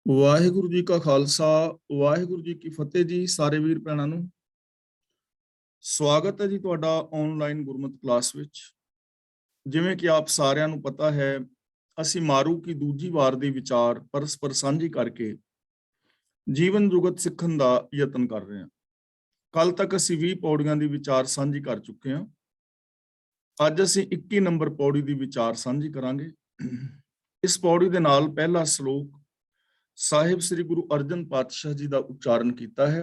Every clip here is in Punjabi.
ਵਾਹਿਗੁਰੂ ਜੀ ਕਾ ਖਾਲਸਾ ਵਾਹਿਗੁਰੂ ਜੀ ਕੀ ਫਤਿਹ ਜੀ। ਸਾਰੇ ਵੀਰ ਭੈਣਾਂ ਨੂੰ ਸਵਾਗਤ ਹੈ ਜੀ ਤੁਹਾਡਾ ਆਨਲਾਈਨ ਗੁਰਮਤਿ ਕਲਾਸ ਵਿੱਚ। ਜਿਵੇਂ ਕਿ ਆਪ ਸਾਰਿਆਂ ਨੂੰ ਪਤਾ ਹੈ, ਅਸੀਂ ਮਾਰੂ ਕੀ ਦੂਜੀ ਵਾਰ ਦੇ ਵਿਚਾਰ ਪਰਸਪਰ ਸਾਂਝੀ ਕਰਕੇ ਜੀਵਨ ਜੁਗਤ ਸਿੱਖਣ ਦਾ ਯਤਨ ਕਰ ਰਹੇ ਹਾਂ। ਕੱਲ ਤੱਕ ਅਸੀਂ 20 ਪੌੜੀਆਂ ਦੀ ਵਿਚਾਰ ਸਾਂਝੀ ਕਰ ਚੁੱਕੇ ਹਾਂ। ਅੱਜ ਅਸੀਂ 21 ਨੰਬਰ ਪੌੜੀ ਦੀ ਵਿਚਾਰ ਸਾਂਝੀ ਕਰਾਂਗੇ। ਇਸ ਪੌੜੀ ਦੇ ਨਾਲ ਪਹਿਲਾ ਸ਼ਲੋਕ ਸਾਹਿਬ ਸ੍ਰੀ ਗੁਰੂ ਅਰਜਨ ਪਾਤਸ਼ਾਹ ਜੀ ਦਾ ਉਚਾਰਨ ਕੀਤਾ ਹੈ।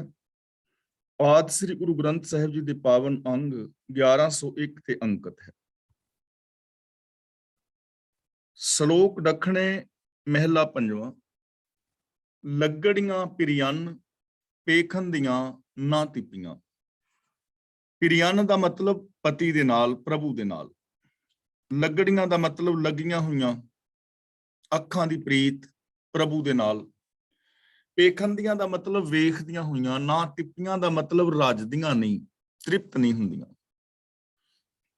ਆਦਿ ਸ੍ਰੀ ਗੁਰੂ ਗ੍ਰੰਥ ਸਾਹਿਬ ਜੀ ਦੇ ਪਾਵਨ ਅੰਗ 1101 ਤੇ ਅੰਕਿਤ ਹੈ। ਸ਼ਲੋਕ ਦੱਖਣੇ ਮਹਿਲਾ ਪੰਜਵਾਂ। ਲੱਗੜੀਆਂ ਪਿਰਿਅਨ ਪੇਖੰਦੀਆਂ ਨਾ ਤਿਪੀਆਂ। ਪਿਰਿਅਨ ਦਾ ਮਤਲਬ ਪਤੀ ਦੇ ਨਾਲ, ਪ੍ਰਭੂ ਦੇ ਨਾਲ। ਲੱਗੜੀਆਂ ਦਾ ਮਤਲਬ ਲੱਗੀਆਂ ਹੋਈਆਂ ਅੱਖਾਂ ਦੀ ਪ੍ਰੀਤ ਪ੍ਰਭੂ ਦੇ ਨਾਲ। ਪੇਖੰਦੀਆਂ ਦਾ ਮਤਲਬ ਵੇਖਦੀਆਂ ਹੋਈਆਂ। ਨਾ ਤਿੱਪੀਆਂ ਦਾ ਮਤਲਬ ਰੱਜਦੀਆਂ ਨਹੀਂ, ਤ੍ਰਿਪਤ ਨਹੀਂ ਹੁੰਦੀਆਂ।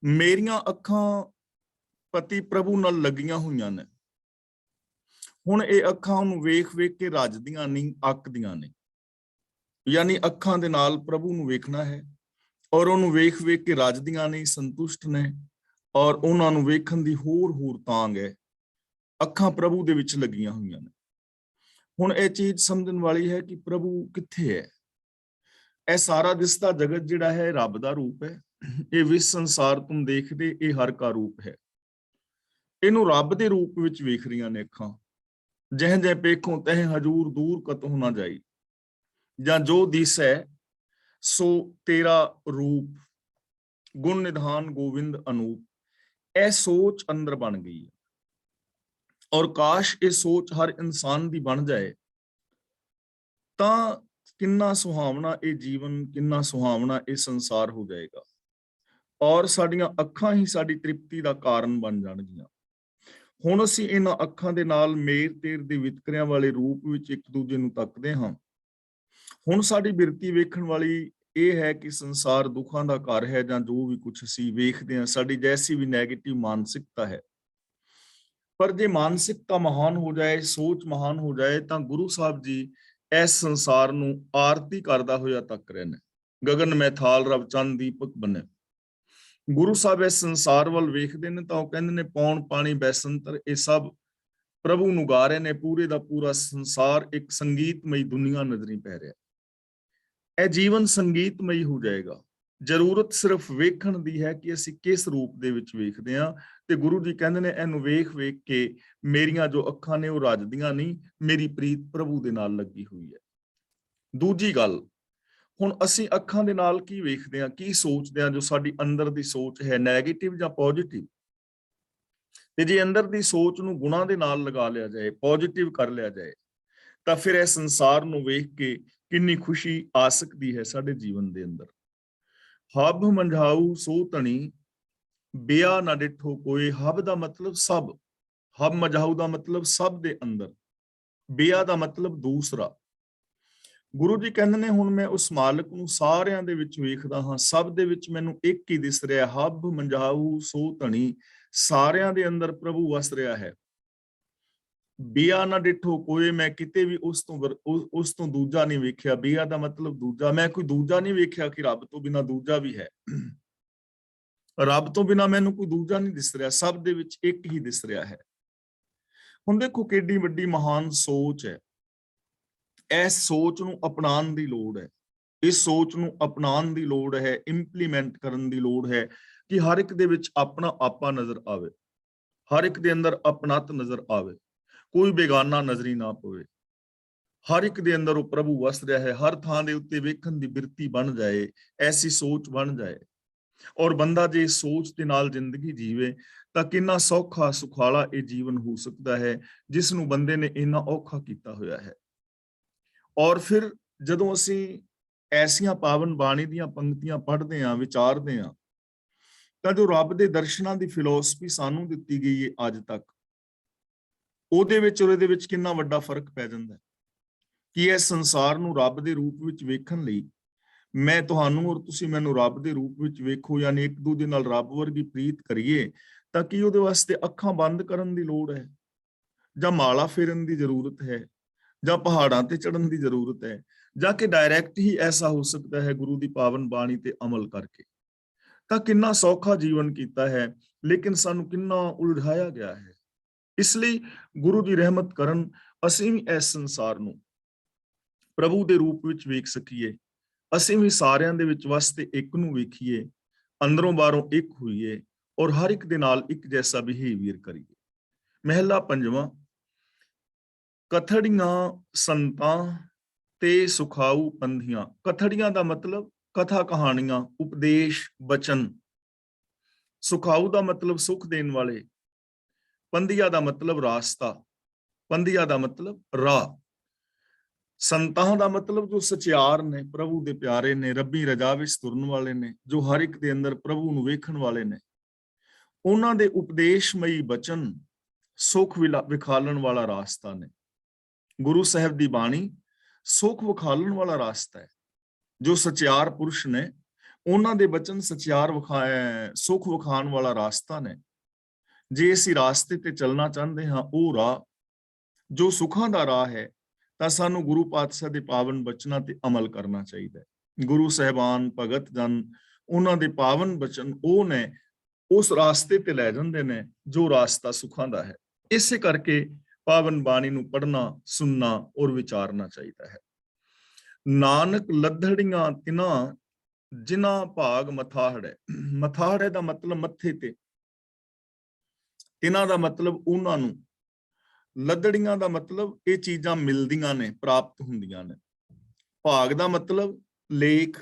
ਮੇਰੀਆਂ ਅੱਖਾਂ ਪਤੀ ਪ੍ਰਭੂ ਨਾਲ ਲੱਗੀਆਂ ਹੋਈਆਂ ਨੇ। ਹੁਣ ਇਹ ਅੱਖਾਂ ਉਹਨੂੰ ਵੇਖ ਵੇਖ ਕੇ ਰੱਜਦੀਆਂ ਨਹੀਂ, ਅੱਕਦੀਆਂ ਨੇ। ਯਾਨੀ ਅੱਖਾਂ ਦੇ ਨਾਲ ਪ੍ਰਭੂ ਨੂੰ ਵੇਖਣਾ ਹੈ ਔਰ ਉਹਨੂੰ ਵੇਖ ਵੇਖ ਕੇ ਰੱਜਦੀਆਂ ਨਹੀਂ, ਸੰਤੁਸ਼ਟ ਨੇ ਔਰ ਉਹਨਾਂ ਨੂੰ ਵੇਖਣ ਦੀ ਹੋਰ ਤਾਂਘ ਹੈ। ਅੱਖਾਂ ਪ੍ਰਭੂ ਦੇ ਵਿੱਚ ਲੱਗੀਆਂ ਹੋਈਆਂ ਨੇ। ਹੁਣ ਇਹ ਚੀਜ਼ ਸਮਝਣ ਵਾਲੀ ਹੈ ਕਿ ਪ੍ਰਭੂ ਕਿੱਥੇ ਹੈ। ਇਹ ਸਾਰਾ ਦਿਸਦਾ ਜਗਤ ਜਿਹੜਾ ਹੈ ਰੱਬ ਦਾ ਰੂਪ ਹੈ। ਇਹ ਵਿਸ ਸੰਸਾਰ ਤੁਮ ਦੇਖਦੇ ਇਹ ਹਰ ਕਾ ਰੂਪ ਹੈ। ਇਹਨੂੰ ਰੱਬ ਦੇ ਰੂਪ ਵਿੱਚ ਵੇਖ ਰਹੀਆਂ ਨੇ ਅੱਖਾਂ। ਜਹ ਜਹ ਪੇਖੋਂ ਤਹ ਹਜੂਰ ਦੂਰ ਕਤਹੁ ਨਾ ਜਾਈ। ਜਾਂ ਜੋ ਦਿਸੈ ਸੋ ਤੇਰਾ ਰੂਪ, ਗੁਣ ਨਿਧਾਨ ਗੋਵਿੰਦ ਅਨੂਪ। ਇਹ ਸੋਚ ਅੰਦਰ ਬਣ ਗਈ ਹੈ ਔਰ ਕਾਸ਼ ਇਹ ਸੋਚ ਹਰ ਇਨਸਾਨ ਦੀ ਬਣ ਜਾਏ ਤਾਂ ਕਿੰਨਾ ਸੁਹਾਵਣਾ ਇਹ ਜੀਵਨ, ਕਿੰਨਾ ਸੁਹਾਵਣਾ ਇਹ ਸੰਸਾਰ ਹੋ ਜਾਏਗਾ ਔਰ ਸਾਡੀਆਂ ਅੱਖਾਂ ਹੀ ਸਾਡੀ ਤ੍ਰਿਪਤੀ ਦਾ ਕਾਰਨ ਬਣ ਜਾਣਗੀਆਂ। ਹੁਣ ਅਸੀਂ ਇਹਨਾਂ ਅੱਖਾਂ ਦੇ ਨਾਲ ਮੇਰ ਤੇਰ ਦੇ ਵਿਤਕਰਿਆਂ ਵਾਲੇ ਰੂਪ ਵਿੱਚ ਇੱਕ ਦੂਜੇ ਨੂੰ ਤੱਕਦੇ ਹਾਂ। ਹੁਣ ਸਾਡੀ ਬਿਰਤੀ ਵੇਖਣ ਵਾਲੀ ਇਹ ਹੈ ਕਿ ਸੰਸਾਰ ਦੁੱਖਾਂ ਦਾ ਘਰ ਹੈ। ਜਾਂ ਜੋ ਵੀ ਕੁਝ ਅਸੀਂ ਵੇਖਦੇ ਹਾਂ, ਸਾਡੀ ਜੈਸੀ ਵੀ ਨੈਗੇਟਿਵ ਮਾਨਸਿਕਤਾ ਹੈ, ਪਰ ਜੇ ਮਾਨਸਿਕਤਾ ਮਹਾਨ ਹੋ ਜਾਏ, ਸੋਚ ਮਹਾਨ ਹੋ ਜਾਏ ਤਾਂ ਗੁਰੂ ਸਾਹਿਬ ਜੀ ਇਸ ਸੰਸਾਰ ਨੂੰ ਆਰਤੀ ਕਰਦਾ ਹੋਇਆ ਤੱਕ ਰਹੇ ਨੇ। ਗਗਨ ਮੈਥਾਲ ਰਵ ਚੰਦ ਦੀਪਕ ਬਣੇ। ਗੁਰੂ ਸਾਹਿਬ ਇਸ ਸੰਸਾਰ ਵੱਲ ਵੇਖਦੇ ਨੇ ਤਾਂ ਉਹ ਕਹਿੰਦੇ ਨੇ ਪੌਣ ਪਾਣੀ ਬੈਸੰਤਰ ਇਹ ਸਭ ਪ੍ਰਭੂ ਨੂੰ ਗਾ ਰਹੇ ਨੇ। ਪੂਰੇ ਦਾ ਪੂਰਾ ਸੰਸਾਰ ਇੱਕ ਸੰਗੀਤਮਈ ਦੁਨੀਆ ਨਜ਼ਰੀ ਪੈ ਰਿਹਾ। ਇਹ ਜੀਵਨ ਸੰਗੀਤਮਈ ਹੋ ਜਾਏਗਾ। ਜ਼ਰੂਰਤ ਸਿਰਫ ਵੇਖਣ ਦੀ ਹੈ ਕਿ ਅਸੀਂ ਕਿਸ ਰੂਪ ਦੇ ਵਿੱਚ ਵੇਖਦੇ ਹਾਂ। ਤੇ ਗੁਰੂ ਜੀ ਕਹਿੰਦੇ ਨੇ ਇਹਨੂੰ ਵੇਖ ਵੇਖ ਕੇ ਮੇਰੀਆਂ ਜੋ ਅੱਖਾਂ ਨੇ ਉਹ ਰੱਜਦੀਆਂ ਨਹੀਂ, ਮੇਰੀ ਪ੍ਰੀਤ ਪ੍ਰਭੂ ਦੇ ਨਾਲ ਲੱਗੀ ਹੋਈ ਹੈ। ਦੂਜੀ ਗੱਲ, ਹੁਣ ਅਸੀਂ ਅੱਖਾਂ ਦੇ ਨਾਲ ਕੀ ਵੇਖਦੇ ਹਾਂ, ਕੀ ਸੋਚਦੇ ਹਾਂ। ਜੋ ਸਾਡੀ ਅੰਦਰ ਦੀ ਸੋਚ ਹੈ, ਨੈਗੇਟਿਵ ਜਾਂ ਪੋਜ਼ਿਟਿਵ। ਤੇ ਜੇ ਅੰਦਰ ਦੀ ਸੋਚ ਨੂੰ ਗੁਣਾਂ ਦੇ ਨਾਲ ਲਗਾ ਲਿਆ ਜਾਏ, ਪੋਜ਼ਿਟਿਵ ਕਰ ਲਿਆ ਜਾਏ, ਤਾਂ ਫਿਰ ਇਹ ਸੰਸਾਰ ਨੂੰ ਵੇਖ ਕੇ ਕਿੰਨੀ ਖੁਸ਼ੀ ਆ ਸਕਦੀ ਹੈ ਸਾਡੇ ਜੀਵਨ ਦੇ ਅੰਦਰ। ਹਬ ਮੰਝਾਊ ਸੋ ਧਣੀ ਬਿਆ ਨਾ ਡਿਠੋ ਕੋਈ। ਹਬ ਦਾ ਮਤਲਬ ਸਭ, ਹਬ ਮਝਾਊ ਦਾ ਮਤਲਬ ਸਭ ਦੇ ਅੰਦਰ, ਬਿਆ ਦਾ ਮਤਲਬ ਦੂਸਰਾ। ਗੁਰੂ ਜੀ ਕਹਿੰਦੇ ਨੇ ਹੁਣ ਮੈਂ ਉਸ ਮਾਲਕ ਨੂੰ ਸਾਰਿਆਂ ਦੇ ਵਿੱਚ ਵੇਖਦਾ ਹਾਂ, ਸਭ ਦੇ ਵਿੱਚ ਮੈਨੂੰ ਇੱਕ ਹੀ ਦਿਸ ਰਿਹਾ। ਹਬ ਮੰਝਾਊ ਸੋ ਧਣੀ, ਸਾਰਿਆਂ ਦੇ ਅੰਦਰ ਪ੍ਰਭੂ ਵਸ ਰਿਹਾ ਹੈ। ਬਿਆ ਨਾ ਡਿਠੋ ਕੋਈ, ਮੈਂ ਕਿਤੇ ਵੀ ਉਸ ਤੋਂ ਦੂਜਾ ਨਹੀਂ ਵੇਖਿਆ। ਬਿਆ ਦਾ ਮਤਲਬ ਦੂਜਾ। ਮੈਂ ਕੋਈ ਦੂਜਾ ਨਹੀਂ ਵੇਖਿਆ ਕਿ ਰੱਬ ਤੋਂ ਬਿਨਾਂ ਦੂਜਾ ਵੀ ਹੈ। ਰੱਬ ਤੋਂ ਬਿਨਾਂ ਮੈਨੂੰ ਕੋਈ ਦੂਜਾ ਨਹੀਂ ਦਿਸ ਰਿਹਾ, ਸਭ ਦੇ ਵਿੱਚ ਇੱਕ ਹੀ ਦਿਸ ਰਿਹਾ ਹੈ। ਹੁਣ ਦੇਖੋ ਕਿੰਨੀ ਵੱਡੀ ਮਹਾਨ ਸੋਚ ਹੈ। ਇਸ ਸੋਚ ਨੂੰ ਅਪਣਾਉਣ ਦੀ ਲੋੜ ਹੈ। ਇਸ ਸੋਚ ਨੂੰ ਅਪਣਾਉਣ ਦੀ ਲੋੜ ਹੈ, ਇੰਪਲੀਮੈਂਟ ਕਰਨ ਦੀ ਲੋੜ ਹੈ ਕਿ ਹਰ ਇੱਕ ਦੇ ਵਿੱਚ ਆਪਣਾ ਆਪਾ ਨਜ਼ਰ ਆਵੇ, ਹਰ ਇੱਕ ਦੇ ਅੰਦਰ ਆਪਣਤ ਨਜ਼ਰ ਆਵੇ, ਕੋਈ ਬੇਗਾਨਾ ਨਜ਼ਰੀ ਨਾ ਪਵੇ। ਹਰ ਇੱਕ ਦੇ ਅੰਦਰ ਉਹ ਪ੍ਰਭੂ ਵਸ ਰਿਹਾ ਹੈ। ਹਰ ਥਾਂ ਦੇ ਉੱਤੇ ਵੇਖਣ ਦੀ ਬਿਰਤੀ ਬਣ ਜਾਏ, ਐਸੀ ਸੋਚ ਬਣ ਜਾਏ ਔਰ ਬੰਦਾ ਜੇ ਸੋਚ ਦੇ ਨਾਲ ਜ਼ਿੰਦਗੀ ਜੀਵੇ ਤਾਂ ਕਿੰਨਾ ਸੌਖਾ ਸੁਖਾਲਾ ਇਹ ਜੀਵਨ ਹੋ ਸਕਦਾ ਹੈ ਜਿਸ ਨੂੰ ਬੰਦੇ ਨੇ ਇੰਨਾ ਔਖਾ ਕੀਤਾ ਹੋਇਆ ਹੈ। ਔਰ ਫਿਰ ਜਦੋਂ ਅਸੀਂ ਐਸੀਆਂ ਪਾਵਨ ਬਾਣੀ ਦੀਆਂ ਪੰਕਤੀਆਂ ਪੜ੍ਹਦੇ ਹਾਂ, ਵਿਚਾਰਦੇ ਹਾਂ, ਤਾਂ ਜੋ ਰੱਬ ਦੇ ਦਰਸ਼ਨਾਂ ਦੀ ਫਿਲਾਸਫੀ ਸਾਨੂੰ ਦਿੱਤੀ ਗਈ ਹੈ ਅੱਜ ਤੱਕ, ਉਹਦੇ ਵਿੱਚ ਔਰ ਇਹਦੇ ਵਿੱਚ ਕਿੰਨਾ ਵੱਡਾ ਫਰਕ ਪੈ ਜਾਂਦਾ ਹੈ ਕਿ ਇਸ ਸੰਸਾਰ ਨੂੰ ਰੱਬ ਦੇ ਰੂਪ ਵਿੱਚ ਵੇਖਣ ਲਈ ਮੈਂ ਤੁਹਾਨੂੰ ਔਰ ਤੁਸੀਂ ਮੈਨੂੰ ਰੱਬ ਦੇ ਰੂਪ ਵਿੱਚ ਵੇਖੋ, ਯਾਨੀ ਇੱਕ ਦੂਜੇ ਨਾਲ ਰੱਬ ਵਰਗੀ ਪ੍ਰੀਤ ਕਰੀਏ, ਤਾਂ ਕਿ ਉਹਦੇ ਵਾਸਤੇ ਅੱਖਾਂ ਬੰਦ ਕਰਨ ਦੀ ਲੋੜ ਹੈ ਜਾਂ ਮਾਲਾ ਫੇਰਨ ਦੀ ਜ਼ਰੂਰਤ ਹੈ ਜਾਂ ਪਹਾੜਾਂ ਤੇ ਚੜਨ ਦੀ ਜ਼ਰੂਰਤ ਹੈ, ਜਾਂ ਕਿ ਡਾਇਰੈਕਟ ਹੀ ਐਸਾ ਹੋ ਸਕਦਾ ਹੈ ਗੁਰੂ ਦੀ ਪਾਵਨ ਬਾਣੀ ਤੇ ਅਮਲ ਕਰਕੇ। ਤਾਂ ਕਿੰਨਾ ਸੌਖਾ ਜੀਵਨ ਕੀਤਾ ਹੈ, ਲੇਕਿਨ ਸਾਨੂੰ ਕਿੰਨਾ ਉਲਝਾਇਆ ਗਿਆ ਹੈ। ਇਸ ਲਈ ਗੁਰੂ ਦੀ ਰਹਿਮਤ ਕਰਨ ਅਸੀਂ ਵੀ ਇਸ ਸੰਸਾਰ ਨੂੰ ਪ੍ਰਭੂ ਦੇ ਰੂਪ ਵਿੱਚ ਵੇਖ ਸਕੀਏ, ਅਸੀਂ ਵੀ ਸਾਰਿਆਂ ਦੇ ਵਿੱਚ ਵਸਦੇ ਇੱਕ ਨੂੰ ਵੇਖੀਏ, ਅੰਦਰੋਂ ਬਾਹਰੋਂ ਇੱਕ ਹੋਈਏ ਔਰ ਹਰ ਇੱਕ ਦੇ ਨਾਲ ਇੱਕ ਜੈਸਾ ਬਿਹੇਵੀਅਰ ਕਰੀਏ। ਮਹਿਲਾ ਪੰਜਵਾਂ, ਕਥੜੀਆਂ ਸੰਤਾਂ ਤੇ ਸੁਖਾਊ ਪੰਧੀਆਂ। ਕਥੜੀਆਂ ਦਾ ਮਤਲਬ ਕਥਾ ਕਹਾਣੀਆਂ, ਉਪਦੇਸ਼, ਬਚਨ। ਸੁਖਾਊ ਦਾ ਮਤਲਬ ਸੁਖ ਦੇਣ ਵਾਲੇ। ਪੰਧੀਆ ਦਾ ਮਤਲਬ ਰਾਸਤਾ, ਪੰਧੀਆ ਦਾ ਮਤਲਬ ਰਾਹ। ਸੰਤਾਂ ਦਾ ਮਤਲਬ ਜੋ ਸਚਿਆਰ ਨੇ, ਪ੍ਰਭੂ ਦੇ ਪਿਆਰੇ ਨੇ, ਰੱਬੀ ਰਜਾ ਵਿੱਚ ਤੁਰਨ ਵਾਲੇ ਨੇ, ਜੋ ਹਰ ਇੱਕ ਦੇ ਅੰਦਰ ਪ੍ਰਭੂ ਨੂੰ ਵੇਖਣ ਵਾਲੇ ਨੇ। ਉਹਨਾਂ ਦੇ ਉਪਦੇਸ਼ਮਈ ਬਚਨ ਸੁਖ ਵਿਖਾਲਣ ਵਾਲਾ ਰਾਸਤਾ ਨੇ। ਗੁਰੂ ਸਾਹਿਬ ਦੀ ਬਾਣੀ ਸੁਖ ਵਿਖਾਲਣ ਵਾਲਾ ਰਾਸਤਾ ਹੈ। ਜੋ ਸਚਿਆਰ ਪੁਰਸ਼ ਨੇ, ਉਹਨਾਂ ਦੇ ਬਚਨ ਸਚਿਆਰ ਸੁਖ ਵਿਖਾਉਣ ਵਾਲਾ ਰਾਸਤਾ ਨੇ। ਜੇ ਅਸੀਂ ਰਾਸਤੇ ਤੇ ਚੱਲਣਾ ਚਾਹੁੰਦੇ ਹਾਂ, ਉਹ ਰਾਹ ਜੋ ਸੁੱਖਾਂ ਦਾ ਰਾਹ ਹੈ, ਤਾਂ ਸਾਨੂੰ ਗੁਰੂ ਪਾਤਸ਼ਾਹ ਦੇ ਪਾਵਨ ਬਚਨਾਂ ਤੇ ਅਮਲ ਕਰਨਾ ਚਾਹੀਦਾ ਹੈ। ਗੁਰੂ ਸਾਹਿਬਾਨ, ਭਗਤ ਜਨ, ਉਹਨਾਂ ਦੇ ਪਾਵਨ ਬਚਨ ਉਹ ਨੇ, ਉਸ ਰਾਸਤੇ ਤੇ ਲੈ ਜਾਂਦੇ ਨੇ ਜੋ ਰਾਸਤਾ ਸੁੱਖਾਂ ਦਾ ਹੈ। ਇਸੇ ਕਰਕੇ ਪਾਵਨ ਬਾਣੀ ਨੂੰ ਪੜ੍ਹਨਾ, ਸੁਣਨਾ ਔਰ ਵਿਚਾਰਨਾ ਚਾਹੀਦਾ ਹੈ। ਨਾਨਕ ਲੱਧੜੀਆਂ ਤਿਨਾਂ ਜਿਨ੍ਹਾਂ ਭਾਗ ਮਥਾਹੜੈ। ਮਥਾਹੜੈ ਦਾ ਮਤਲਬ ਮੱਥੇ ਤੇ, ਤਿਨਾਂ ਦਾ ਮਤਲਬ ਉਹਨਾਂ ਨੂੰ, ਲੱਧੜੀਆਂ ਦਾ ਮਤਲਬ ਇਹ ਚੀਜ਼ਾਂ ਮਿਲਦੀਆਂ ਨੇ, ਪ੍ਰਾਪਤ ਹੁੰਦੀਆਂ ਨੇ। ਭਾਗ ਦਾ ਮਤਲਬ ਲੇਖ,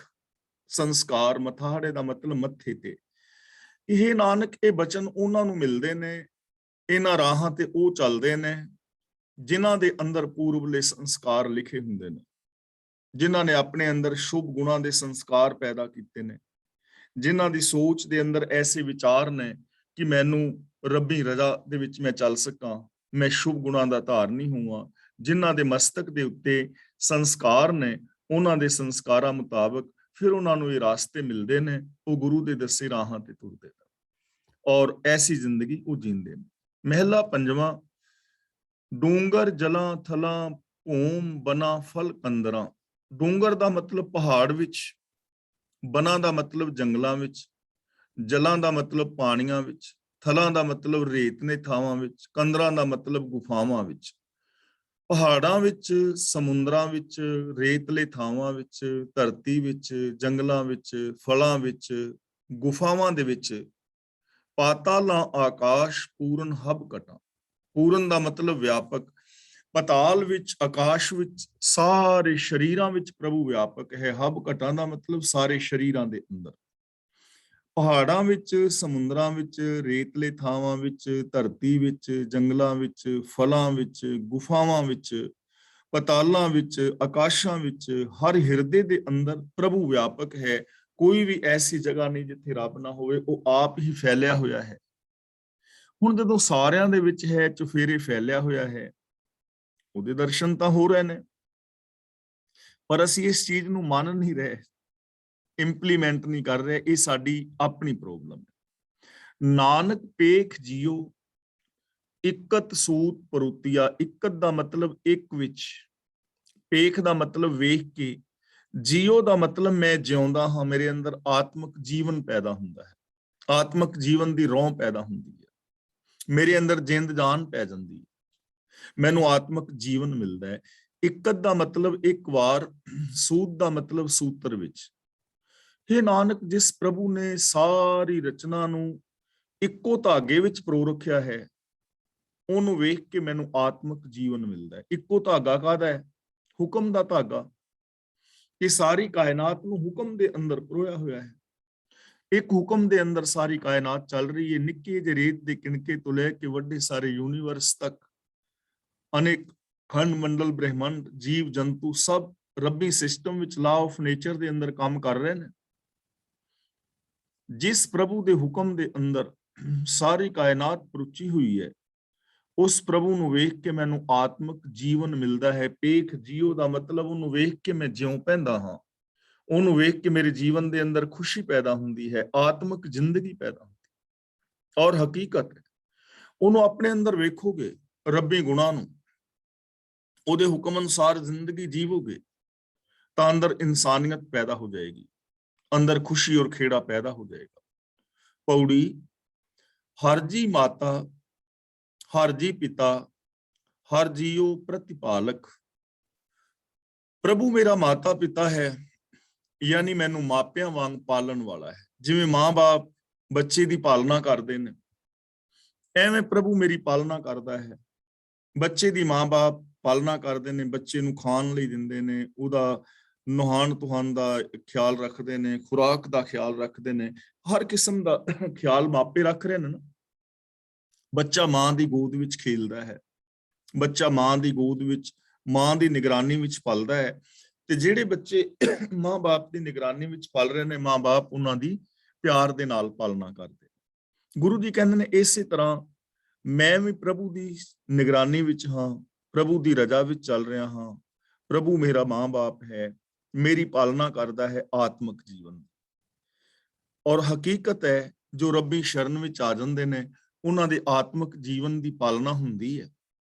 ਸੰਸਕਾਰ। ਮਥਾਹੜੇ ਦਾ ਮਤਲਬ ਮੱਥੇ ਤੇ। ਇਹ ਨਾਨਕ ਇਹ ਬਚਨ ਉਹਨਾਂ ਨੂੰ ਮਿਲਦੇ ਨੇ, ਇਹਨਾਂ ਰਾਹਾਂ ਤੇ ਉਹ ਚੱਲਦੇ ਨੇ ਜਿਨ੍ਹਾਂ ਦੇ ਅੰਦਰ ਪੂਰਬਲੇ ਸੰਸਕਾਰ ਲਿਖੇ ਹੁੰਦੇ ਨੇ, ਜਿਨ੍ਹਾਂ ਨੇ ਆਪਣੇ ਅੰਦਰ ਸ਼ੁਭ ਗੁਣਾਂ ਦੇ ਸੰਸਕਾਰ ਪੈਦਾ ਕੀਤੇ ਨੇ, ਜਿਨ੍ਹਾਂ ਦੀ ਸੋਚ ਦੇ ਅੰਦਰ ਐਸੇ ਵਿਚਾਰ ਨੇ ਕਿ ਮੈਨੂੰ ਰੱਬੀ ਰਜ਼ਾ ਦੇ ਵਿੱਚ ਮੈਂ ਚੱਲ ਸਕਾਂ, ਮੈਂ ਸ਼ੁਭ ਗੁਣਾਂ ਦਾ ਧਾਰਨੀ ਹੋਵਾਂ। ਜਿਨ੍ਹਾਂ ਦੇ ਮਸਤਕ ਦੇ ਉੱਤੇ ਸੰਸਕਾਰ ਨੇ, ਉਹਨਾਂ ਦੇ ਸੰਸਕਾਰਾਂ ਮੁਤਾਬਕ ਫਿਰ ਉਹਨਾਂ ਨੂੰ ਇਹ ਰਾਸਤੇ ਮਿਲਦੇ ਨੇ, ਉਹ ਗੁਰੂ ਦੇ ਦੱਸੇ ਰਾਹਾਂ ਤੇ ਤੁਰਦੇ ਨੇ ਔਰ ਐਸੀ ਜ਼ਿੰਦਗੀ ਉਹ ਜੀਂਦੇ ਨੇ। ਮਹਿਲਾ ਪੰਜਵਾਂ, ਡੂੰਗਰ ਜਲਾਂ ਥਲਾਂ ਭੂਮ ਬਨਾ ਫਲ ਕੰਦਰਾਂ। ਡੂੰਗਰ ਦਾ ਮਤਲਬ ਪਹਾੜ ਵਿੱਚ, ਬਨਾਂ ਦਾ ਮਤਲਬ ਜੰਗਲਾਂ ਵਿੱਚ, ਜਲਾਂ ਦਾ ਮਤਲਬ ਪਾਣੀਆਂ ਵਿੱਚ, ਥਲਾਂ ਦਾ ਮਤਲਬ ਰੇਤਲੇ ਥਾਵਾਂ ਵਿੱਚ, ਕੰਦਰਾਂ ਦਾ ਮਤਲਬ ਗੁਫਾਵਾਂ ਵਿੱਚ। ਪਹਾੜਾਂ ਵਿੱਚ, ਸਮੁੰਦਰਾਂ ਵਿੱਚ, ਰੇਤਲੇ ਥਾਵਾਂ ਵਿੱਚ, ਧਰਤੀ ਵਿੱਚ, ਜੰਗਲਾਂ ਵਿੱਚ, ਫਲਾਂ ਵਿੱਚ, ਗੁਫਾਵਾਂ ਦੇ ਵਿੱਚ। ਪਾਤਾਲਾਂ ਆਕਾਸ਼ ਪੂਰਨ ਹਬ ਘਟਾਂ। ਪੂਰਨ ਦਾ ਮਤਲਬ ਵਿਆਪਕ। ਪਤਾਲ ਵਿੱਚ, ਆਕਾਸ਼ ਵਿੱਚ, ਸਾਰੇ ਸ਼ਰੀਰਾਂ ਵਿੱਚ ਪ੍ਰਭੂ ਵਿਆਪਕ ਹੈ। ਹਬ ਘਟਾਂ ਦਾ ਮਤਲਬ ਸਾਰੇ ਸ਼ਰੀਰਾਂ ਦੇ ਅੰਦਰ। ਪਹਾੜਾਂ ਵਿੱਚ, ਸਮੁੰਦਰਾਂ ਵਿੱਚ, ਰੇਤਲੇ ਥਾਵਾਂ ਵਿੱਚ, ਧਰਤੀ ਵਿੱਚ, ਜੰਗਲਾਂ ਵਿੱਚ, ਫਲਾਂ ਵਿੱਚ, ਗੁਫਾਵਾਂ ਵਿੱਚ, ਪਤਾਲਾਂ ਵਿੱਚ, ਆਕਾਸ਼ਾਂ ਵਿੱਚ, ਹਰ ਹਿਰਦੇ ਦੇ ਅੰਦਰ ਪ੍ਰਭੂ ਵਿਆਪਕ ਹੈ। ਕੋਈ ਵੀ ਐਸੀ ਜਗ੍ਹਾ ਨਹੀਂ ਜਿੱਥੇ ਰੱਬ ਨਾ ਹੋਵੇ, ਉਹ ਆਪ ਹੀ ਫੈਲਿਆ ਹੋਇਆ ਹੈ। ਹੁਣ ਜਦੋਂ ਸਾਰਿਆਂ ਦੇ ਵਿੱਚ ਹੈ, ਚੁਫੇਰੇ ਫੈਲਿਆ ਹੋਇਆ ਹੈ, ਉਹਦੇ ਦਰਸ਼ਨ ਤਾਂ ਹੋ ਰਹੇ ਨੇ, ਪਰ ਅਸੀਂ ਇਸ ਚੀਜ਼ ਨੂੰ ਮੰਨ ਨਹੀਂ ਰਹੇ, ਇੰਪਲੀਮੈਂਟ ਨਹੀਂ ਕਰ ਰਹੇ। ਇਹ ਸਾਡੀ ਆਪਣੀ ਪ੍ਰੋਬਲਮ ਹੈ। ਨਾਨਕ ਪੇਖ ਜੀਓ ਇਕਤ ਸੂਤ ਪਰੂਤੀਆ। ਇਕਤ ਦਾ ਮਤਲਬ ਇੱਕ ਵਿੱਚ, ਪੇਖ ਦਾ ਮਤਲਬ ਵੇਖ ਕੇ, ਜੀਓ ਦਾ ਮਤਲਬ ਮੈਂ ਜਿਉਂਦਾ ਹਾਂ, ਮੇਰੇ ਅੰਦਰ ਆਤਮਿਕ ਜੀਵਨ ਪੈਦਾ ਹੁੰਦਾ ਹੈ, ਆਤਮਿਕ ਜੀਵਨ ਦੀ ਰੌਂ ਪੈਦਾ ਹੁੰਦੀ ਹੈ, ਮੇਰੇ ਅੰਦਰ ਜਿੰਦ ਜਾਨ ਪੈ ਜਾਂਦੀ ਹੈ, ਮੈਨੂੰ ਆਤਮਿਕ ਜੀਵਨ ਮਿਲਦਾ ਹੈ। ਇਕਤ ਦਾ ਮਤਲਬ ਇੱਕ ਵਾਰ, ਸੂਤ ਦਾ ਮਤਲਬ ਸੂਤਰ ਵਿੱਚ। हे ਨਾਨਕ, ਜਿਸ ਪ੍ਰਭੂ ਨੇ ਸਾਰੀ ਰਚਨਾ ਨੂੰ ਇੱਕੋ ਧਾਗੇ ਵਿੱਚ ਪਰੋ ਰੱਖਿਆ ਹੈ, ਉਹਨੂੰ ਵੇਖ ਕੇ ਮੈਨੂੰ ਆਤਮਿਕ ਜੀਵਨ ਮਿਲਦਾ ਹੈ। ਇੱਕੋ ਧਾਗਾ ਕਾਹਦਾ ਹੈ? ਹੁਕਮ ਦਾ ਧਾਗਾ। ਇਹ ਸਾਰੀ ਕਾਇਨਾਤ ਨੂੰ ਹੁਕਮ ਦੇ ਅੰਦਰ ਪਰੋਇਆ ਹੋਇਆ ਹੈ। ਇੱਕ ਹੁਕਮ ਦੇ ਅੰਦਰ ਸਾਰੀ ਕਾਇਨਾਤ ਚੱਲ ਰਹੀ ਹੈ। ਨਿੱਕੇ ਜਿਹੇ ਰੇਤ ਦੇ ਕਿਣਕੇ ਤੋਂ ਲੈ ਕੇ ਵੱਡੇ ਸਾਰੇ ਯੂਨੀਵਰਸ ਤੱਕ, ਅਨੇਕ ਖੰਡ ਮੰਡਲ, ਬ੍ਰਹਿਮੰਡ, ਜੀਵ ਜੰਤੂ ਸਭ ਰੱਬੀ ਸਿਸਟਮ ਵਿੱਚ, ਲਾ ਆਫ ਨੇਚਰ ਦੇ ਅੰਦਰ ਕੰਮ ਕਰ ਰਹੇ ਨੇ। ਜਿਸ ਪ੍ਰਭੂ ਦੇ ਹੁਕਮ ਦੇ ਅੰਦਰ ਸਾਰੀ ਕਾਇਨਾਤ ਪਰੁਚੀ ਹੋਈ ਹੈ, ਉਸ ਪ੍ਰਭੂ ਨੂੰ ਵੇਖ ਕੇ ਮੈਨੂੰ ਆਤਮਿਕ ਜੀਵਨ ਮਿਲਦਾ ਹੈ। ਪੇਖ ਜੀਓ ਦਾ ਮਤਲਬ ਉਹਨੂੰ ਵੇਖ ਕੇ ਮੈਂ ਜਿਉਂ ਪੈਂਦਾ ਹਾਂ, ਉਹਨੂੰ ਵੇਖ ਕੇ ਮੇਰੇ ਜੀਵਨ ਦੇ ਅੰਦਰ ਖੁਸ਼ੀ ਪੈਦਾ ਹੁੰਦੀ ਹੈ, ਆਤਮਿਕ ਜ਼ਿੰਦਗੀ ਪੈਦਾ ਹੁੰਦੀ ਹੈ। ਔਰ ਹਕੀਕਤ ਹੈ, ਉਹਨੂੰ ਆਪਣੇ ਅੰਦਰ ਵੇਖੋਗੇ, ਰੱਬੀ ਗੁਣਾਂ ਨੂੰ, ਉਹਦੇ ਹੁਕਮ ਅਨੁਸਾਰ ਜ਼ਿੰਦਗੀ ਜੀਵੋਗੇ ਤਾਂ ਅੰਦਰ ਇਨਸਾਨੀਅਤ ਪੈਦਾ ਹੋ ਜਾਏਗੀ, ਅੰਦਰ ਖੁਸ਼ੀ ਔਰ ਖੇੜਾ ਪੈਦਾ ਹੋ ਜਾਏਗਾ। ਪੌੜੀ, ਹਰ ਜੀ ਮਾਤਾ, ਹਰ ਜੀ ਪਿਤਾ, ਹਰ ਜੀਓ ਪ੍ਰਤਿਪਾਲਕ। ਪ੍ਰਭੂ ਮੇਰਾ ਮਾਤਾ ਪਿਤਾ ਹੈ, ਯਾਨੀ ਮੈਨੂੰ ਮਾਪਿਆਂ ਵਾਂਗ ਪਾਲਣ ਵਾਲਾ ਹੈ। ਜਿਵੇਂ ਮਾਂ-ਬਾਪ ਬੱਚੇ ਦੀ ਪਾਲਣਾ ਕਰਦੇ ਨੇ, ਐਵੇਂ ਪ੍ਰਭੂ ਮੇਰੀ ਪਾਲਣਾ ਕਰਦਾ ਹੈ। ਬੱਚੇ ਦੀ ਮਾਂ-ਬਾਪ ਪਾਲਣਾ ਕਰਦੇ ਨੇ, ਬੱਚੇ ਨੂੰ ਖਾਣ ਲਈ ਦਿੰਦੇ ਨੇ, ਉਹਦਾ ਨਹਾਣ ਧੋਣ ਦਾ ਖਿਆਲ ਰੱਖਦੇ ਨੇ, ਖੁਰਾਕ ਦਾ ਖਿਆਲ ਰੱਖਦੇ ਨੇ, ਹਰ ਕਿਸਮ ਦਾ ਖਿਆਲ ਮਾਪੇ ਰੱਖ ਰਹੇ ਨੇ ਨਾ। ਬੱਚਾ ਮਾਂ ਦੀ ਗੋਦ ਵਿੱਚ ਖੇਲਦਾ ਹੈ, ਬੱਚਾ ਮਾਂ ਦੀ ਗੋਦ ਵਿੱਚ ਮਾਂ ਦੀ ਨਿਗਰਾਨੀ ਵਿੱਚ ਪਲਦਾ ਹੈ। ਤੇ ਜਿਹੜੇ ਬੱਚੇ ਮਾਂ-ਬਾਪ ਦੀ ਨਿਗਰਾਨੀ ਵਿੱਚ ਪਲ ਰਹੇ ਨੇ, ਮਾਂ-ਬਾਪ ਉਹਨਾਂ ਦੀ ਪਿਆਰ ਦੇ ਨਾਲ ਪਾਲਣਾ ਕਰਦੇ। ਗੁਰੂ ਜੀ ਕਹਿੰਦੇ ਨੇ ਇਸੇ ਤਰ੍ਹਾਂ ਮੈਂ ਵੀ ਪ੍ਰਭੂ ਦੀ ਨਿਗਰਾਨੀ ਵਿੱਚ ਹਾਂ, ਪ੍ਰਭੂ ਦੀ ਰਜ਼ਾ ਵਿੱਚ ਚੱਲ ਰਿਹਾ ਹਾਂ। ਪ੍ਰਭੂ ਮੇਰਾ ਮਾਂ-ਬਾਪ ਹੈ, ਮੇਰੀ ਪਾਲਣਾ ਕਰਦਾ ਹੈ ਆਤਮਿਕ ਜੀਵਨ। ਔਰ ਹਕੀਕਤ ਹੈ, ਜੋ ਰੱਬੀ ਸ਼ਰਨ ਵਿੱਚ ਆ ਜਾਂਦੇ ਨੇ ਉਹਨਾਂ ਦੇ ਆਤਮਿਕ ਜੀਵਨ ਦੀ ਪਾਲਣਾ ਹੁੰਦੀ ਹੈ।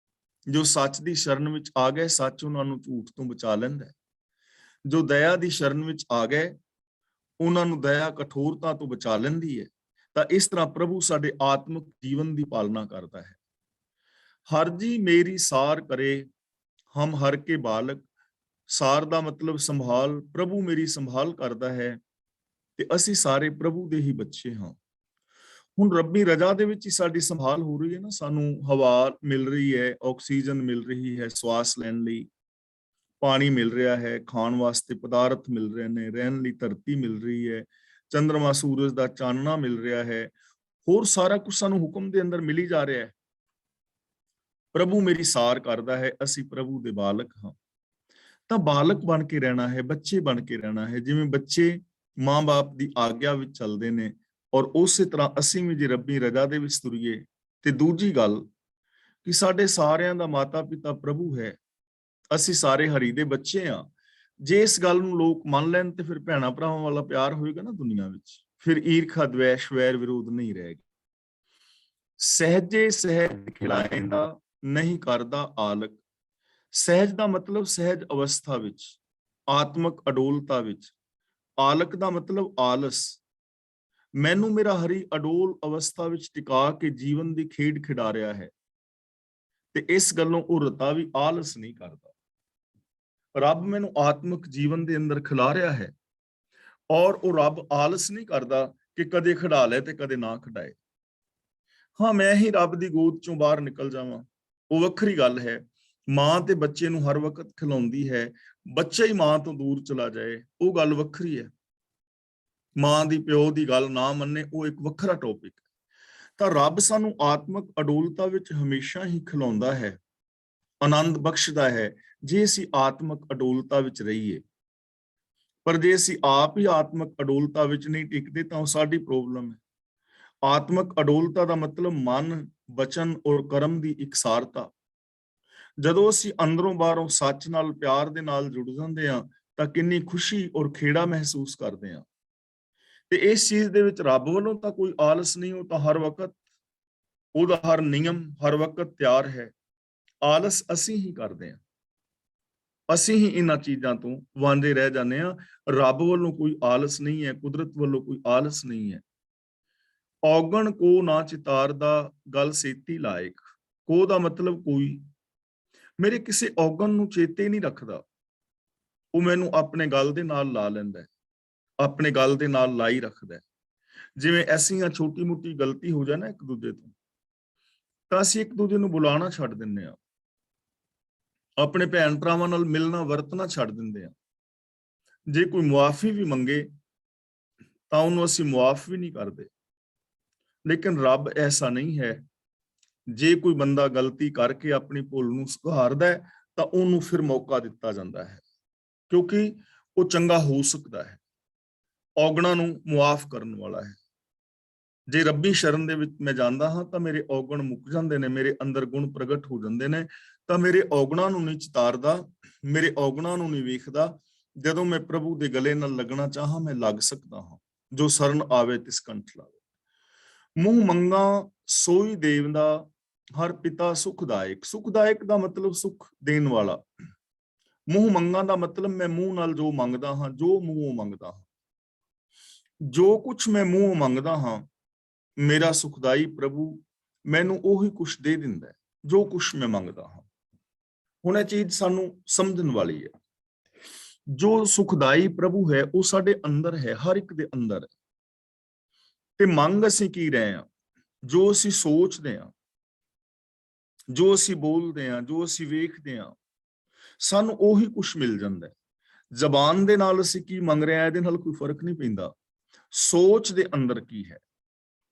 ਜੋ ਸੱਚ ਦੀ ਸ਼ਰਨ ਵਿੱਚ ਆ ਗਏ, ਸੱਚ ਉਹਨਾਂ ਨੂੰ ਝੂਠ ਤੋਂ ਬਚਾ ਲੈਂਦਾ ਹੈ। ਜੋ ਦਇਆ ਦੀ ਸ਼ਰਨ ਵਿੱਚ ਆ ਗਏ, ਉਹਨਾਂ ਨੂੰ ਦਇਆ ਕਠੋਰਤਾ ਤੋਂ ਬਚਾ ਲੈਂਦੀ ਹੈ। ਤਾਂ ਇਸ ਤਰ੍ਹਾਂ ਪ੍ਰਭੂ ਸਾਡੇ ਆਤਮਿਕ ਜੀਵਨ ਦੀ ਪਾਲਣਾ ਕਰਦਾ ਹੈ। ਹਰ ਜੀ ਮੇਰੀ ਸਾਰ ਕਰੇ, ਹਮ ਹਰ ਕੇ ਬਾਲਕ। ਸਾਰ ਦਾ ਮਤਲਬ ਸੰਭਾਲ, ਪ੍ਰਭੂ ਮੇਰੀ ਸੰਭਾਲ ਕਰਦਾ ਹੈ ਤੇ ਅਸੀਂ ਸਾਰੇ ਪ੍ਰਭੂ ਦੇ ਹੀ ਬੱਚੇ ਹਾਂ। ਹੁਣ ਰੱਬੀ ਰਜ਼ਾ ਦੇ ਵਿੱਚ ਹੀ ਸਾਡੀ ਸੰਭਾਲ ਹੋ ਰਹੀ ਹੈ ਨਾ। ਸਾਨੂੰ ਹਵਾ ਮਿਲ ਰਹੀ ਹੈ, ਆਕਸੀਜਨ ਮਿਲ ਰਹੀ ਹੈ ਸਵਾਸ ਲੈਣ ਲਈ, ਪਾਣੀ ਮਿਲ ਰਿਹਾ ਹੈ, ਖਾਣ ਵਾਸਤੇ ਪਦਾਰਥ ਮਿਲ ਰਹੇ ਨੇ, ਰਹਿਣ ਲਈ ਧਰਤੀ ਮਿਲ ਰਹੀ ਹੈ, ਚੰਦਰਮਾ ਸੂਰਜ ਦਾ ਚਾਨਣਾ ਮਿਲ ਰਿਹਾ ਹੈ, ਹੋਰ ਸਾਰਾ ਕੁਝ ਸਾਨੂੰ ਹੁਕਮ ਦੇ ਅੰਦਰ ਮਿਲੀ ਜਾ ਰਿਹਾ ਹੈ। ਪ੍ਰਭੂ ਮੇਰੀ ਸਾਰ ਕਰਦਾ ਹੈ, ਅਸੀਂ ਪ੍ਰਭੂ ਦੇ ਬਾਲਕ ਹਾਂ। ਤਾਂ ਬਾਲਕ ਬਣ ਕੇ ਰਹਿਣਾ ਹੈ, ਬੱਚੇ ਬਣ ਕੇ ਰਹਿਣਾ ਹੈ। ਜਿਵੇਂ ਬੱਚੇ ਮਾਂ-ਬਾਪ ਦੀ ਆਗਿਆ ਵਿੱਚ ਚੱਲਦੇ ਨੇ, ਔਰ ਉਸੇ ਤਰ੍ਹਾਂ ਅਸੀਂ ਵੀ ਜੇ ਰੱਬੀ ਰਜ਼ਾ ਦੇ ਵਿੱਚ ਤੁਰੀਏ। ਤੇ ਦੂਜੀ ਗੱਲ ਕਿ ਸਾਡੇ ਸਾਰਿਆਂ ਦਾ ਮਾਤਾ ਪਿਤਾ ਪ੍ਰਭੂ ਹੈ, ਅਸੀਂ ਸਾਰੇ ਹਰੀ ਦੇ ਬੱਚੇ ਹਾਂ। ਜੇ ਇਸ ਗੱਲ ਨੂੰ ਲੋਕ ਮੰਨ ਲੈਣ ਤੇ ਫਿਰ ਭੈਣਾਂ ਭਰਾਵਾਂ ਵਾਲਾ ਪਿਆਰ ਹੋਏਗਾ ਨਾ ਦੁਨੀਆ ਵਿੱਚ, ਫਿਰ ਈਰਖਾ, ਦਵੇਸ਼, ਵੈਰ, ਵਿਰੋਧ ਨਹੀਂ ਰਹੇਗਾ। ਸਹਿਜੇ ਸਹਿਜ ਖਿਲਾਏਂਦਾ, ਨਹੀਂ ਕਰਦਾ ਆਲਕ। ਸਹਿਜ ਦਾ ਮਤਲਬ ਸਹਿਜ ਅਵਸਥਾ ਵਿੱਚ, ਆਤਮਿਕ ਅਡੋਲਤਾ ਵਿੱਚ। ਆਲਕ ਦਾ ਮਤਲਬ ਆਲਸ। ਮੈਨੂੰ ਮੇਰਾ ਹਰੀ ਅਡੋਲ ਅਵਸਥਾ ਵਿੱਚ ਟਿਕਾ ਕੇ ਜੀਵਨ ਦੀ ਖੇਡ ਖਿਡਾ ਰਿਹਾ ਹੈ, ਤੇ ਇਸ ਗੱਲੋਂ ਉਹ ਰਤਾ ਵੀ ਆਲਸ ਨਹੀਂ ਕਰਦਾ। ਰੱਬ ਮੈਨੂੰ ਆਤਮਿਕ ਜੀਵਨ ਦੇ ਅੰਦਰ ਖਿਲਾ ਰਿਹਾ ਹੈ, ਔਰ ਉਹ ਰੱਬ ਆਲਸ ਨਹੀਂ ਕਰਦਾ ਕਿ ਕਦੇ ਖਿਡਾ ਲੈ ਤੇ ਕਦੇ ਨਾ ਖਿਡਾਏ। ਹਾਂ, ਮੈਂ ਹੀ ਰੱਬ ਦੀ ਗੋਦ ਚੋਂ ਬਾਹਰ ਨਿਕਲ ਜਾਵਾਂ, ਉਹ ਵੱਖਰੀ ਗੱਲ ਹੈ। ਮਾਂ ਤੇ ਬੱਚੇ ਨੂੰ ਹਰ ਵਕਤ ਖਿਲਾਉਂਦੀ ਹੈ, ਬੱਚਾ ਹੀ ਮਾਂ ਤੋਂ ਦੂਰ ਚਲਾ ਜਾਏ, ਉਹ ਗੱਲ ਵੱਖਰੀ ਹੈ। ਮਾਂ ਦੀ ਪਿਓ ਦੀ ਗੱਲ ਨਾ ਮੰਨੇ, ਉਹ ਇੱਕ ਵੱਖਰਾ ਟੌਪਿਕ ਹੈ। ਤਾਂ ਰੱਬ ਸਾਨੂੰ ਆਤਮਿਕ ਅਡੋਲਤਾ ਵਿੱਚ ਹਮੇਸ਼ਾ ਹੀ ਖਿਲਾਉਂਦਾ ਹੈ, ਆਨੰਦ ਬਖਸ਼ਦਾ ਹੈ, ਜੇ ਅਸੀਂ ਆਤਮਿਕ ਅਡੋਲਤਾ ਵਿੱਚ ਰਹੀਏ। ਪਰ ਜੇ ਅਸੀਂ ਆਪ ਹੀ ਆਤਮਿਕ ਅਡੋਲਤਾ ਵਿੱਚ ਨਹੀਂ ਟਿਕਦੇ ਤਾਂ ਉਹ ਸਾਡੀ ਪ੍ਰੋਬਲਮ ਹੈ। ਆਤਮਿਕ ਅਡੋਲਤਾ ਦਾ ਮਤਲਬ ਮਨ, ਬਚਨ ਔਰ ਕਰਮ ਦੀ ਇਕਸਾਰਤਾ। ਜਦੋਂ ਅਸੀਂ ਅੰਦਰੋਂ ਬਾਹਰੋਂ ਸੱਚ ਨਾਲ, ਪਿਆਰ ਦੇ ਨਾਲ ਜੁੜ ਜਾਂਦੇ ਹਾਂ ਤਾਂ ਕਿੰਨੀ ਖੁਸ਼ੀ ਔਰ ਖੇੜਾ ਮਹਿਸੂਸ ਕਰਦੇ ਹਾਂ। ਤੇ ਇਸ ਚੀਜ਼ ਦੇ ਵਿੱਚ ਰੱਬ ਵੱਲੋਂ ਤਾਂ ਕੋਈ ਆਲਸ ਨਹੀਂ, ਉਹ ਤਾਂ ਹਰ ਵਕਤ, ਉਹਦਾ ਹਰ ਨਿਯਮ ਹਰ ਵਕਤ ਤਿਆਰ ਹੈ। ਆਲਸ ਅਸੀਂ ਹੀ ਕਰਦੇ ਹਾਂ, ਅਸੀਂ ਹੀ ਇਹਨਾਂ ਚੀਜ਼ਾਂ ਤੋਂ ਵਾਂਝੇ ਰਹਿ ਜਾਂਦੇ ਹਾਂ। ਰੱਬ ਵੱਲੋਂ ਕੋਈ ਆਲਸ ਨਹੀਂ ਹੈ, ਕੁਦਰਤ ਵੱਲੋਂ ਕੋਈ ਆਲਸ ਨਹੀਂ ਹੈ। ਔਗਣ ਕੋ ਨਾ ਚਿਤਾਰਦਾ, ਗੱਲ ਸੇਤੀ ਲਾਇਕ। ਕੋ ਦਾ ਮਤਲਬ ਕੋਈ। ਮੇਰੇ ਕਿਸੇ ਔਗਣ ਨੂੰ ਚੇਤੇ ਨਹੀਂ ਰੱਖਦਾ, ਉਹ ਮੈਨੂੰ ਆਪਣੇ ਗੱਲ ਦੇ ਨਾਲ ਲਾ ਲੈਂਦਾ ਹੈ, ਆਪਣੇ ਗੱਲ ਦੇ ਨਾਲ ਲਾਈ ਰੱਖਦਾ ਹੈ। ਜਿਵੇਂ ਐਸੀਆਂ ਛੋਟੀ ਮੋਟੀ ਗਲਤੀ ਹੋ ਜਾਏ ਨਾ ਇੱਕ ਦੂਜੇ ਤੋਂ, ਤਾਂ ਅਸੀਂ ਇੱਕ ਦੂਜੇ ਨੂੰ ਬੁਲਾਉਣਾ ਛੱਡ ਦਿੰਦੇ ਹਾਂ, ਆਪਣੇ ਭੈਣ ਭਰਾਵਾਂ ਨਾਲ ਮਿਲਣਾ ਵਰਤਣਾ ਛੱਡ ਦਿੰਦੇ ਹਾਂ। ਜੇ ਕੋਈ ਮੁਆਫੀ ਵੀ ਮੰਗੇ ਤਾਂ ਉਹਨੂੰ ਅਸੀਂ ਮੁਆਫ ਵੀ ਨਹੀਂ ਕਰਦੇ। ਲੇਕਿਨ ਰੱਬ ਐਸਾ ਨਹੀਂ ਹੈ। ਜੇ ਕੋਈ ਬੰਦਾ ਗਲਤੀ ਕਰਕੇ ਆਪਣੀ ਭੁੱਲ ਨੂੰ ਸੁਧਾਰਦਾ ਹੈ ਤਾਂ ਉਹਨੂੰ ਫਿਰ ਮੌਕਾ ਦਿੱਤਾ ਜਾਂਦਾ ਹੈ, ਕਿਉਂਕਿ ਉਹ ਚੰਗਾ ਹੋ ਸਕਦਾ ਹੈ, ਔਗਣਾਂ ਨੂੰ ਮੁਆਫ ਕਰਨ ਵਾਲਾ ਹੈ। ਜੇ ਰੱਬੀ ਸ਼ਰਨ ਦੇ ਵਿੱਚ ਮੈਂ ਜਾਂਦਾ ਹਾਂ ਤਾਂ ਮੇਰੇ ਔਗਣ ਮੁੱਕ ਜਾਂਦੇ ਨੇ, ਮੇਰੇ ਅੰਦਰ ਗੁਣ ਪ੍ਰਗਟ ਹੋ ਜਾਂਦੇ ਨੇ। ਤਾਂ ਮੇਰੇ ਔਗਣਾਂ ਨੂੰ ਨਹੀਂ ਚਿਤਾਰਦਾ, ਮੇਰੇ ਔਗਣਾਂ ਨੂੰ ਨਹੀਂ ਵੇਖਦਾ। ਜਦੋਂ ਮੈਂ ਪ੍ਰਭੂ ਦੇ ਗਲੇ ਨਾਲ ਲੱਗਣਾ ਚਾਹਾਂ, ਮੈਂ ਲੱਗ ਸਕਦਾ ਹਾਂ। ਜੋ ਸ਼ਰਨ ਆਵੇ ਤਿਸ ਕੰਠ ਲਾਵੇ। ਮੂੰਹ ਮੰਗਾ ਸੋਈ ਦੇਵਦਾ, ਹਰ ਪਿਤਾ ਸੁਖਦਾਇਕ। ਸੁਖਦਾਇਕ ਦਾ ਮਤਲਬ ਸੁਖ ਦੇਣ ਵਾਲਾ। ਮੂੰਹ ਮੰਗਾਂ ਦਾ ਮਤਲਬ ਮੈਂ ਮੂੰਹ ਨਾਲ ਜੋ ਮੰਗਦਾ ਹਾਂ, ਜੋ ਮੂੰਹੋਂ ਮੰਗਦਾ ਹਾਂ, ਜੋ ਕੁਛ ਮੈਂ ਮੂੰਹੋਂ ਮੰਗਦਾ ਹਾਂ, ਮੇਰਾ ਸੁਖਦਾਈ ਪ੍ਰਭੂ ਮੈਨੂੰ ਉਹੀ ਕੁਛ ਦੇ ਦਿੰਦਾ ਹੈ, ਜੋ ਕੁਛ ਮੈਂ ਮੰਗਦਾ ਹਾਂ। ਹੁਣ ਇਹ ਚੀਜ਼ ਸਾਨੂੰ ਸਮਝਣ ਵਾਲੀ ਹੈ। ਜੋ ਸੁਖਦਾਈ ਪ੍ਰਭੂ ਹੈ ਉਹ ਸਾਡੇ ਅੰਦਰ ਹੈ, ਹਰ ਇੱਕ ਦੇ ਅੰਦਰ ਹੈ। ਤੇ ਮੰਗ ਅਸੀਂ ਕੀ ਰਹੇ ਹਾਂ? ਜੋ ਅਸੀਂ ਸੋਚਦੇ ਹਾਂ, ਜੋ ਅਸੀਂ ਬੋਲਦੇ ਹਾਂ, ਜੋ ਅਸੀਂ ਵੇਖਦੇ ਹਾਂ, ਸਾਨੂੰ ਉਹੀ ਕੁਛ ਮਿਲ ਜਾਂਦਾ ਹੈ। ਜ਼ਬਾਨ ਦੇ ਨਾਲ ਅਸੀਂ ਕੀ ਮੰਗ ਰਹੇ ਹਾਂ ਇਹਦੇ ਨਾਲ ਕੋਈ ਫਰਕ ਨਹੀਂ ਪੈਂਦਾ। ਸੋਚ ਦੇ ਅੰਦਰ ਕੀ ਹੈ,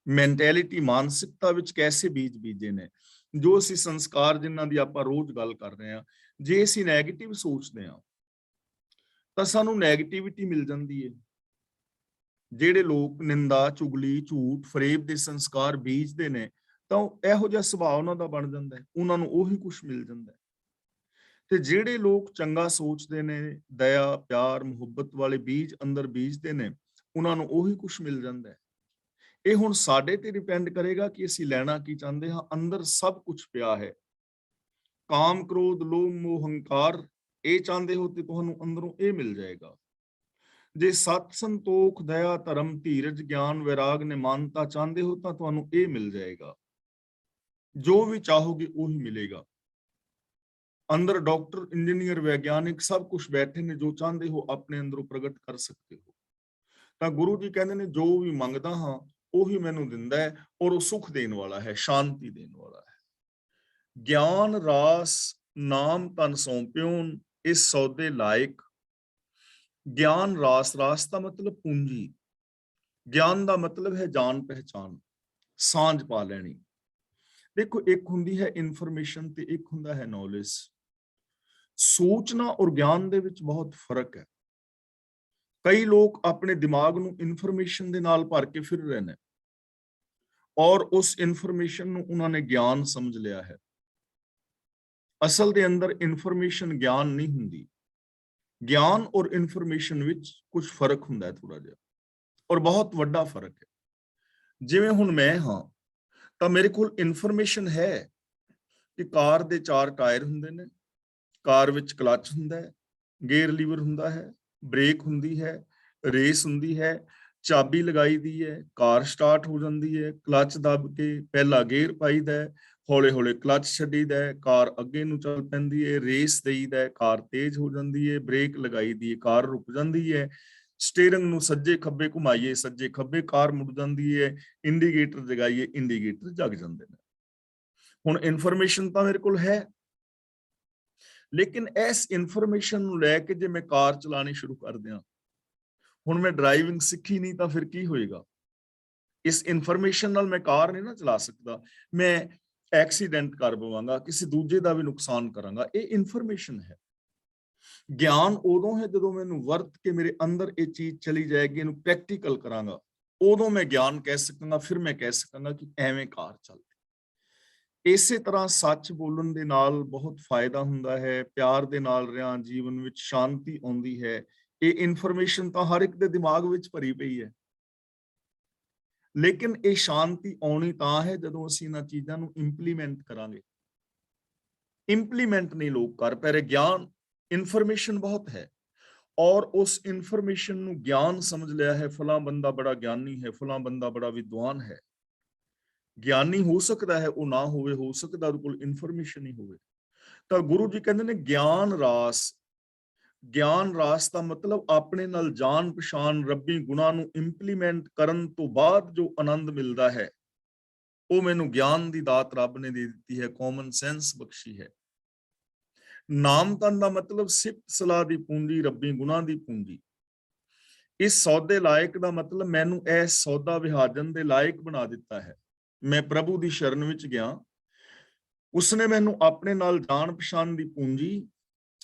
ਮੈਂਟੈਲਿਟੀ, ਮਾਨਸਿਕਤਾ ਵਿੱਚ ਕੈਸੇ ਬੀਜ ਬੀਜੇ ਨੇ, ਜੋ ਅਸੀਂ ਸੰਸਕਾਰ ਜਿਨ੍ਹਾਂ ਦੀ ਆਪਾਂ ਰੋਜ਼ ਗੱਲ ਕਰ ਰਹੇ ਹਾਂ, ਜੇ ਅਸੀਂ ਨੈਗੇਟਿਵ ਸੋਚਦੇ ਹਾਂ ਤਾਂ ਸਾਨੂੰ ਨੈਗੇਟਿਵਿਟੀ ਮਿਲ ਜਾਂਦੀ ਹੈ। ਜਿਹੜੇ ਲੋਕ ਨਿੰਦਾ, ਚੁਗਲੀ, ਝੂਠ, ਫਰੇਬ ਦੇ ਸੰਸਕਾਰ ਬੀਜਦੇ ਨੇ ਤਾਂ ਇਹੋ ਜਿਹਾ ਸੁਭਾਅ ਉਹਨਾਂ ਦਾ ਬਣ ਜਾਂਦਾ ਹੈ, ਉਹਨਾਂ ਨੂੰ ਉਹੀ ਕੁਛ ਮਿਲ ਜਾਂਦਾ ਹੈ। ਤੇ ਜਿਹੜੇ ਲੋਕ ਚੰਗਾ ਸੋਚਦੇ ਨੇ, ਦਇਆ, ਪਿਆਰ, ਮੁਹੱਬਤ ਵਾਲੇ ਬੀਜ ਅੰਦਰ ਬੀਜਦੇ ਨੇ, ਉਹਨਾਂ ਨੂੰ ਉਹੀ ਕੁਛ ਮਿਲ ਜਾਂਦਾ ਹੈ। ਇਹ ਹੁਣ ਸਾਡੇ ਤੇ ਡਿਪੈਂਡ ਕਰੇਗਾ ਕਿ ਅਸੀਂ ਲੈਣਾ ਕੀ ਚਾਹੁੰਦੇ ਹਾਂ। ਅੰਦਰ ਸਭ ਕੁਝ ਪਿਆ ਹੈ। ਕਾਮ, ਕ੍ਰੋਧ, ਲੋਭ, ਮੋਹ, ਹੰਕਾਰ ਇਹ ਚਾਹੁੰਦੇ ਹੋ ਤੇ ਤੁਹਾਨੂੰ ਅੰਦਰੋਂ ਇਹ ਮਿਲ ਜਾਏਗਾ। ਜੇ ਸਤ, ਸੰਤੋਖ, ਦਇਆ, ਧਰਮ, ਧੀਰਜ, ਗਿਆਨ, ਵੈਰਾਗ ਨੇ ਮਾਨਤਾ ਚਾਹੁੰਦੇ ਹੋ ਤਾਂ ਤੁਹਾਨੂੰ ਇਹ ਮਿਲ ਜਾਏਗਾ। ਜੋ ਵੀ ਚਾਹੋਗੇ ਉਹੀ ਮਿਲੇਗਾ। ਅੰਦਰ ਡਾਕਟਰ, ਇੰਜੀਨੀਅਰ, ਵੈਗਿਆਨਿਕ ਸਭ ਕੁਝ ਬੈਠੇ ਨੇ, ਜੋ ਚਾਹੁੰਦੇ ਹੋ ਆਪਣੇ ਅੰਦਰੋਂ ਪ੍ਰਗਟ ਕਰ ਸਕਦੇ ਹੋ। ਤਾਂ ਗੁਰੂ ਜੀ ਕਹਿੰਦੇ ਨੇ ਜੋ ਵੀ ਮੰਗਦਾ ਹਾਂ ਉਹੀ ਮੈਨੂੰ ਦਿੰਦਾ ਹੈ, ਔਰ ਉਹ ਸੁਖ ਦੇਣ ਵਾਲਾ ਹੈ, ਸ਼ਾਂਤੀ ਦੇਣ ਵਾਲਾ ਹੈ। ਗਿਆਨ ਰਾਸ ਨਾਮ ਤਨ ਸੌਂਪਿਓਨ, ਇਸ ਸੌਦੇ ਲਾਇਕ। ਗਿਆਨ ਰਾਸ, ਰਾਸ ਦਾ ਮਤਲਬ ਪੂੰਜੀ, ਗਿਆਨ ਦਾ ਮਤਲਬ ਹੈ ਜਾਣ ਪਹਿਚਾਨ, ਸਾਂਝ ਪਾ ਲੈਣੀ। ਦੇਖੋ, ਇੱਕ ਹੁੰਦੀ ਹੈ ਇਨਫੋਰਮੇਸ਼ਨ ਤੇ ਇੱਕ ਹੁੰਦਾ ਹੈ ਨੌਲੇਜ। ਸੋਚਣਾ ਔਰ ਗਿਆਨ ਦੇ ਵਿੱਚ ਬਹੁਤ ਫਰਕ ਹੈ। ਕਈ ਲੋਕ ਆਪਣੇ ਦਿਮਾਗ ਨੂੰ ਇਨਫੋਰਮੇਸ਼ਨ ਦੇ ਨਾਲ ਭਰ ਕੇ ਫਿਰ ਰਹੇ ਨੇ ਔਰ ਉਸ ਇਨਫੋਰਮੇਸ਼ਨ ਨੂੰ ਉਹਨਾਂ ਨੇ ਗਿਆਨ ਸਮਝ ਲਿਆ ਹੈ। ਅਸਲ ਦੇ ਅੰਦਰ ਇਨਫੋਰਮੇਸ਼ਨ ਗਿਆਨ ਨਹੀਂ ਹੁੰਦੀ। ਗਿਆਨ ਔਰ ਇਨਫੋਰਮੇਸ਼ਨ ਵਿੱਚ ਕੁਝ ਫਰਕ ਹੁੰਦਾ ਹੈ, ਥੋੜਾ ਜਿਹਾ, ਔਰ ਬਹੁਤ ਵੱਡਾ ਫਰਕ ਹੈ। ਜਿਵੇਂ ਹੁਣ ਮੈਂ ਹਾਂ ਤਾਂ ਮੇਰੇ ਕੋਲ ਇਨਫੋਰਮੇਸ਼ਨ ਹੈ ਕਿ ਕਾਰ ਦੇ 4 ਟਾਇਰ ਹੁੰਦੇ ਨੇ, ਕਾਰ ਵਿੱਚ ਕਲਚ ਹੁੰਦਾ ਹੈ, ਗੇਅਰ ਲੀਵਰ ਹੁੰਦਾ ਹੈ, ਬ੍ਰੇਕ ਹੁੰਦੀ ਹੈ, ਰੇਸ ਹੁੰਦੀ ਹੈ, ਚਾਬੀ ਲਗਾਈ ਦੀ ਹੈ, ਕਾਰ ਸਟਾਰਟ ਹੋ ਜਾਂਦੀ ਹੈ, ਕਲਚ ਦੱਬ ਕੇ ਪਹਿਲਾ ਗੇਅਰ ਪਾਈਦਾ ਹੈ, ਹੌਲੇ ਹੌਲੇ ਕਲਚ ਛੱਡੀਦਾ ਹੈ, ਕਾਰ ਅੱਗੇ ਨੂੰ ਚੱਲ ਪੈਂਦੀ ਹੈ, ਰੇਸ ਦੇਈਦਾ ਹੈ, ਕਾਰ ਤੇਜ਼ ਹੋ ਜਾਂਦੀ ਹੈ, ਬ੍ਰੇਕ ਲਗਾਈ ਦੀ ਹੈ, ਕਾਰ ਰੁਕ ਜਾਂਦੀ ਹੈ, ਸਟੀਅਰਿੰਗ ਨੂੰ ਸੱਜੇ ਖੱਬੇ ਘੁਮਾਈਏ, ਸੱਜੇ ਖੱਬੇ ਕਾਰ ਮੁੜ ਜਾਂਦੀ ਹੈ, ਇੰਡੀਕੇਟਰ ਜਗਾਈਏ, ਇੰਡੀਕੇਟਰ ਜਗ ਜਾਂਦੇ ਨੇ। ਹੁਣ ਇਨਫੋਰਮੇਸ਼ਨ ਤਾਂ ਮੇਰੇ ਕੋਲ ਹੈ, ਲੇਕਿਨ ਇਸ ਇਨਫੋਰਮੇਸ਼ਨ ਨੂੰ ਲੈ ਕੇ ਜੇ ਮੈਂ ਕਾਰ ਚਲਾਣੀ ਸ਼ੁਰੂ ਕਰ ਦਿਆਂ, ਹੁਣ ਮੈਂ ਡਰਾਈਵਿੰਗ ਸਿੱਖੀ ਨਹੀਂ ਤਾਂ ਫਿਰ ਕੀ ਹੋਏਗਾ? ਇਸ ਇਨਫੋਰਮੇਸ਼ਨ ਨਾਲ ਮੈਂ ਕਾਰ ਨਹੀਂ ਨਾ ਚਲਾ ਸਕਦਾ, ਮੈਂ ਐਕਸੀਡੈਂਟ ਕਰ ਪਵਾਂਗਾ, ਕਿਸੇ ਦੂਜੇ ਦਾ ਵੀ ਨੁਕਸਾਨ ਕਰਾਂਗਾ। ਇਹ ਇਨਫੋਰਮੇਸ਼ਨ ਹੈ। ਗਿਆਨ ਉਦੋਂ ਹੈ ਜਦੋਂ ਮੈਨੂੰ ਵਰਤ ਕੇ ਮੇਰੇ ਅੰਦਰ ਇਹ ਚੀਜ਼ ਚਲੀ ਜਾਏਗੀ, ਇਹਨੂੰ ਪ੍ਰੈਕਟੀਕਲ ਕਰਾਂਗਾ, ਉਦੋਂ ਮੈਂ ਗਿਆਨ ਕਹਿ ਸਕਾਂਗਾ, ਫਿਰ ਮੈਂ ਕਹਿ ਸਕਾਂਗਾ ਕਿ ਐਵੇਂ ਕਾਰ ਚੱਲਦੀ। ਇਸੇ ਤਰ੍ਹਾਂ ਸੱਚ ਬੋਲਣ ਦੇ ਨਾਲ ਬਹੁਤ ਫਾਇਦਾ ਹੁੰਦਾ ਹੈ, ਪਿਆਰ ਦੇ ਨਾਲ ਰਿਹਾ ਜੀਵਨ ਵਿੱਚ ਸ਼ਾਂਤੀ ਆਉਂਦੀ ਹੈ। ਇਹ ਇਨਫੋਰਮੇਸ਼ਨ ਤਾਂ ਹਰ ਇੱਕ ਦੇ ਦਿਮਾਗ ਵਿੱਚ ਭਰੀ ਪਈ ਹੈ, ਲੇਕਿਨ ਇਹ ਸ਼ਾਂਤੀ ਆਉਣੀ ਤਾਂ ਹੈ ਜਦੋਂ ਅਸੀਂ ਇਹਨਾਂ ਚੀਜ਼ਾਂ ਨੂੰ ਇੰਪਲੀਮੈਂਟ ਕਰਾਂਗੇ। ਇੰਪਲੀਮੈਂਟ ਨਹੀਂ ਲੋਕ ਕਰ ਪਾ ਰਹੇ। ਗਿਆਨ, ਇਨਫੋਰਮੇਸ਼ਨ ਬਹੁਤ ਹੈ ਔਰ ਉਸ ਇਨਫੋਰਮੇਸ਼ਨ ਨੂੰ ਗਿਆਨ ਸਮਝ ਲਿਆ ਹੈ, ਫਲਾਂ ਬੰਦਾ ਬੜਾ ਗਿਆਨੀ ਹੈ, ਫਲਾਂ ਬੰਦਾ ਬੜਾ ਵਿਦਵਾਨ ਹੈ। ਗਿਆਨੀ ਹੋ ਸਕਦਾ ਹੈ, ਉਹ ਨਾ ਹੋਵੇ, ਹੋ ਸਕਦਾ ਉਹਦੇ ਕੋਲ ਇਨਫੋਰਮੇਸ਼ਨ ਹੀ ਹੋਵੇ। ਤਾਂ ਗੁਰੂ ਜੀ ਕਹਿੰਦੇ ਨੇ ਗਿਆਨ ਰਾਸ। ਗਿਆਨ ਰਾਸ ਦਾ ਮਤਲਬ ਆਪਣੇ ਨਾਲ ਜਾਣ ਪਛਾਣ, ਰੱਬੀ ਗੁਣਾਂ ਨੂੰ ਇੰਪਲੀਮੈਂਟ ਕਰਨ ਤੋਂ ਬਾਅਦ ਜੋ ਆਨੰਦ ਮਿਲਦਾ ਹੈ, ਉਹ ਮੈਨੂੰ ਗਿਆਨ ਦੀ ਦਾਤ ਰੱਬ ਨੇ ਦੇ ਦਿੱਤੀ ਹੈ, ਕਾਮਨ ਸੈਂਸ ਬਖਸ਼ੀ ਹੈ। ਨਾਮ ਤਨ ਦਾ ਮਤਲਬ ਸਿਫਤ ਸਲਾਹ ਦੀ ਪੂੰਜੀ, ਰੱਬੀ ਗੁਣਾਂ ਦੀ ਪੂੰਜੀ। ਇਸ ਸੌਦੇ ਲਾਇਕ ਦਾ ਮਤਲਬ ਮੈਨੂੰ ਇਹ ਸੌਦਾ ਵਿਹਾਜਨ ਦੇ ਲਾਇਕ ਬਣਾ ਦਿੱਤਾ ਹੈ। ਮੈਂ ਪ੍ਰਭੂ ਦੀ ਸ਼ਰਨ ਵਿੱਚ ਗਿਆ, ਉਸਨੇ ਮੈਨੂੰ ਆਪਣੇ ਨਾਲ ਜਾਣ ਪਛਾਣ ਦੀ ਪੂੰਜੀ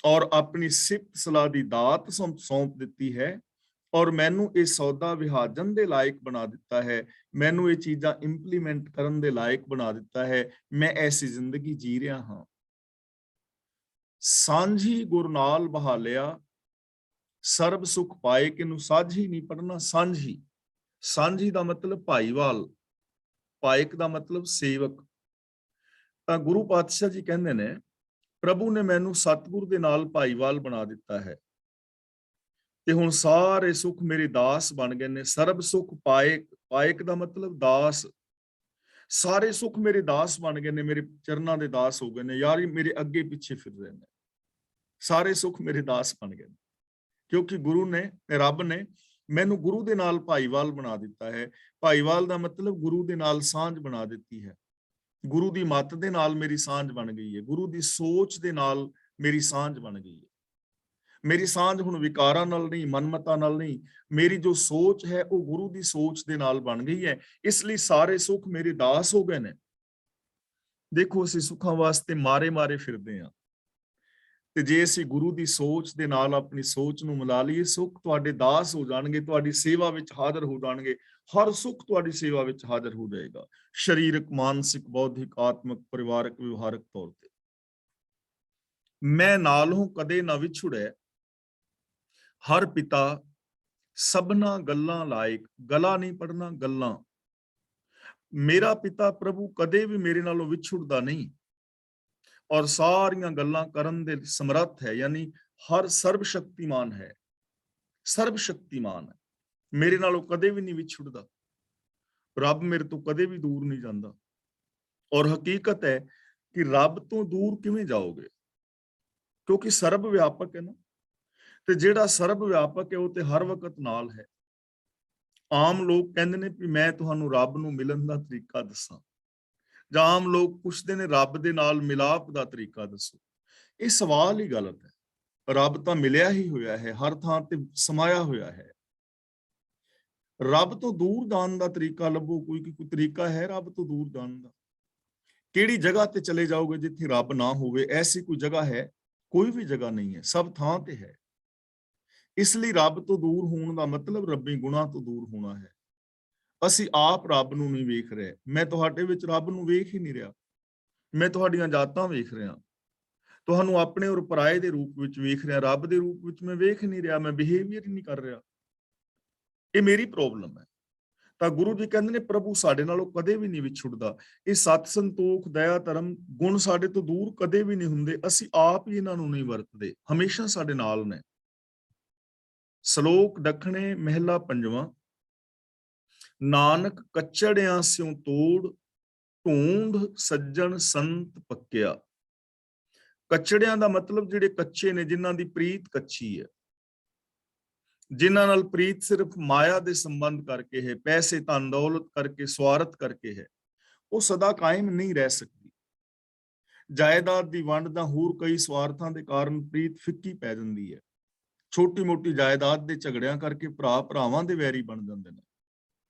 ਔਰ ਆਪਣੀ ਸਿਫਤ ਸਲਾਹ ਦੀ ਦਾਤ ਸੌਂਪ ਦਿੱਤੀ ਹੈ ਔਰ ਮੈਨੂੰ ਇਹ ਸੌਦਾ ਵਿਹਾਜਨ ਦੇ ਲਾਇਕ ਬਣਾ ਦਿੱਤਾ ਹੈ। ਮੈਨੂੰ ਇਹ ਚੀਜ਼ਾਂ ਇੰਪਲੀਮੈਂਟ ਕਰਨ ਦੇ ਲਾਇਕ ਬਣਾ ਦਿੱਤਾ ਹੈ। ਮੈਂ ਐਸੀ ਜ਼ਿੰਦਗੀ ਜੀ ਰਿਹਾ ਹਾਂ। ਸਾਂਝੀ ਗੁਰ ਨਾਲ ਬਹਾਲਿਆ, ਸਰਬ ਸੁਖ ਪਾਏ। ਕਿਨੂੰ ਸਾਂਝੀ ਨਹੀਂ ਪੜਨਾ, ਸਾਂਝੀ। ਸਾਂਝੀ ਦਾ ਮਤਲਬ ਭਾਈਵਾਲ, ਪਾਇਕ ਦਾ ਮਤਲਬ ਸੇਵਕ। ਤਾਂ ਗੁਰੂ ਪਾਤਸ਼ਾਹ ਜੀ ਕਹਿੰਦੇ ਨੇ, ਪ੍ਰਭੂ ਨੇ ਮੈਨੂੰ ਸਤਿਗੁਰ ਦੇ ਨਾਲ ਭਾਈਵਾਲ ਬਣਾ ਦਿੱਤਾ ਹੈ ਤੇ ਹੁਣ ਸਾਰੇ ਸੁੱਖ ਮੇਰੇ ਦਾਸ ਬਣ ਗਏ ਨੇ। ਸਰਬ ਸੁੱਖ ਪਾਏਕ, ਪਾਏਕ ਦਾ ਮਤਲਬ ਦਾਸ। ਸਾਰੇ ਸੁੱਖ ਮੇਰੇ ਦਾਸ ਬਣ ਗਏ ਨੇ, ਮੇਰੇ ਚਰਨਾਂ ਦੇ ਦਾਸ ਹੋ ਗਏ ਨੇ। ਯਾਰ ਇਹ ਮੇਰੇ ਅੱਗੇ ਪਿੱਛੇ ਫਿਰ ਰਹੇ ਨੇ, ਸਾਰੇ ਸੁੱਖ ਮੇਰੇ ਦਾਸ ਬਣ ਗਏ ਨੇ, ਕਿਉਂਕਿ ਗੁਰੂ ਨੇ, ਰੱਬ ਨੇ ਮੈਨੂੰ ਗੁਰੂ ਦੇ ਨਾਲ ਭਾਈਵਾਲ ਬਣਾ ਦਿੱਤਾ ਹੈ। ਭਾਈਵਾਲ ਦਾ ਮਤਲਬ ਗੁਰੂ ਦੇ ਨਾਲ ਸਾਂਝ ਬਣਾ ਦਿੱਤੀ ਹੈ। ਗੁਰੂ ਦੀ ਮੱਤ ਦੇ ਨਾਲ ਮੇਰੀ ਸਾਂਝ ਬਣ ਗਈ ਹੈ। ਗੁਰੂ ਦੀ ਸੋਚ ਦੇ ਨਾਲ ਮੇਰੀ ਸਾਂਝ ਬਣ ਗਈ ਹੈ। ਮੇਰੀ ਸਾਂਝ ਹੁਣ ਵਿਕਾਰਾਂ ਨਾਲ ਨਹੀਂ, ਮਨਮਤਾਂ ਨਾਲ ਨਹੀਂ, ਮੇਰੀ ਜੋ ਸੋਚ ਹੈ ਉਹ ਗੁਰੂ ਦੀ ਸੋਚ ਦੇ ਨਾਲ ਬਣ ਗਈ ਹੈ। ਇਸ ਲਈ ਸਾਰੇ ਸੁੱਖ ਮੇਰੇ ਦਾਸ ਹੋ ਗਏ ਨੇ। ਦੇਖੋ, ਅਸੀਂ ਸੁੱਖਾਂ ਵਾਸਤੇ ਮਾਰੇ ਫਿਰਦੇ ਹਾਂ, ਤੇ ਜੇ ਅਸੀਂ ਗੁਰੂ ਦੀ ਸੋਚ ਦੇ ਨਾਲ ਆਪਣੀ ਸੋਚ ਨੂੰ ਮਿਲਾ ਲਈਏ, ਸੁੱਖ ਤੁਹਾਡੇ ਦਾਸ ਹੋ ਜਾਣਗੇ, ਤੁਹਾਡੀ ਸੇਵਾ ਵਿੱਚ ਹਾਜ਼ਰ ਹੋ ਜਾਣਗੇ। ਹਰ ਸੁੱਖ ਤੁਹਾਡੀ ਸੇਵਾ ਵਿੱਚ ਹਾਜ਼ਰ ਹੋ ਜਾਏਗਾ, ਸਰੀਰਕ, ਮਾਨਸਿਕ, ਬੌਧਿਕ, ਆਤਮਿਕ, ਪਰਿਵਾਰਕ, ਵਿਵਹਾਰਕ ਤੌਰ ਤੇ। ਮੈਂ ਨਾਲੋਂ ਕਦੇ ਨਾ ਵਿਛੁੜੈ, ਹਰ ਪਿਤਾ ਸਭਨਾ ਗੱਲਾਂ ਲਾਇਕ। ਗਲਾ ਨਹੀਂ ਪੜਨਾ, ਗੱਲਾਂ। ਮੇਰਾ ਪਿਤਾ ਪ੍ਰਭੂ ਕਦੇ ਵੀ ਮੇਰੇ ਨਾਲੋਂ ਵਿਛੁੜਦਾ ਨਹੀਂ, ਔਰ ਸਾਰੀਆਂ ਗੱਲਾਂ ਕਰਨ ਦੇ ਸਮਰੱਥ ਹੈ, ਯਾਨੀ ਹਰ ਸਰਬ ਸ਼ਕਤੀਮਾਨ ਹੈ, ਸਰਬ ਸ਼ਕਤੀਮਾਨ ਹੈ, ਮੇਰੇ ਨਾਲੋਂ ਕਦੇ ਵੀ ਨਹੀਂ ਵਿਛੁੜਦਾ। ਰੱਬ ਮੇਰੇ ਤੋਂ ਕਦੇ ਵੀ ਦੂਰ ਨਹੀਂ ਜਾਂਦਾ। ਔਰ ਹਕੀਕਤ ਹੈ ਕਿ ਰੱਬ ਤੋਂ ਦੂਰ ਕਿਵੇਂ ਜਾਓਗੇ, ਕਿਉਂਕਿ ਸਰਬ ਵਿਆਪਕ ਹੈ ਨਾ। ਤੇ ਜਿਹੜਾ ਸਰਬ ਵਿਆਪਕ ਹੈ ਉਹ ਤੇ ਹਰ ਵਕਤ ਨਾਲ ਹੈ। ਆਮ ਲੋਕ ਕਹਿੰਦੇ ਨੇ ਵੀ ਮੈਂ ਤੁਹਾਨੂੰ ਰੱਬ ਨੂੰ ਮਿਲਣ ਦਾ ਤਰੀਕਾ ਦੱਸਾਂ, ਜਾਂ ਆਮ ਲੋਕ ਪੁੱਛਦੇ ਨੇ ਰੱਬ ਦੇ ਨਾਲ ਮਿਲਾਪ ਦਾ ਤਰੀਕਾ ਦੱਸੋ। ਇਹ ਸਵਾਲ ਹੀ ਗਲਤ ਹੈ। ਰੱਬ ਤਾਂ ਮਿਲਿਆ ਹੀ ਹੋਇਆ ਹੈ, ਹਰ ਥਾਂ ਤੇ ਸਮਾਇਆ ਹੋਇਆ ਹੈ। ਰੱਬ ਤੋਂ ਦੂਰ ਜਾਣ ਦਾ ਤਰੀਕਾ ਲੱਭੋ। ਕੋਈ ਤਰੀਕਾ ਹੈ ਰੱਬ ਤੋਂ ਦੂਰ ਜਾਣ ਦਾ? ਕਿਹੜੀ ਜਗ੍ਹਾ ਤੇ ਚਲੇ ਜਾਓਗੇ ਜਿੱਥੇ ਰੱਬ ਨਾ ਹੋਵੇ? ਐਸੀ ਕੋਈ ਜਗ੍ਹਾ ਹੈ? ਕੋਈ ਵੀ ਜਗ੍ਹਾ ਨਹੀਂ ਹੈ, ਸਭ ਥਾਂ ਤੇ ਹੈ। ਇਸ ਲਈ ਰੱਬ ਤੋਂ ਦੂਰ ਹੋਣ ਦਾ ਮਤਲਬ ਰੱਬੀ ਗੁਣਾਂ ਤੋਂ ਦੂਰ ਹੋਣਾ ਹੈ। ਅਸੀਂ ਆਪ ਰੱਬ ਨੂੰ ਨਹੀਂ ਵੇਖ ਰਹੇ। ਮੈਂ ਤੁਹਾਡੇ ਵਿੱਚ ਰੱਬ ਨੂੰ ਵੇਖ ਹੀ ਨਹੀਂ ਰਿਹਾ। ਮੈਂ ਤੁਹਾਡੀਆਂ ਜਾਤਾਂ ਵੇਖ ਰਿਹਾ, ਤੁਹਾਨੂੰ ਆਪਣੇ ਔਰ ਪਰਾਏ ਦੇ ਰੂਪ ਵਿੱਚ ਵੇਖ ਰਿਹਾ। ਰੱਬ ਦੇ ਰੂਪ ਵਿੱਚ ਮੈਂ ਵੇਖ ਨਹੀਂ ਰਿਹਾ, ਮੈਂ ਬਿਹੇਵੀਅਰ ਹੀ ਨਹੀਂ ਕਰ ਰਿਹਾ। ਇਹ ਮੇਰੀ ਪ੍ਰੋਬਲਮ ਹੈ। ਤਾਂ ਗੁਰੂ ਜੀ ਕਹਿੰਦੇ ਨੇ ਪ੍ਰਭੂ ਸਾਡੇ ਨਾਲੋਂ ਕਦੇ ਵੀ ਨਹੀਂ ਵਿਛੁੜਦਾ। ਇਹ ਸਤ, ਸੰਤੋਖ, ਦਇਆ, ਧਰਮ ਗੁਣ ਸਾਡੇ ਤੋਂ ਦੂਰ ਕਦੇ ਵੀ ਨਹੀਂ ਹੁੰਦੇ। ਅਸੀਂ ਆਪ ਹੀ ਇਹਨਾਂ ਨੂੰ ਨਹੀਂ ਵਰਤਦੇ, ਹਮੇਸ਼ਾ ਸਾਡੇ ਨਾਲ ਨੇ। ਸ਼ਲੋਕ ਦੱਖਣੇ ਮਹਿਲਾ ਪੰਜਵਾਂ। ਨਾਨਕ ਕੱਚੜਿਆਂ ਸਿਉ ਤੋੜ, ਢੂੰਡ ਸੱਜਣ ਸੰਤ ਪੱਕਿਆ। ਕੱਚੜਿਆਂ ਦਾ ਮਤਲਬ ਜਿਹੜੇ ਕੱਚੇ ਨੇ, ਜਿਨ੍ਹਾਂ ਦੀ ਪ੍ਰੀਤ ਕੱਚੀ ਹੈ, ਜਿਨ੍ਹਾਂ ਨਾਲ ਪ੍ਰੀਤ ਸਿਰਫ ਮਾਇਆ ਦੇ ਸੰਬੰਧ ਕਰਕੇ ਹੈ, ਪੈਸੇ, ਧਨ ਦੌਲਤ ਕਰਕੇ, ਸਵਾਰਥ ਕਰਕੇ ਹੈ, ਉਹ ਸਦਾ ਕਾਇਮ ਨਹੀਂ ਰਹਿ ਸਕਦੀ। ਜਾਇਦਾਦ ਦੀ ਵੰਡ ਦਾ ਹੋਰ ਕਈ ਸਵਾਰਥਾਂ ਦੇ ਕਾਰਨ ਪ੍ਰੀਤ ਫਿੱਕੀ ਪੈ ਜਾਂਦੀ ਹੈ। ਛੋਟੀ ਮੋਟੀ ਜਾਇਦਾਦ ਦੇ ਝਗੜਿਆਂ ਕਰਕੇ ਭਰਾ ਭਰਾਵਾਂ ਦੇ ਵੈਰੀ ਬਣ ਜਾਂਦੇ ਨੇ।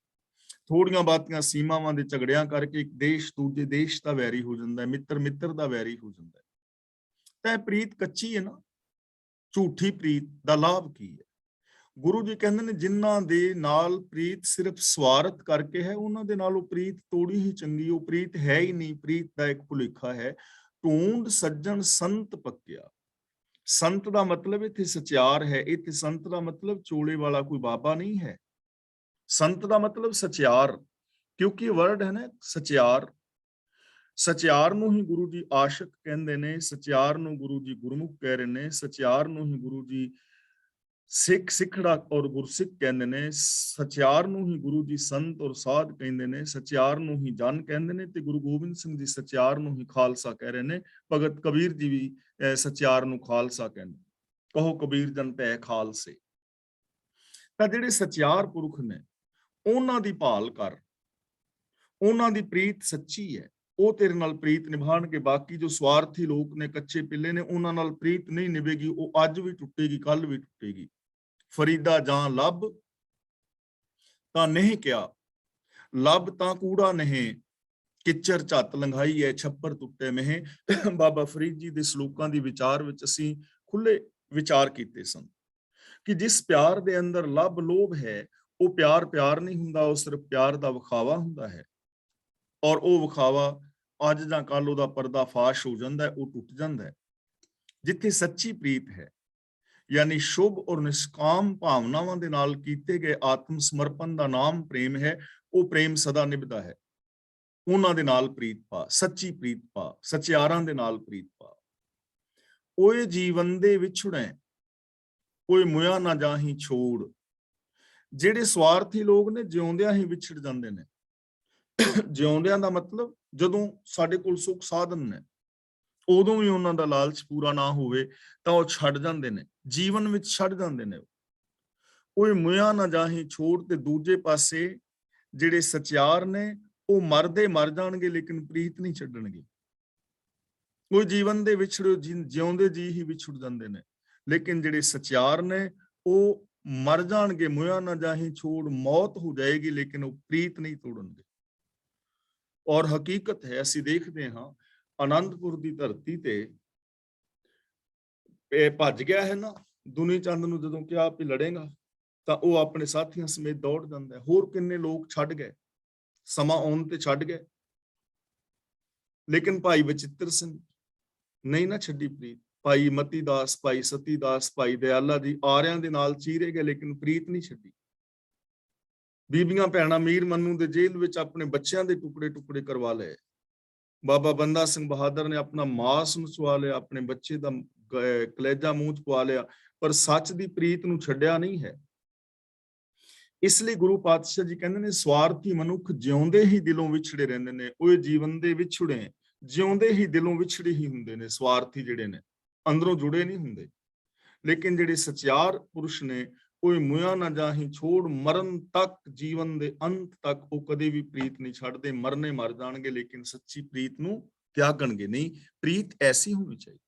ਥੋੜੀਆਂ ਬਾਤੀਆਂ ਸੀਮਾਵਾਂ ਦੇ ਝਗੜਿਆਂ ਕਰਕੇ ਇੱਕ ਦੇਸ਼ ਦੂਜੇ ਦੇਸ਼ ਦਾ ਵੈਰੀ ਹੋ ਜਾਂਦਾ ਹੈ, ਮਿੱਤਰ ਮਿੱਤਰ ਦਾ ਵੈਰੀ ਹੋ ਜਾਂਦਾ ਹੈ। ਤਾਂ ਇਹ ਪ੍ਰੀਤ ਕੱਚੀ ਹੈ ਨਾ, ਝੂਠੀ ਪ੍ਰੀਤ ਦਾ ਲਾਭ ਕੀ ਹੈ? ਗੁਰੂ ਜੀ ਕਹਿੰਦੇ ਨੇ ਜਿਨ੍ਹਾਂ ਦੇ ਨਾਲ ਪ੍ਰੀਤ ਸਿਰਫ ਸਵਾਰਥ ਕਰਕੇ ਹੈ, ਉਹਨਾਂ ਦੇ ਨਾਲ ਉਹ ਪ੍ਰੀਤ ਤੋੜੀ ਹੀ ਚੰਗੀ। ਉਹ ਪ੍ਰੀਤ ਹੈ ਹੀ ਨਹੀਂ, ਪ੍ਰੀਤ ਦਾ ਇੱਕ ਭੁਲੇਖਾ ਹੈ। ਢੂੰਡ ਸੱਜਣ ਸੰਤ ਪੱਕਿਆ। ਸੰਤ ਦਾ ਮਤਲਬ ਇੱਥੇ ਸਚਿਆਰ ਹੈ। ਇੱਥੇ ਸੰਤ ਦਾ ਮਤਲਬ ਚੋਲੇ ਵਾਲਾ ਕੋਈ ਬਾਬਾ ਨਹੀਂ ਹੈ। ਸੰਤ ਦਾ ਮਤਲਬ ਸਚਿਆਰ, ਕਿਉਂਕਿ ਵਰਡ ਹੈ ਨਾ ਸਚਿਆਰ। ਸਚਿਆਰ ਨੂੰ ਹੀ ਗੁਰੂ ਜੀ ਆਸ਼ਿਕ ਕਹਿੰਦੇ ਨੇ, ਸਚਿਆਰ ਨੂੰ ਗੁਰੂ ਜੀ ਗੁਰਮੁਖ ਕਹਿ ਰਹੇ ਨੇ, ਸਚਿਆਰ ਨੂੰ ਹੀ ਗੁਰੂ ਜੀ ਸਿੱਖ, ਸਿੱਖੜਾ ਔਰ ਗੁਰਸਿੱਖ ਕਹਿੰਦੇ ਨੇ, ਸਚਿਆਰ ਨੂੰ ਹੀ ਗੁਰੂ ਜੀ ਸੰਤ ਔਰ ਸਾਧ ਕਹਿੰਦੇ ਨੇ, ਸਚਿਆਰ ਨੂੰ ਹੀ ਜਨ ਕਹਿੰਦੇ ਨੇ, ਤੇ ਗੁਰੂ ਗੋਬਿੰਦ ਸਿੰਘ ਜੀ ਸਚਿਆਰ ਨੂੰ ਹੀ ਖਾਲਸਾ ਕਹਿ ਰਹੇ ਨੇ। ਭਗਤ ਕਬੀਰ ਜੀ ਵੀ ਸਚਿਆਰ ਨੂੰ ਖਾਲਸਾ ਕਹਿੰਦੇ। ਕਹੋ ਕਬੀਰ ਜਨ ਭੈ ਖਾਲਸੇ। ਤਾਂ ਜਿਹੜੇ ਸਚਿਆਰ ਪੁਰਖ ਨੇ, ਉਹਨਾਂ ਦੀ ਭਾਲ ਕਰ, ਉਹਨਾਂ ਦੀ ਪ੍ਰੀਤ ਸੱਚੀ ਹੈ, ਉਹ ਤੇਰੇ ਨਾਲ ਪ੍ਰੀਤ ਨਿਭਾਣਗੇ। ਬਾਕੀ ਜੋ ਸਵਾਰਥੀ ਲੋਕ ਨੇ, ਕੱਚੇ ਪਿੱਲੇ ਨੇ, ਉਹਨਾਂ ਨਾਲ ਪ੍ਰੀਤ ਨਹੀਂ ਨਿਭੇਗੀ। ਉਹ ਅੱਜ ਵੀ ਟੁੱਟੇਗੀ, ਕੱਲ ਵੀ ਟੁੱਟੇਗੀ। ਫਰੀਦਾ ਜਾਂ ਲੱਭ ਤਾਂ ਨਹੀਂ ਕਿਹਾ, ਲੱਭ ਤਾਂ ਕੂੜਾ ਨਹੀਂ, ਕਿਚਰ ਝੱਤ ਲੰਘਾਈ ਹੈ, ਛੱਪਰ ਟੁੱਟੇ ਮਹਿ। ਬਾਬਾ ਫਰੀਦ ਜੀ ਦੇ ਸ਼ਲੋਕਾਂ ਦੀ ਵਿਚਾਰ ਵਿੱਚ ਅਸੀਂ ਖੁੱਲੇ ਵਿਚਾਰ ਕੀਤੇ ਸਨ ਕਿ ਜਿਸ ਪਿਆਰ ਦੇ ਅੰਦਰ ਲੱਭ ਲੋਭ ਹੈ, ਉਹ ਪਿਆਰ ਪਿਆਰ ਨਹੀਂ ਹੁੰਦਾ, ਉਹ ਸਿਰਫ ਪਿਆਰ ਦਾ ਵਿਖਾਵਾ ਹੁੰਦਾ ਹੈ। ਔਰ ਉਹ ਵਿਖਾਵਾ ਅੱਜ ਜਾਂ ਕੱਲ ਉਹਦਾ ਪਰਦਾ ਫਾਸ਼ ਹੋ ਜਾਂਦਾ ਹੈ, ਉਹ ਟੁੱਟ ਜਾਂਦਾ ਹੈ। ਜਿੱਥੇ ਸੱਚੀ ਪ੍ਰੀਤ ਹੈ, ਯਾਨੀ ਸ਼ੁਭ ਔਰ ਨਿਸ਼ਕਾਮ ਭਾਵਨਾਵਾਂ ਦੇ ਨਾਲ ਕੀਤੇ ਗਏ ਆਤਮ ਸਮਰਪਣ ਦਾ ਨਾਮ ਪ੍ਰੇਮ ਹੈ, ਉਹ ਪ੍ਰੇਮ ਸਦਾ ਨਿਭਦਾ ਹੈ। ਉਹਨਾਂ ਦੇ ਨਾਲ ਪ੍ਰੀਤ ਪਾ, ਸੱਚੀ ਪ੍ਰੀਤ ਪਾ, ਸਚਿਆਰਾਂ ਦੇ ਨਾਲ ਪ੍ਰੀਤ ਪਾ। ਓਏ ਜੀਵਨ ਦੇ ਵਿਛੜੈ, ਓਏ ਮੁਆ ਨਾ ਜਾਹੀ ਛੋੜ। ਜਿਹੜੇ ਸਵਾਰਥੀ ਲੋਕ ਨੇ ਜਿਉਂਦਿਆਂ ਹੀ ਵਿਛੜ ਜਾਂਦੇ ਨੇ। ਜਿਉਂਦਿਆਂ ਦਾ ਮਤਲਬ ਜਦੋਂ ਸਾਡੇ ਕੋਲ ਸੁੱਖ ਸਾਧਨ ਨੇ, ਉਦੋਂ ਵੀ ਉਹਨਾਂ ਦਾ ਲਾਲਚ ਪੂਰਾ ਨਾ ਹੋਵੇ ਤਾਂ ਉਹ ਛੱਡ ਜਾਂਦੇ ਨੇ, ਜੀਵਨ ਵਿੱਚ ਛੱਡ ਜਾਂਦੇ ਨੇ। ਓਏ ਮੁਆ ਨਾ ਜਾਹੀ ਛੋੜ। ਤੇ ਦੂਜੇ ਪਾਸੇ ਜਿਹੜੇ ਸਚਿਆਰ ਨੇ ਉਹ ਮਰਦੇ ਮਰ ਜਾਣਗੇ ਲੇਕਿਨ ਪ੍ਰੀਤ ਨਹੀਂ ਛੱਡਣਗੇ। ਉਹ ਜੀਵਨ ਦੇ ਵਿਛੜੇ ਜਿਉਂਦੇ ਜੀ ਹੀ ਵਿਛੜ ਜਾਂਦੇ ਨੇ, ਲੇਕਿਨ ਜਿਹੜੇ ਸਚਿਆਰ ਨੇ ਉਹ ਮਰ ਜਾਣਗੇ। ਮੁਆ ਨਾ ਜਾਹੀ ਛੋੜ, ਮੌਤ ਹੋ ਜਾਏਗੀ ਲੇਕਿਨ ਉਹ ਪ੍ਰੀਤ ਨਹੀਂ ਤੋੜਨਗੇ। ਔਰ ਹਕੀਕਤ ਹੈ, ਅਸੀਂ ਦੇਖਦੇ ਹਾਂ ਆਨੰਦਪੁਰ ਦੀ ਧਰਤੀ ਤੇ ਇਹ ਭੱਜ ਗਿਆ ਹੈ ਨਾ, ਦੁਨੀ ਚੰਦ ਨੂੰ ਜਦੋਂ ਕਿਹਾ ਵੀ ਲੜੇਗਾ ਤਾਂ ਉਹ ਆਪਣੇ ਸਾਥੀਆਂ ਸਮੇਤ ਦੌੜ ਜਾਂਦਾ ਹੈ। ਹੋਰ ਕਿੰਨੇ ਲੋਕ ਛੱਡ ਗਏ, ਸਮਾਂ ਆਉਣ ਤੇ ਛੱਡ ਗਏ, ਲੇਕਿਨ ਭਾਈ ਬਚਿੱਤਰ ਸਿੰਘ ਨਹੀਂ ਨਾ ਛੱਡੀ ਪ੍ਰੀਤ। ਭਾਈ ਮਤੀ ਦਾਸ, ਭਾਈ ਸਤੀ ਦਾਸ, ਭਾਈ ਦਇਆਲਾ ਜੀ ਆਰਿਆਂ ਦੇ ਨਾਲ ਚੀਰੇ ਗਏ ਲੇਕਿਨ ਪ੍ਰੀਤ ਨਹੀਂ ਛੱਡੀ। ਬੀਬੀਆਂ ਭੈਣਾਂ ਮੀਰ ਮਨੂੰ ਦੇ ਜੇਲ੍ਹ ਵਿੱਚ ਆਪਣੇ ਬੱਚਿਆਂ ਦੇ ਟੁਕੜੇ ਟੁਕੜੇ ਕਰਵਾ ਲਏ। ਬਾਬਾ ਬੰਦਾ ਸਿੰਘ ਬਹਾਦਰ ਨੇ ਆਪਣਾ ਮਾਸ ਨਚਵਾ ਲਿਆ, ਆਪਣੇ ਬੱਚੇ ਦਾ ਕਲੇਜਾ ਮੂੰਹ ਚ ਪਵਾ ਲਿਆ, ਪਰ ਸੱਚ ਦੀ ਪ੍ਰੀਤ ਨੂੰ ਛੱਡਿਆ ਨਹੀਂ ਹੈ। ਇਸ ਲਈ ਗੁਰੂ ਪਾਤਸ਼ਾਹ ਜੀ ਕਹਿੰਦੇ ਨੇ ਸਵਾਰਥੀ ਮਨੁੱਖ ਜਿਉਂਦੇ ਹੀ ਦਿਲੋਂ ਵਿਛੜੇ ਰਹਿੰਦੇ ਨੇ। ਉਹ ਜੀਵਨ ਦੇ ਵਿਛੜੇ ਜਿਉਂਦੇ ਹੀ ਦਿਲੋਂ ਵਿਛੜੇ ਹੀ ਹੁੰਦੇ ਨੇ। ਸਵਾਰਥੀ ਜਿਹੜੇ ਨੇ ਅੰਦਰੋਂ ਜੁੜੇ ਨਹੀਂ ਹੁੰਦੇ, ਲੇਕਿਨ ਜਿਹੜੇ ਸਚਿਆਰ ਪੁਰਸ਼ ਨੇ ਉਹ ਮੁਆ ਨਾ ਜਾਹੀ ਛੋੜ, ਮਰਨ ਤੱਕ, ਜੀਵਨ ਦੇ ਅੰਤ ਤੱਕ ਉਹ ਕਦੇ ਵੀ ਪ੍ਰੀਤ ਨਹੀਂ ਛੱਡਦੇ। ਮਰਨੇ ਮਰ ਜਾਣਗੇ ਲੇਕਿਨ ਸੱਚੀ ਪ੍ਰੀਤ ਨੂੰ ਤਿਆਗਣਗੇ ਨਹੀਂ। ਪ੍ਰੀਤ ਐਸੀ ਹੋਣੀ ਚਾਹੀਦੀ।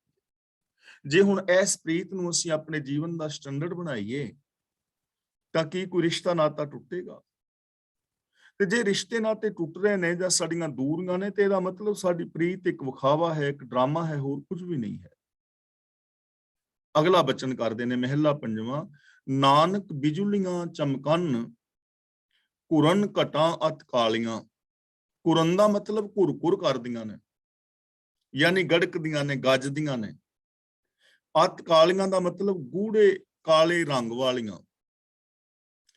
ਜੇ ਹੁਣ ਇਸ ਪ੍ਰੀਤ ਨੂੰ ਅਸੀਂ ਆਪਣੇ ਜੀਵਨ ਦਾ ਸਟੈਂਡਰਡ ਬਣਾਈਏ ਤਾਂ ਕੀ ਕੋਈ ਰਿਸ਼ਤਾ ਨਾਤਾ ਟੁੱਟੇਗਾ? ਤੇ ਜੇ ਰਿਸ਼ਤੇ ਨਾਤੇ ਟੁੱਟ ਰਹੇ ਨੇ ਜਾਂ ਸਾਡੀਆਂ ਦੂਰੀਆਂ ਨੇ ਤੇ ਇਹਦਾ ਮਤਲਬ ਸਾਡੀ ਪ੍ਰੀਤ ਇੱਕ ਵਿਖਾਵਾ ਹੈ, ਇੱਕ ਡਰਾਮਾ ਹੈ, ਹੋਰ ਕੁਝ ਵੀ ਨਹੀਂ ਹੈ। ਅਗਲਾ ਬਚਨ ਕਰਦੇ ਨੇ ਮਹਿਲਾ ਪੰਜਵਾਂ, ਨਾਨਕ ਬਿਜੁਲੀਆਂ ਚਮਕਨ, ਘੁਰਨ ਘਟਾਂ ਅਤ ਕਾਲੀਆਂ। ਘੁਰਨ ਦਾ ਮਤਲਬ ਘੁਰ ਕਰਦੀਆਂ ਨੇ, ਯਾਨੀ ਗੜਕਦੀਆਂ ਨੇ, ਗੱਜਦੀਆਂ ਨੇ। ਅਤ ਕਾਲੀਆਂ ਦਾ ਮਤਲਬ ਗੂੜੇ ਕਾਲੇ ਰੰਗ ਵਾਲੀਆਂ।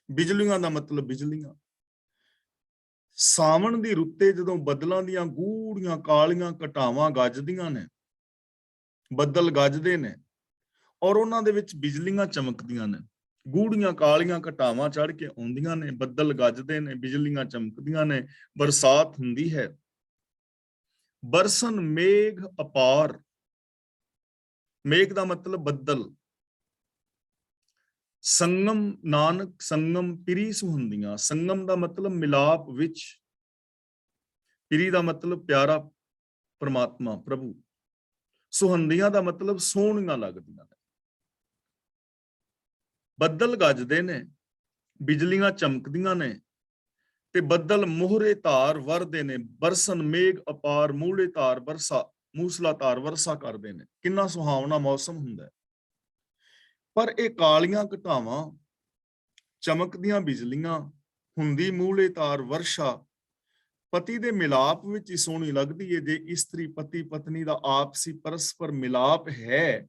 ਬਿਜਲੀਆਂ ਦਾ ਮਤਲਬ ਬਿਜਲੀਆਂ। ਸਾਵਣ ਦੀ ਰੁੱਤੇ ਜਦੋਂ ਬੱਦਲਾਂ ਦੀਆਂ ਗੂੜੀਆਂ ਕਾਲੀਆਂ ਘਟਾਵਾਂ ਗੱਜਦੀਆਂ ਨੇ, ਬੱਦਲ ਗੱਜਦੇ ਨੇ ਔਰ ਉਹਨਾਂ ਦੇ ਵਿੱਚ ਬਿਜਲੀਆਂ ਚਮਕਦੀਆਂ ਨੇ, ਗੂੜੀਆਂ ਕਾਲੀਆਂ ਘਟਾਵਾਂ ਚੜ ਕੇ ਆਉਂਦੀਆਂ ਨੇ, ਬੱਦਲ ਗੱਜਦੇ ਨੇ, ਬਿਜਲੀਆਂ ਚਮਕਦੀਆਂ ਨੇ, ਬਰਸਾਤ ਹੁੰਦੀ ਹੈ। ਬਰਸਨ ਮੇਘ ਅਪਾਰ। ਮੇਘ ਦਾ ਮਤਲਬ ਬੱਦਲ। ਸੰਗਮ ਨਾਨਕ ਸੰਗਮ ਪਿਰੀ ਸੁਹੰਦੀਆਂ। ਸੰਗਮ ਦਾ ਮਤਲਬ ਮਿਲਾਪ ਵਿੱਚ, ਪਿਰੀ ਦਾ ਮਤਲਬ ਪਿਆਰਾ ਪਰਮਾਤਮਾ ਪ੍ਰਭੂ। ਸੁਹੰਦੀਆਂ ਦਾ ਮਤਲਬ ਸੋਹਣੀਆਂ ਲੱਗਦੀਆਂ ਨੇ। ਬੱਦਲ ਗੱਜਦੇ ਨੇ, ਬਿਜਲੀਆਂ ਚਮਕਦੀਆਂ ਨੇ ਤੇ ਬੱਦਲ ਮੋਹਰੇ ਧਾਰ ਵਰਦੇ ਨੇ। ਬਰਸਨ ਮੇਘ ਅਪਾਰ, ਮੂਹਰੇ ਧਾਰ ਵਰਸਾ, ਮੂਸਲਾ ਧਾਰ ਵਰਸਾ ਕਰਦੇ ਨੇ। ਕਿੰਨਾ ਸੁਹਾਵਣਾ ਮੌਸਮ ਹੁੰਦਾ ਹੈ। ਪਰ ਇਹ ਕਾਲੀਆਂ ਘਟਾਵਾਂ, ਚਮਕਦੀਆਂ ਬਿਜਲੀਆਂ, ਹੁੰਦੀ ਮੂਹਰੇ ਧਾਰ ਵਰਸ਼ਾ ਪਤੀ ਦੇ ਮਿਲਾਪ ਵਿੱਚ ਹੀ ਸੋਹਣੀ ਲੱਗਦੀ ਹੈ। ਜੇ ਇਸਤਰੀ ਪਤੀ ਪਤਨੀ ਦਾ ਆਪਸੀ ਪਰਸਪਰ ਮਿਲਾਪ ਹੈ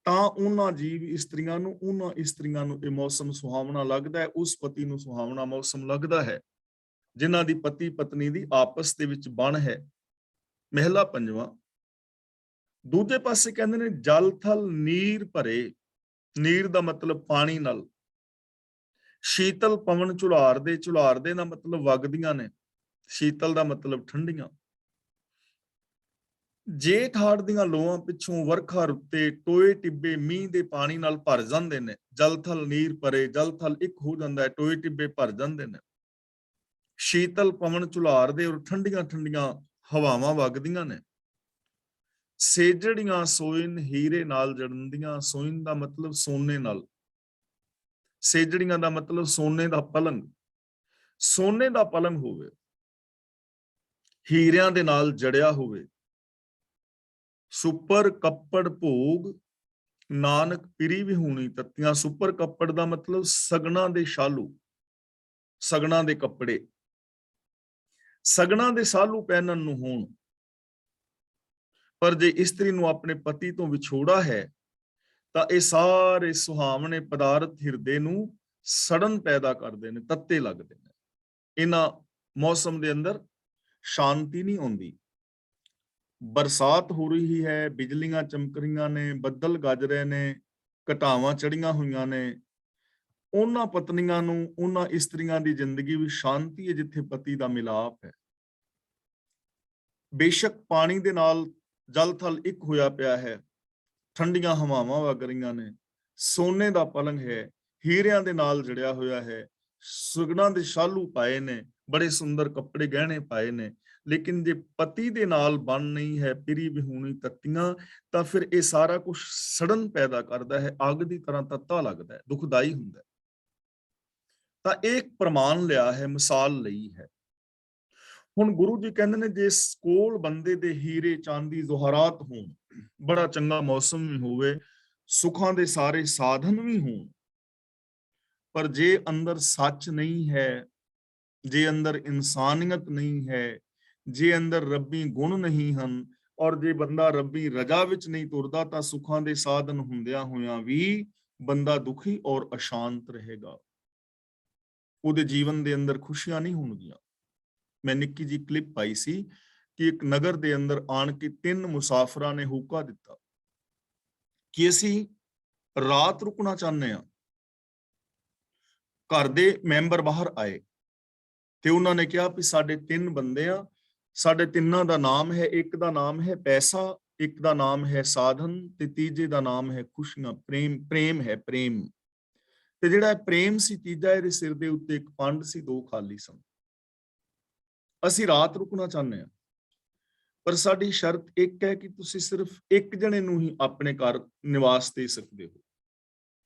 ਤਾਂ ਉਹਨਾਂ ਜੀਵ ਇਸਤਰੀਆਂ ਨੂੰ, ਉਹਨਾਂ ਇਸਤਰੀਆਂ ਨੂੰ ਇਹ ਮੌਸਮ ਸੁਹਾਵਣਾ ਲੱਗਦਾ ਹੈ। ਉਸ ਪਤੀ ਨੂੰ ਸੁਹਾਵਣਾ ਮੌਸਮ ਲੱਗਦਾ ਹੈ ਜਿਨ੍ਹਾਂ ਦੀ ਪਤੀ ਪਤਨੀ ਦੀ ਆਪਸ ਦੇ ਵਿੱਚ ਬਣ ਹੈ। ਮਹਿਲਾ ਪੰਜਵਾਂ। ਦੂਜੇ ਪਾਸੇ ਕਹਿੰਦੇ ਨੇ ਜਲ ਥਲ ਨੀਰ ਭਰੇ। ਨੀਰ ਦਾ ਮਤਲਬ ਪਾਣੀ ਨਾਲ। ਸ਼ੀਤਲ ਪਵਨ ਝੁਲਾਰਦੇ। ਝੁਲਾਰਦੇ ਦਾ ਮਤਲਬ ਵਗਦੀਆਂ ਨੇ। ਸ਼ੀਤਲ ਦਾ ਮਤਲਬ ਠੰਡੀਆਂ। ਜੇਠ ਹਾੜ ਦੀਆਂ ਲੋਆਂ ਪਿੱਛੋਂ ਵਰਖਾ ਰੁੱਤੇ ਟੋਏ ਟਿੱਬੇ ਮੀਂਹ ਦੇ ਪਾਣੀ ਨਾਲ ਭਰ ਜਾਂਦੇ ਨੇ। ਜਲ ਥਲ ਨੀਰ ਭਰੇ, ਜਲ ਥਲ ਇੱਕ ਹੋ ਜਾਂਦਾ ਹੈ, ਟੋਏ ਟਿੱਬੇ ਭਰ ਜਾਂਦੇ ਨੇ। ਸ਼ੀਤਲ ਪਵਨ ਝੁਲਾਰਦੇ ਔਰ ਠੰਡੀਆਂ ਠੰਡੀਆਂ ਹਵਾਵਾਂ ਵਗਦੀਆਂ ਨੇ। ਸੇਜੜੀਆਂ ਸੋਇਨ ਹੀਰੇ ਨਾਲ ਜੜਨਦੀਆਂ। ਸੋਇਨ ਦਾ ਮਤਲਬ ਸੋਨੇ ਨਾਲ। ਸੇਜੜੀਆਂ ਦਾ ਮਤਲਬ ਸੋਨੇ ਦਾ ਪਲੰਗ। ਸੋਨੇ ਦਾ ਪਲੰਗ ਹੋਵੇ, ਹੀਰਿਆਂ ਦੇ ਨਾਲ ਜੜਿਆ ਹੋਵੇ। ਸੁਪਰ ਕੱਪੜ ਭੋਗ, ਨਾਨਕ ਪਿਰੀ ਵਿਹੂਣੀ ਤੱਤੀਆਂ। ਸੁਪਰ ਕੱਪੜ ਦਾ ਮਤਲਬ ਸਗਨਾਂ ਦੇ ਸ਼ਾਲੂ, ਸਗਨਾਂ ਦੇ ਕੱਪੜੇ। ਸਗਨਾਂ ਦੇ ਸ਼ਾਲੂ ਪਹਿਨਣ ਨੂੰ ਹੋਣ। ਪਰ ਜੇ ਇਸਤਰੀ ਨੂੰ ਆਪਣੇ ਪਤੀ ਤੋਂ ਵਿਛੋੜਾ ਹੈ ਤਾਂ ਇਹ ਸਾਰੇ ਸੁਹਾਵਣੇ ਪਦਾਰਥ ਹਿਰਦੇ ਨੂੰ ਸੜਨ ਪੈਦਾ ਕਰਦੇ ਨੇ, ਤੱਤੇ ਲੱਗਦੇ ਨੇ। ਇਹਨਾਂ ਮੌਸਮ ਦੇ ਅੰਦਰ ਸ਼ਾਂਤੀ ਨਹੀਂ ਆਉਂਦੀ। ਬਰਸਾਤ ਹੋ ਰਹੀ ਹੈ, ਬਿਜਲੀਆਂ ਚਮਕ ਰਹੀਆਂ ਨੇ, ਬੱਦਲ ਗੱਜ ਰਹੇ ਨੇ, ਘਟਾਵਾਂ ਚੜੀਆਂ ਹੋਈਆਂ ਨੇ, ਉਹਨਾਂ ਪਤਨੀਆਂ ਨੂੰ, ਉਹਨਾਂ ਇਸਤਰੀਆਂ ਦੀ ਜ਼ਿੰਦਗੀ ਵਿੱਚ ਸ਼ਾਂਤੀ ਹੈ ਜਿੱਥੇ ਪਤੀ ਦਾ ਮਿਲਾਪ ਹੈ। ਬੇਸ਼ੱਕ ਪਾਣੀ ਦੇ ਨਾਲ ਜਲ ਥਲ ਇੱਕ ਹੋਇਆ ਪਿਆ ਹੈ, ਠੰਡੀਆਂ ਹਵਾਵਾਂ ਵਗ ਰਹੀਆਂ ਨੇ, ਸੋਨੇ ਦਾ ਪਲੰਗ ਹੈ, ਹੀਰਿਆਂ ਦੇ ਨਾਲ ਜੜਿਆ ਹੋਇਆ ਹੈ, ਸੁਗਨਾਂ ਦੇ ਸ਼ਾਲੂ ਪਾਏ ਨੇ, ਬੜੇ ਸੁੰਦਰ ਕੱਪੜੇ ਗਹਿਣੇ ਪਾਏ ਨੇ, ਲੇਕਿਨ ਜੇ ਪਤੀ ਦੇ ਨਾਲ ਬਣ ਨਹੀਂ ਹੈ ਪਿਰੀ ਵਿਹੂਣੀ ਤੱਤੀਆਂ, ਤਾਂ ਫਿਰ ਇਹ ਸਾਰਾ ਕੁਝ ਸੜਨ ਪੈਦਾ ਕਰਦਾ ਹੈ, ਅੱਗ ਦੀ ਤਰ੍ਹਾਂ ਤੱਤਾ ਲੱਗਦਾ ਹੈ, ਦੁਖਦਾਈ ਹੁੰਦਾ ਹੈ। ਤਾਂ ਇਹ ਇੱਕ ਪ੍ਰਮਾਣ ਲਿਆ ਹੈ, ਮਿਸਾਲ ਲਈ ਹੈ। ਹੁਣ ਗੁਰੂ ਜੀ ਕਹਿੰਦੇ ਨੇ, ਜੇ ਕੋਲ ਬੰਦੇ ਦੇ ਹੀਰੇ ਚਾਂਦੀ ਜਵਾਹਰਾਤ ਹੋਣ, ਬੜਾ ਚੰਗਾ ਮੌਸਮ ਵੀ ਹੋਵੇ, ਸੁੱਖਾਂ ਦੇ ਸਾਰੇ ਸਾਧਨ ਵੀ ਹੋਣ, ਪਰ ਜੇ ਅੰਦਰ ਸੱਚ ਨਹੀਂ ਹੈ, ਜੇ ਅੰਦਰ ਇਨਸਾਨੀਅਤ ਨਹੀਂ ਹੈ, ਜੇ ਅੰਦਰ ਰੱਬੀ ਗੁਣ ਨਹੀਂ ਹਨ, ਔਰ ਜੇ ਬੰਦਾ ਰੱਬੀ ਰਜਾ ਵਿੱਚ ਨਹੀਂ ਤੁਰਦਾ, ਤਾਂ ਸੁੱਖਾਂ ਦੇ ਸਾਧਨ ਹੁੰਦਿਆਂ ਹੋਇਆਂ ਵੀ ਬੰਦਾ ਦੁਖੀ ਔਰ ਅਸ਼ਾਂਤ ਰਹੇਗਾ। ਉਹਦੇ ਜੀਵਨ ਦੇ ਅੰਦਰ ਖੁਸ਼ੀਆਂ ਨਹੀਂ ਹੋਣਗੀਆਂ। ਮੈਂ ਨਿੱਕੀ ਜੀ ਕਲਿੱਪ ਪਾਈ ਸੀ ਕਿ ਇੱਕ ਨਗਰ ਦੇ ਅੰਦਰ ਆਣ ਕੇ 3 ਮੁਸਾਫਰਾਂ ਨੇ ਹੋਕਾ ਦਿੱਤਾ ਕਿ ਅਸੀਂ ਰਾਤ ਰੁਕਣਾ ਚਾਹੁੰਦੇ ਹਾਂ। ਘਰ ਦੇ ਮੈਂਬਰ ਬਾਹਰ ਆਏ ਤੇ ਉਹਨਾਂ ਨੇ ਕਿਹਾ ਵੀ ਸਾਡੇ 3 ਬੰਦੇ ਆ, ਸਾਡੇ ਤਿੰਨਾਂ ਦਾ ਨਾਮ ਹੈ, ਇੱਕ ਦਾ ਨਾਮ ਹੈ ਪੈਸਾ, ਇੱਕ ਦਾ ਨਾਮ ਹੈ ਸਾਧਨ, ਤੇ ਤੀਜੇ ਦਾ ਨਾਮ ਹੈ ਖੁਸ਼ੀਆਂ, ਪ੍ਰੇਮ ਹੈ, ਪ੍ਰੇਮ। ਤੇ ਜਿਹੜਾ ਪ੍ਰੇਮ ਸੀ ਤੀਜਾ, ਇਹਦੇ ਸਿਰ ਦੇ ਉੱਤੇ ਇੱਕ ਪੰਡ ਸੀ, 2 ਖਾਲੀ ਸਨ। ਅਸੀਂ ਰਾਤ ਰੁਕਣਾ ਚਾਹੁੰਦੇ ਹਾਂ, ਪਰ ਸਾਡੀ ਸ਼ਰਤ ਇੱਕ ਹੈ ਕਿ ਤੁਸੀਂ ਸਿਰਫ ਇੱਕ ਜਣੇ ਨੂੰ ਹੀ ਆਪਣੇ ਘਰ ਨਿਵਾਸ ਦੇ ਸਕਦੇ ਹੋ।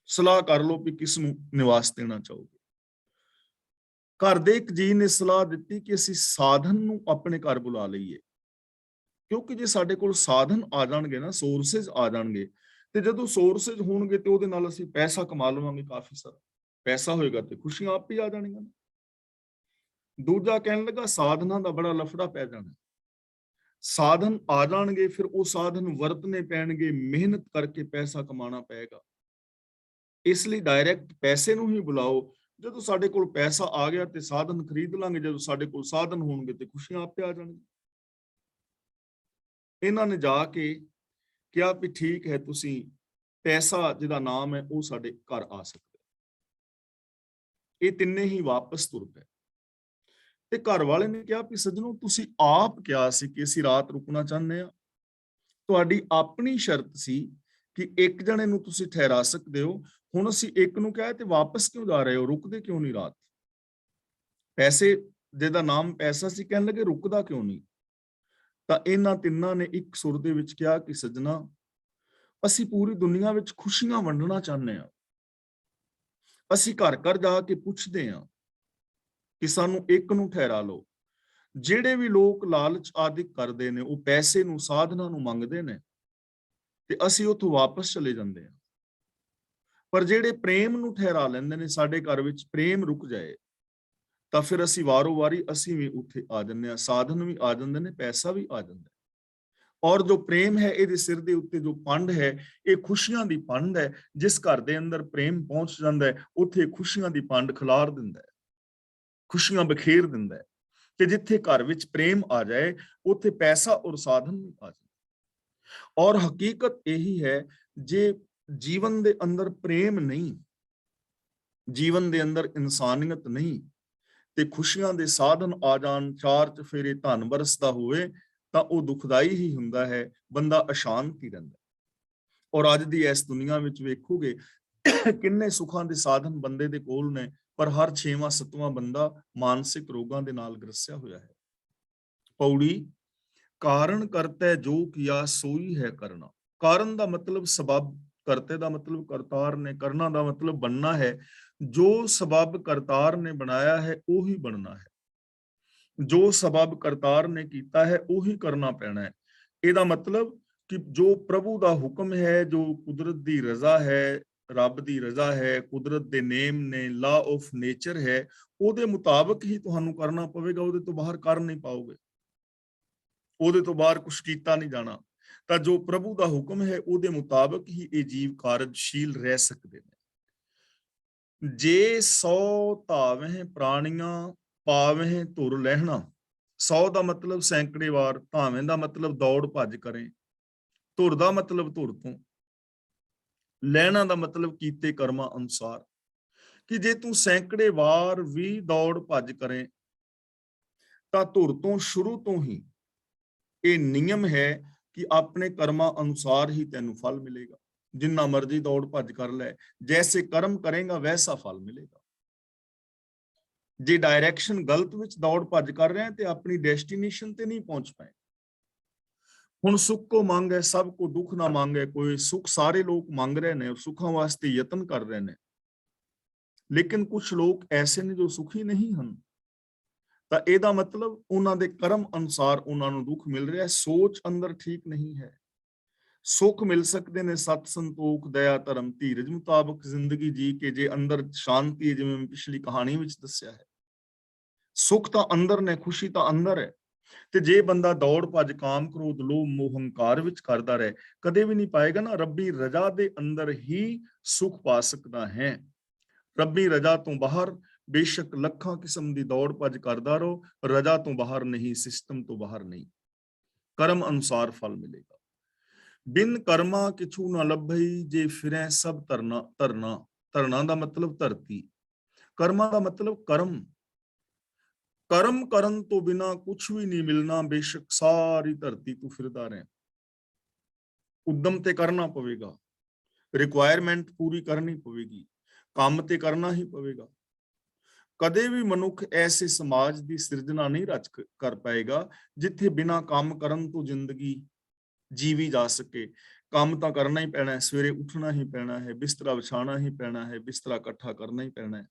ਸਲਾਹ ਕਰ ਲਓ ਵੀ ਕਿਸ ਨੂੰ ਨਿਵਾਸ ਦੇਣਾ ਚਾਹੋਗੇ। ਘਰ ਦੇ ਇੱਕ ਜੀ ਨੇ ਸਲਾਹ ਦਿੱਤੀ ਕਿ ਅਸੀਂ ਸਾਧਨ ਨੂੰ ਆਪਣੇ ਘਰ ਬੁਲਾ ਲਈਏ, ਕਿਉਂਕਿ ਜੇ ਸਾਡੇ ਕੋਲ ਸਾਧਨ ਆ ਜਾਣਗੇ ਨਾ, ਸੋਰਸਸ ਆ ਜਾਣਗੇ, ਤੇ ਜਦੋਂ ਸੋਰਸਸ ਹੋਣਗੇ ਤੇ ਉਹਦੇ ਨਾਲ ਅਸੀਂ ਪੈਸਾ ਕਮਾ ਲਵਾਂਗੇ ਕਾਫੀ ਸਾਰਾ। ਪੈਸਾ ਹੋਏਗਾ ਤੇ ਖੁਸ਼ੀਆਂ ਆਪ ਹੀ ਆ ਜਾਣਗੀਆਂ। ਦੂਜਾ ਕਹਿਣ ਲੱਗਾ ਸਾਧਨਾਂ ਦਾ ਬੜਾ ਲਫੜਾ ਪੈ ਜਾਣਾ। ਸਾਧਨ ਆ ਜਾਣਗੇ, ਫਿਰ ਉਹ ਸਾਧਨ ਵਰਤਨੇ ਪੈਣਗੇ, ਮਿਹਨਤ ਕਰਕੇ ਪੈਸਾ ਕਮਾਉਣਾ ਪਏਗਾ। ਇਸ ਲਈ ਡਾਇਰੈਕਟ ਪੈਸੇ ਨੂੰ ਹੀ ਬੁਲਾਓ। ਜਦੋਂ ਸਾਡੇ ਕੋਲ ਪੈਸਾ ਆ ਗਿਆ ਤੇ ਸਾਧਨ ਖਰੀਦ ਲਾਂਗੇ, ਜਦੋਂ ਸਾਡੇ ਕੋਲ ਸਾਧਨ ਹੋਣਗੇ ਤੇ ਖੁਸ਼ੀਆਂ ਆਪੇ ਆ ਜਾਣਗੀਆਂ। ਇਹਨਾਂ ਨੇ ਜਾ ਕੇ ਕਿਹਾ ਵੀ ਠੀਕ ਹੈ, ਤੁਸੀਂ ਪੈਸਾ ਜਿਹਦਾ ਨਾਮ ਹੈ ਉਹ ਸਾਡੇ ਘਰ ਆ ਸਕਦਾ। ਇਹ ਤਿੰਨੇ ਹੀ ਵਾਪਸ ਤੁਰ ਪਏ ਤੇ ਘਰ ਵਾਲੇ ਨੇ ਕਿਹਾ ਵੀ ਸੱਜਣੋ, ਤੁਸੀਂ ਆਪ ਕਿਹਾ ਸੀ ਕਿ ਅਸੀਂ ਰਾਤ ਰੁਕਣਾ ਚਾਹੁੰਦੇ ਹਾਂ, ਤੁਹਾਡੀ ਆਪਣੀ ਸ਼ਰਤ ਸੀ ਕਿ ਇੱਕ ਜਣੇ ਨੂੰ ਤੁਸੀਂ ਠਹਿਰਾ ਸਕਦੇ ਹੋ, ਹੁਣ ਅਸੀਂ ਇੱਕ ਨੂੰ ਕਿਹਾ ਤੇ ਵਾਪਸ ਕਿਉਂ ਜਾ ਰਹੇ ਹੋ, ਰੁਕਦੇ ਕਿਉਂ ਨਹੀਂ ਰਾਤ? ਪੈਸੇ ਜਿਹਦਾ ਨਾਮ ਪੈਸਾ ਸੀ, ਕਹਿਣ ਲੱਗੇ ਰੁਕਦਾ ਕਿਉਂ ਨਹੀਂ? ਤਾਂ ਇਹਨਾਂ ਤਿੰਨਾਂ ਨੇ ਇੱਕ ਸੁਰ ਦੇ ਵਿੱਚ ਕਿਹਾ ਕਿ ਸੱਜਣਾ, ਅਸੀਂ ਪੂਰੀ ਦੁਨੀਆ ਵਿੱਚ ਖੁਸ਼ੀਆਂ ਵੰਡਣਾ ਚਾਹੁੰਦੇ ਹਾਂ। ਅਸੀਂ ਘਰ ਘਰ ਜਾ ਕੇ ਪੁੱਛਦੇ ਹਾਂ ਕਿ ਸਾਨੂੰ ਇੱਕ ਨੂੰ ਠਹਿਰਾ ਲਓ। ਜਿਹੜੇ ਵੀ ਲੋਕ ਲਾਲਚ ਆਦਿਕ ਕਰਦੇ ਨੇ, ਉਹ ਪੈਸੇ ਨੂੰ, ਸਾਧਨਾਂ ਨੂੰ ਮੰਗਦੇ ਨੇ, ਤੇ ਅਸੀਂ ਉੱਥੋਂ ਵਾਪਸ ਚਲੇ ਜਾਂਦੇ ਹਾਂ। ਪਰ ਜਿਹੜੇ ਪ੍ਰੇਮ ਨੂੰ ਠਹਿਰਾ ਲੈਂਦੇ ਨੇ, ਸਾਡੇ ਘਰ ਵਿੱਚ ਪ੍ਰੇਮ ਰੁਕ ਜਾਏ, ਤਾਂ ਫਿਰ ਅਸੀਂ ਵਾਰੋ ਵਾਰੀ ਅਸੀਂ ਵੀ ਉੱਥੇ ਆ ਜਾਂਦੇ ਹਾਂ। ਸਾਧਨ ਵੀ ਆ ਜਾਂਦੇ ਨੇ, ਪੈਸਾ ਵੀ ਆ ਜਾਂਦਾ ਹੈ। ਔਰ ਜੋ ਪ੍ਰੇਮ ਹੈ, ਇਹਦੇ ਸਿਰ ਦੇ ਉੱਤੇ ਜੋ ਪੰਡ ਹੈ, ਇਹ ਖੁਸ਼ੀਆਂ ਦੀ ਪੰਡ ਹੈ। ਜਿਸ ਘਰ ਦੇ ਅੰਦਰ ਪ੍ਰੇਮ ਪਹੁੰਚ ਜਾਂਦਾ ਹੈ, ਉੱਥੇ ਖੁਸ਼ੀਆਂ ਦੀ ਪੰਡ ਖਿਲਾਰ ਦਿੰਦਾ ਹੈ, ਖੁਸ਼ੀਆਂ ਬਖੇਰ ਦਿੰਦਾ ਹੈ। ਕਿ ਜਿੱਥੇ ਘਰ ਵਿੱਚ ਪ੍ਰੇਮ ਆ ਜਾਏ, ਉੱਥੇ ਪੈਸਾ ਔਰ ਸਾਧਨ ਵੀ ਆ ਜਾਏ। ਔਰ ਹਕੀਕਤ ਇਹੀ ਹੈ, ਜੇ ਜੀਵਨ ਦੇ ਅੰਦਰ ਪ੍ਰੇਮ ਨਹੀਂ, ਜੀਵਨ ਦੇ ਅੰਦਰ ਇਨਸਾਨੀਅਤ ਨਹੀਂ, ਤੇ ਖੁਸ਼ੀਆਂ ਦੇ ਸਾਧਨ ਆ ਜਾਣ, 4 ਚਫੇਰੇ ਧਨ ਵਰਸਦਾ ਹੋਵੇ, ਤਾਂ ਉਹ ਦੁਖਦਾਈ ਹੀ ਹੁੰਦਾ ਹੈ। ਬੰਦਾ ਅਸ਼ਾਂਤ ਹੀ ਰਹਿੰਦਾ। ਔਰ ਅੱਜ ਦੀ ਇਸ ਦੁਨੀਆ ਵਿੱਚ ਵੇਖੋਗੇ ਕਿੰਨੇ ਸੁੱਖਾਂ ਦੇ ਸਾਧਨ ਬੰਦੇ ਦੇ ਕੋਲ ਨੇ, ਪਰ ਹਰ 6ਵਾਂ 7ਵਾਂ ਬੰਦਾ ਮਾਨਸਿਕ ਰੋਗਾਂ ਦੇ ਨਾਲ ਗ੍ਰਸਿਆ ਹੋਇਆ ਹੈ। ਪੌੜੀ ਕਾਰਨ ਕਰਤਾ ਜੋ ਕੀਆ ਸੋਈ ਹੈ ਕਰਨਾ। ਕਾਰਨ ਦਾ ਮਤਲਬ ਸਬਬ, ਕਰਤੇ ਦਾ ਮਤਲਬ ਕਰਤਾਰ ਨੇ, ਕਰਨਾ ਦਾ ਮਤਲਬ ਬਣਨਾ ਹੈ। ਜੋ ਸਬਬ ਕਰਤਾਰ ਨੇ ਬਣਾਇਆ ਹੈ ਉਹੀ ਬਣਨਾ ਹੈ, ਜੋ ਸਬਬ ਕਰਤਾਰ ਨੇ ਕੀਤਾ ਹੈ ਉਹੀ ਕਰਨਾ ਪੈਣਾ ਹੈ। ਇਹਦਾ ਮਤਲਬ ਕਿ ਜੋ ਪ੍ਰਭੂ ਦਾ ਹੁਕਮ ਹੈ, ਜੋ ਕੁਦਰਤ ਦੀ ਰਜ਼ਾ ਹੈ, ਰੱਬ ਦੀ ਰਜ਼ਾ ਹੈ, ਕੁਦਰਤ ਦੇ ਨੇਮ ਨੇ, ਲਾ ਆਫ ਨੇਚਰ ਹੈ, ਉਹਦੇ ਮੁਤਾਬਕ ਹੀ ਤੁਹਾਨੂੰ ਕਰਨਾ ਪਵੇਗਾ। ਉਹਦੇ ਤੋਂ ਬਾਹਰ ਕਰ ਨਹੀਂ ਪਾਓਗੇ, ਉਹਦੇ ਤੋਂ ਬਾਹਰ ਕੁਛ ਕੀਤਾ ਨਹੀਂ ਜਾਣਾ। ਤਾਂ ਜੋ ਪ੍ਰਭੂ ਦਾ ਹੁਕਮ ਹੈ, ਉਹਦੇ ਮੁਤਾਬਕ ਹੀ ਇਹ ਜੀਵ ਕਾਰਜਸ਼ੀਲ ਰਹਿ ਸਕਦੇ ਨੇ। ਜੇ 100 ਧਾਵਹਿ ਪ੍ਰਾਣੀਆਂ ਪਾਵਹਿ ਧੁਰ ਲਹਿਣਾ, 100 ਦਾ ਮਤਲਬ ਸੈਂਕੜੇ ਵਾਰ, ਭਾਵੇਂ ਦਾ ਮਤਲਬ ਦੌੜ ਭੱਜ ਕਰੇ, ਧੁਰ ਦਾ ਮਤਲਬ ਧੁਰ ਤੋਂ, ਲੈਣਾ ਦਾ ਮਤਲਬ ਕੀਤੇ ਕਰਮਾਂ ਅਨੁਸਾਰ। ਕਿ ਜੇ ਤੂੰ ਸੈਂਕੜੇ ਵਾਰ ਵੀ ਦੌੜ ਭੱਜ ਕਰੇ ਤਾਂ ਧੁਰ ਤੋਂ ਸ਼ੁਰੂ ਤੋਂ ਹੀ ਇਹ ਨਿਯਮ ਹੈ ਕਿ ਆਪਣੇ ਕਰਮਾਂ ਅਨੁਸਾਰ ਹੀ ਤੈਨੂੰ ਫਲ ਮਿਲੇਗਾ। ਜਿੰਨਾ ਮਰਜ਼ੀ ਦੌੜ ਭੱਜ ਕਰ ਲੈ, ਜੈਸੇ ਕਰਮ ਕਰੇਗਾ ਵੈਸਾ ਫਲ ਮਿਲੇਗਾ। ਜੇ ਡਾਇਰੈਕਸ਼ਨ ਗਲਤ ਵਿੱਚ ਦੌੜ ਭੱਜ ਕਰ ਰਹੇ ਤੇ ਆਪਣੀ ਡੈਸਟੀਨੇਸ਼ਨ ਤੇ ਨਹੀਂ ਪਹੁੰਚ ਪਾਏ। ਹੁਣ ਸੁੱਖ ਕੋ ਮੰਗ ਹੈ, ਸਭ ਕੋ ਦੁੱਖ ਨਾ ਮੰਗੇ। ਕੋਈ ਸੁੱਖ ਸਾਰੇ ਲੋਕ ਮੰਗ ਰਹੇ ਨੇ, ਸੁੱਖਾਂ ਵਾਸਤੇ ਯਤਨ ਕਰ ਰਹੇ ਨੇ, ਲੇਕਿਨ ਕੁਝ ਲੋਕ ਐਸੇ ਨੇ ਜੋ ਸੁਖੀ ਨਹੀਂ ਹਨ। ਤਾਂ ਇਹਦਾ ਮਤਲਬ ਉਹਨਾਂ ਦੇ ਕਰਮ ਅਨੁਸਾਰ ਉਹਨਾਂ ਨੂੰ ਦੁੱਖ ਮਿਲ ਰਿਹਾ, ਸੋਚ ਅੰਦਰ ਠੀਕ ਨਹੀਂ ਹੈ। ਸੁੱਖ ਮਿਲ ਸਕਦੇ ਨੇ ਸਤ ਸੰਤੋਖ ਦਇਆ ਧਰਮ ਧੀਰਜ ਮੁਤਾਬਕ ਜ਼ਿੰਦਗੀ ਜੀ ਕੇ, ਜੇ ਅੰਦਰ ਸ਼ਾਂਤੀ, ਜਿਵੇਂ ਮੈਂ ਪਿਛਲੀ ਕਹਾਣੀ ਵਿੱਚ ਦੱਸਿਆ ਹੈ। ਸੁੱਖ ਤਾਂ ਅੰਦਰ ਨੇ, ਖੁਸ਼ੀ ਤਾਂ ਅੰਦਰ ਹੈ। ਤੇ ਜੇ ਬੰਦਾ ਦੌੜ ਭੱਜ ਕਾਮ ਕ੍ਰੋਧ ਲੋਭ ਮੋਹ ਹੰਕਾਰ ਵਿੱਚ ਕਰਦਾ ਰਹੇ, ਕਦੇ ਵੀ ਨਹੀਂ ਪਾਏਗਾ ਨਾ। ਰੱਬੀ ਰਜ਼ਾ ਦੇ ਅੰਦਰ ਹੀ ਸੁੱਖ ਪਾ ਸਕਦਾ ਹੈ। ਰੱਬੀ ਰਜ਼ਾ ਤੋਂ ਬਾਹਰ ਬੇਸ਼ੱਕ ਲੱਖਾਂ ਕਿਸਮ ਦੀ ਦੌੜ ਭੱਜ ਕਰਦਾ ਰਹੋ, ਰਜ਼ਾ ਤੋਂ ਬਾਹਰ ਨਹੀਂ, ਸਿਸਟਮ ਤੋਂ ਬਾਹਰ ਨਹੀਂ। ਕਰਮ ਅਨੁਸਾਰ ਫਲ ਮਿਲੇਗਾ। ਬਿਨ ਕਰਮਾ ਕਿਛੂ ਨਾ ਲੱਭਈ, ਜੇ ਫਿਰੈ ਸਭ ਧਰਨਾ। ਧਰਨਾ, ਧਰਨਾ ਦਾ ਮਤਲਬ ਧਰਤੀ, ਕਰਮਾਂ ਦਾ ਮਤਲਬ ਕਰਮ। ਕਰਮ ਕਰਨ ਤੋਂ ਬਿਨਾ ਕੁਛ ਵੀ ਨਹੀਂ ਮਿਲਣਾ, ਬੇਸ਼ੱਕ ਸਾਰੀ ਧਰਤੀ ਤੂੰ ਫਿਰਦਾ ਰਹੇ। ਉਦਮ ਤੇ ਕਰਨਾ ਪਵੇਗਾ, ਰਿਕੁਆਇਰਮੈਂਟ ਪੂਰੀ ਕਰਨੀ ਪਵੇਗੀ, ਕੰਮ ਤੇ ਕਰਨਾ ਹੀ ਪਵੇਗਾ। ਕਦੇ ਵੀ ਮਨੁੱਖ ਐਸੇ ਸਮਾਜ ਦੀ ਸਿਰਜਣਾ ਨਹੀਂ ਰਚ ਕਰ ਪਾਏਗਾ ਜਿੱਥੇ ਬਿਨਾਂ ਕੰਮ ਕਰਨ ਤੋਂ ਜ਼ਿੰਦਗੀ ਜੀਵੀ ਜਾ ਸਕੇ। ਕੰਮ ਤਾਂ ਕਰਨਾ ਹੀ ਪੈਣਾ ਹੈ, ਸਵੇਰੇ ਉੱਠਣਾ ਹੀ ਪੈਣਾ ਹੈ, ਬਿਸਤਰਾ ਵਿਛਾਣਾ ਹੀ ਪੈਣਾ ਹੈ, ਬਿਸਤਰਾ ਇਕੱਠਾ ਕਰਨਾ ਹੀ ਪੈਣਾ ਹੈ,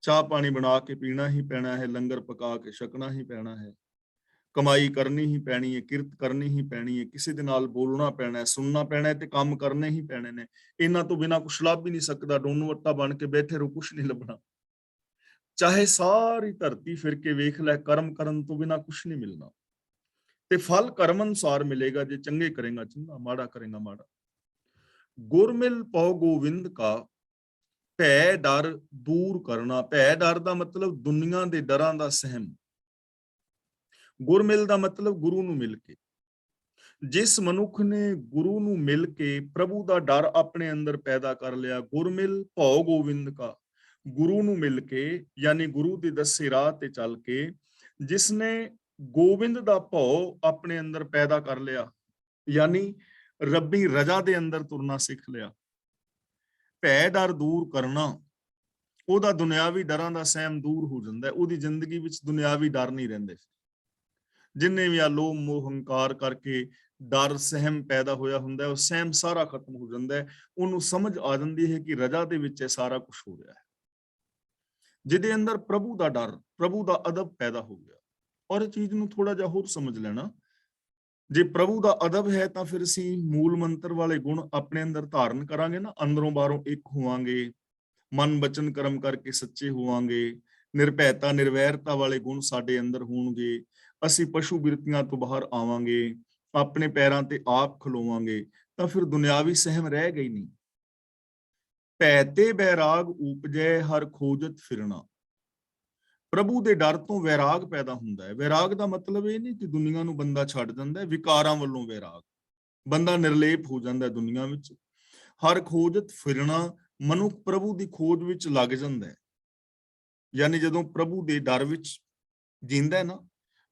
ਚਾਹ ਪਾਣੀ ਬਣਾ ਕੇ ਪੀਣਾ ਹੀ ਪੈਣਾ ਹੈ, ਲੰਗਰ ਪਕਾ ਕੇ ਛਕਣਾ ਹੀ ਪੈਣਾ ਹੈ, ਕਮਾਈ ਕਰਨੀ ਹੀ ਪੈਣੀ ਹੈ, ਕਿਰਤ ਕਰਨੀ ਹੀ ਪੈਣੀ ਹੈ, ਕਿਸੇ ਦੇ ਨਾਲ ਬੋਲਣਾ ਪੈਣਾ ਹੈ, ਸੁਣਨਾ ਪੈਣਾ ਹੈ ਤੇ ਕੰਮ ਕਰਨੇ ਹੀ ਪੈਣੇ ਨੇ। ਇਹਨਾਂ ਤੋਂ ਬਿਨਾਂ ਕੁਛ ਲੱਭ ਹੀ ਨਹੀਂ ਸਕਦਾ। ਡੋਨੂ ਵੱਟਾ ਬਣ ਕੇ ਬੈਠੇ ਰਹੋ, ਕੁਛ ਨਹੀਂ ਲੱਭਣਾ। ਚਾਹੇ ਸਾਰੀ ਧਰਤੀ ਫਿਰ ਕੇ ਵੇਖ ਲੈ, ਕਰਮ ਕਰਨ ਤੋਂ ਬਿਨਾਂ ਕੁਛ ਨਹੀਂ ਮਿਲਣਾ। ਤੇ ਫਲ ਕਰਮ ਅਨੁਸਾਰ ਮਿਲੇਗਾ। ਜੇ ਚੰਗੇ ਕਰੇਗਾ ਚੰਗਾ, ਮਾੜਾ ਕਰੇਗਾ ਮਾੜਾ। ਗੁਰਮਿਲ ਪਉ ਗੋਵਿੰਦ ਕਾ, ਭੈ ਡਰ ਦੂਰ ਕਰਨਾ। ਭੈ ਡਰ ਦਾ ਮਤਲਬ ਦੁਨੀਆ ਦੇ ਡਰਾਂ ਦਾ ਸਹਿਮ। ਗੁਰਮਿਲ ਦਾ ਮਤਲਬ ਗੁਰੂ ਨੂੰ ਮਿਲ ਕੇ। ਜਿਸ ਮਨੁੱਖ ਨੇ ਗੁਰੂ ਨੂੰ ਮਿਲ ਕੇ ਪ੍ਰਭੂ ਦਾ ਡਰ ਆਪਣੇ ਅੰਦਰ ਪੈਦਾ ਕਰ ਲਿਆ, ਗੁਰਮਿਲ ਭਉ ਗੋਵਿੰਦ ਕਾ, ਗੁਰੂ ਨੂੰ ਮਿਲ ਕੇ ਯਾਨੀ ਗੁਰੂ ਦੇ ਦੱਸੇ ਰਾਹ ਤੇ ਚੱਲ ਕੇ, ਜਿਸ ਨੇ ਗੋਬਿੰਦ ਦਾ ਭਉ ਆਪਣੇ ਅੰਦਰ ਪੈਦਾ ਕਰ ਲਿਆ, ਯਾਨੀ ਰੱਬੀ ਰਜ਼ਾ ਦੇ ਅੰਦਰ ਤੁਰਨਾ ਸਿੱਖ ਲਿਆ। ਭੈ ਡਰ ਦੂਰ ਕਰਨਾ, ਉਹਦਾ ਦੁਨਿਆਵੀ ਡਰਾਂ ਦਾ ਸਹਿਮ ਦੂਰ ਹੋ ਜਾਂਦਾ ਹੈ। ਉਹਦੀ ਜ਼ਿੰਦਗੀ ਵਿੱਚ ਦੁਨਿਆਵੀ ਡਰ ਨਹੀਂ ਰਹਿੰਦੇ। ਜਿੰਨੇ ਵੀ ਆ ਲੋਭ ਮੋਹ ਹੰਕਾਰ ਕਰਕੇ ਡਰ ਸਹਿਮ ਪੈਦਾ ਹੋਇਆ ਹੁੰਦਾ ਹੈ, ਉਹ ਸਹਿਮ ਸਾਰਾ ਖਤਮ ਹੋ ਜਾਂਦਾ ਹੈ। ਉਹਨੂੰ ਸਮਝ ਆ ਜਾਂਦੀ ਹੈ ਕਿ ਰਜ਼ਾ ਦੇ ਵਿੱਚ ਇਹ ਸਾਰਾ ਕੁਝ ਹੋ ਰਿਹਾ ਹੈ। ਜਿਹਦੇ ਅੰਦਰ ਪ੍ਰਭੂ ਦਾ ਡਰ, ਪ੍ਰਭੂ ਦਾ ਅਦਬ ਪੈਦਾ ਹੋ ਗਿਆ। ਔਰ ਇਹ ਚੀਜ਼ ਨੂੰ ਥੋੜਾ ਜਿਹਾ ਹੋਰ ਸਮਝ ਲੈਣਾ, ਜੇ ਪ੍ਰਭੂ ਦਾ ਅਦਬ ਹੈ ਤਾਂ ਫਿਰ ਅਸੀਂ ਮੂਲ ਮੰਤਰ ਵਾਲੇ ਗੁਣ ਆਪਣੇ ਅੰਦਰ ਧਾਰਨ ਕਰਾਂਗੇ ਨਾ, ਅੰਦਰੋਂ ਬਾਹਰੋਂ ਇੱਕ ਹੋਵਾਂਗੇ, ਮਨ ਬਚਨ ਕਰਮ ਕਰਕੇ ਸੱਚੇ ਹੋਵਾਂਗੇ, ਨਿਰਭੈਤਾ ਨਿਰਵੈਰਤਾ ਵਾਲੇ ਗੁਣ ਸਾਡੇ ਅੰਦਰ ਹੋਣਗੇ, ਅਸੀਂ ਪਸ਼ੂ ਬਿਰਤੀਆਂ ਤੋਂ ਬਾਹਰ ਆਵਾਂਗੇ, ਆਪਣੇ ਪੈਰਾਂ ਤੇ ਆਪ ਖਲੋਵਾਂਗੇ, ਤਾਂ ਫਿਰ ਦੁਨਿਆਵੀ ਸਹਿਮ ਰਹਿ ਗਈ ਨਹੀਂ। ਭੈ ਤੇ ਬੈਰਾਗ ਉਪਜੈ ਹਰ ਖੋਜਤ ਫਿਰਨਾ। ਪ੍ਰਭੂ ਦੇ ਡਰ ਤੋਂ ਵੈਰਾਗ ਪੈਦਾ ਹੁੰਦਾ ਹੈ। ਵੈਰਾਗ ਦਾ ਮਤਲਬ ਇਹ ਨਹੀਂ ਕਿ ਦੁਨੀਆ ਨੂੰ ਬੰਦਾ ਛੱਡ ਦਿੰਦਾ ਹੈ, ਵਿਕਾਰਾਂ ਵੱਲੋਂ ਵੈਰਾਗ, ਬੰਦਾ ਨਿਰਲੇਪ ਹੋ ਜਾਂਦਾ ਹੈ ਦੁਨੀਆ ਵਿੱਚ। ਹਰ ਖੋਜਤ ਫਿਰਨਾ, ਮਨੁੱਖ ਪ੍ਰਭੂ ਦੀ ਖੋਜ ਵਿੱਚ ਲੱਗ ਜਾਂਦਾ ਹੈ। ਯਾਨੀ ਜਦੋਂ ਪ੍ਰਭੂ ਦੇ ਡਰ ਵਿੱਚ ਜੀਂਦਾ ਹੈ ਨਾ,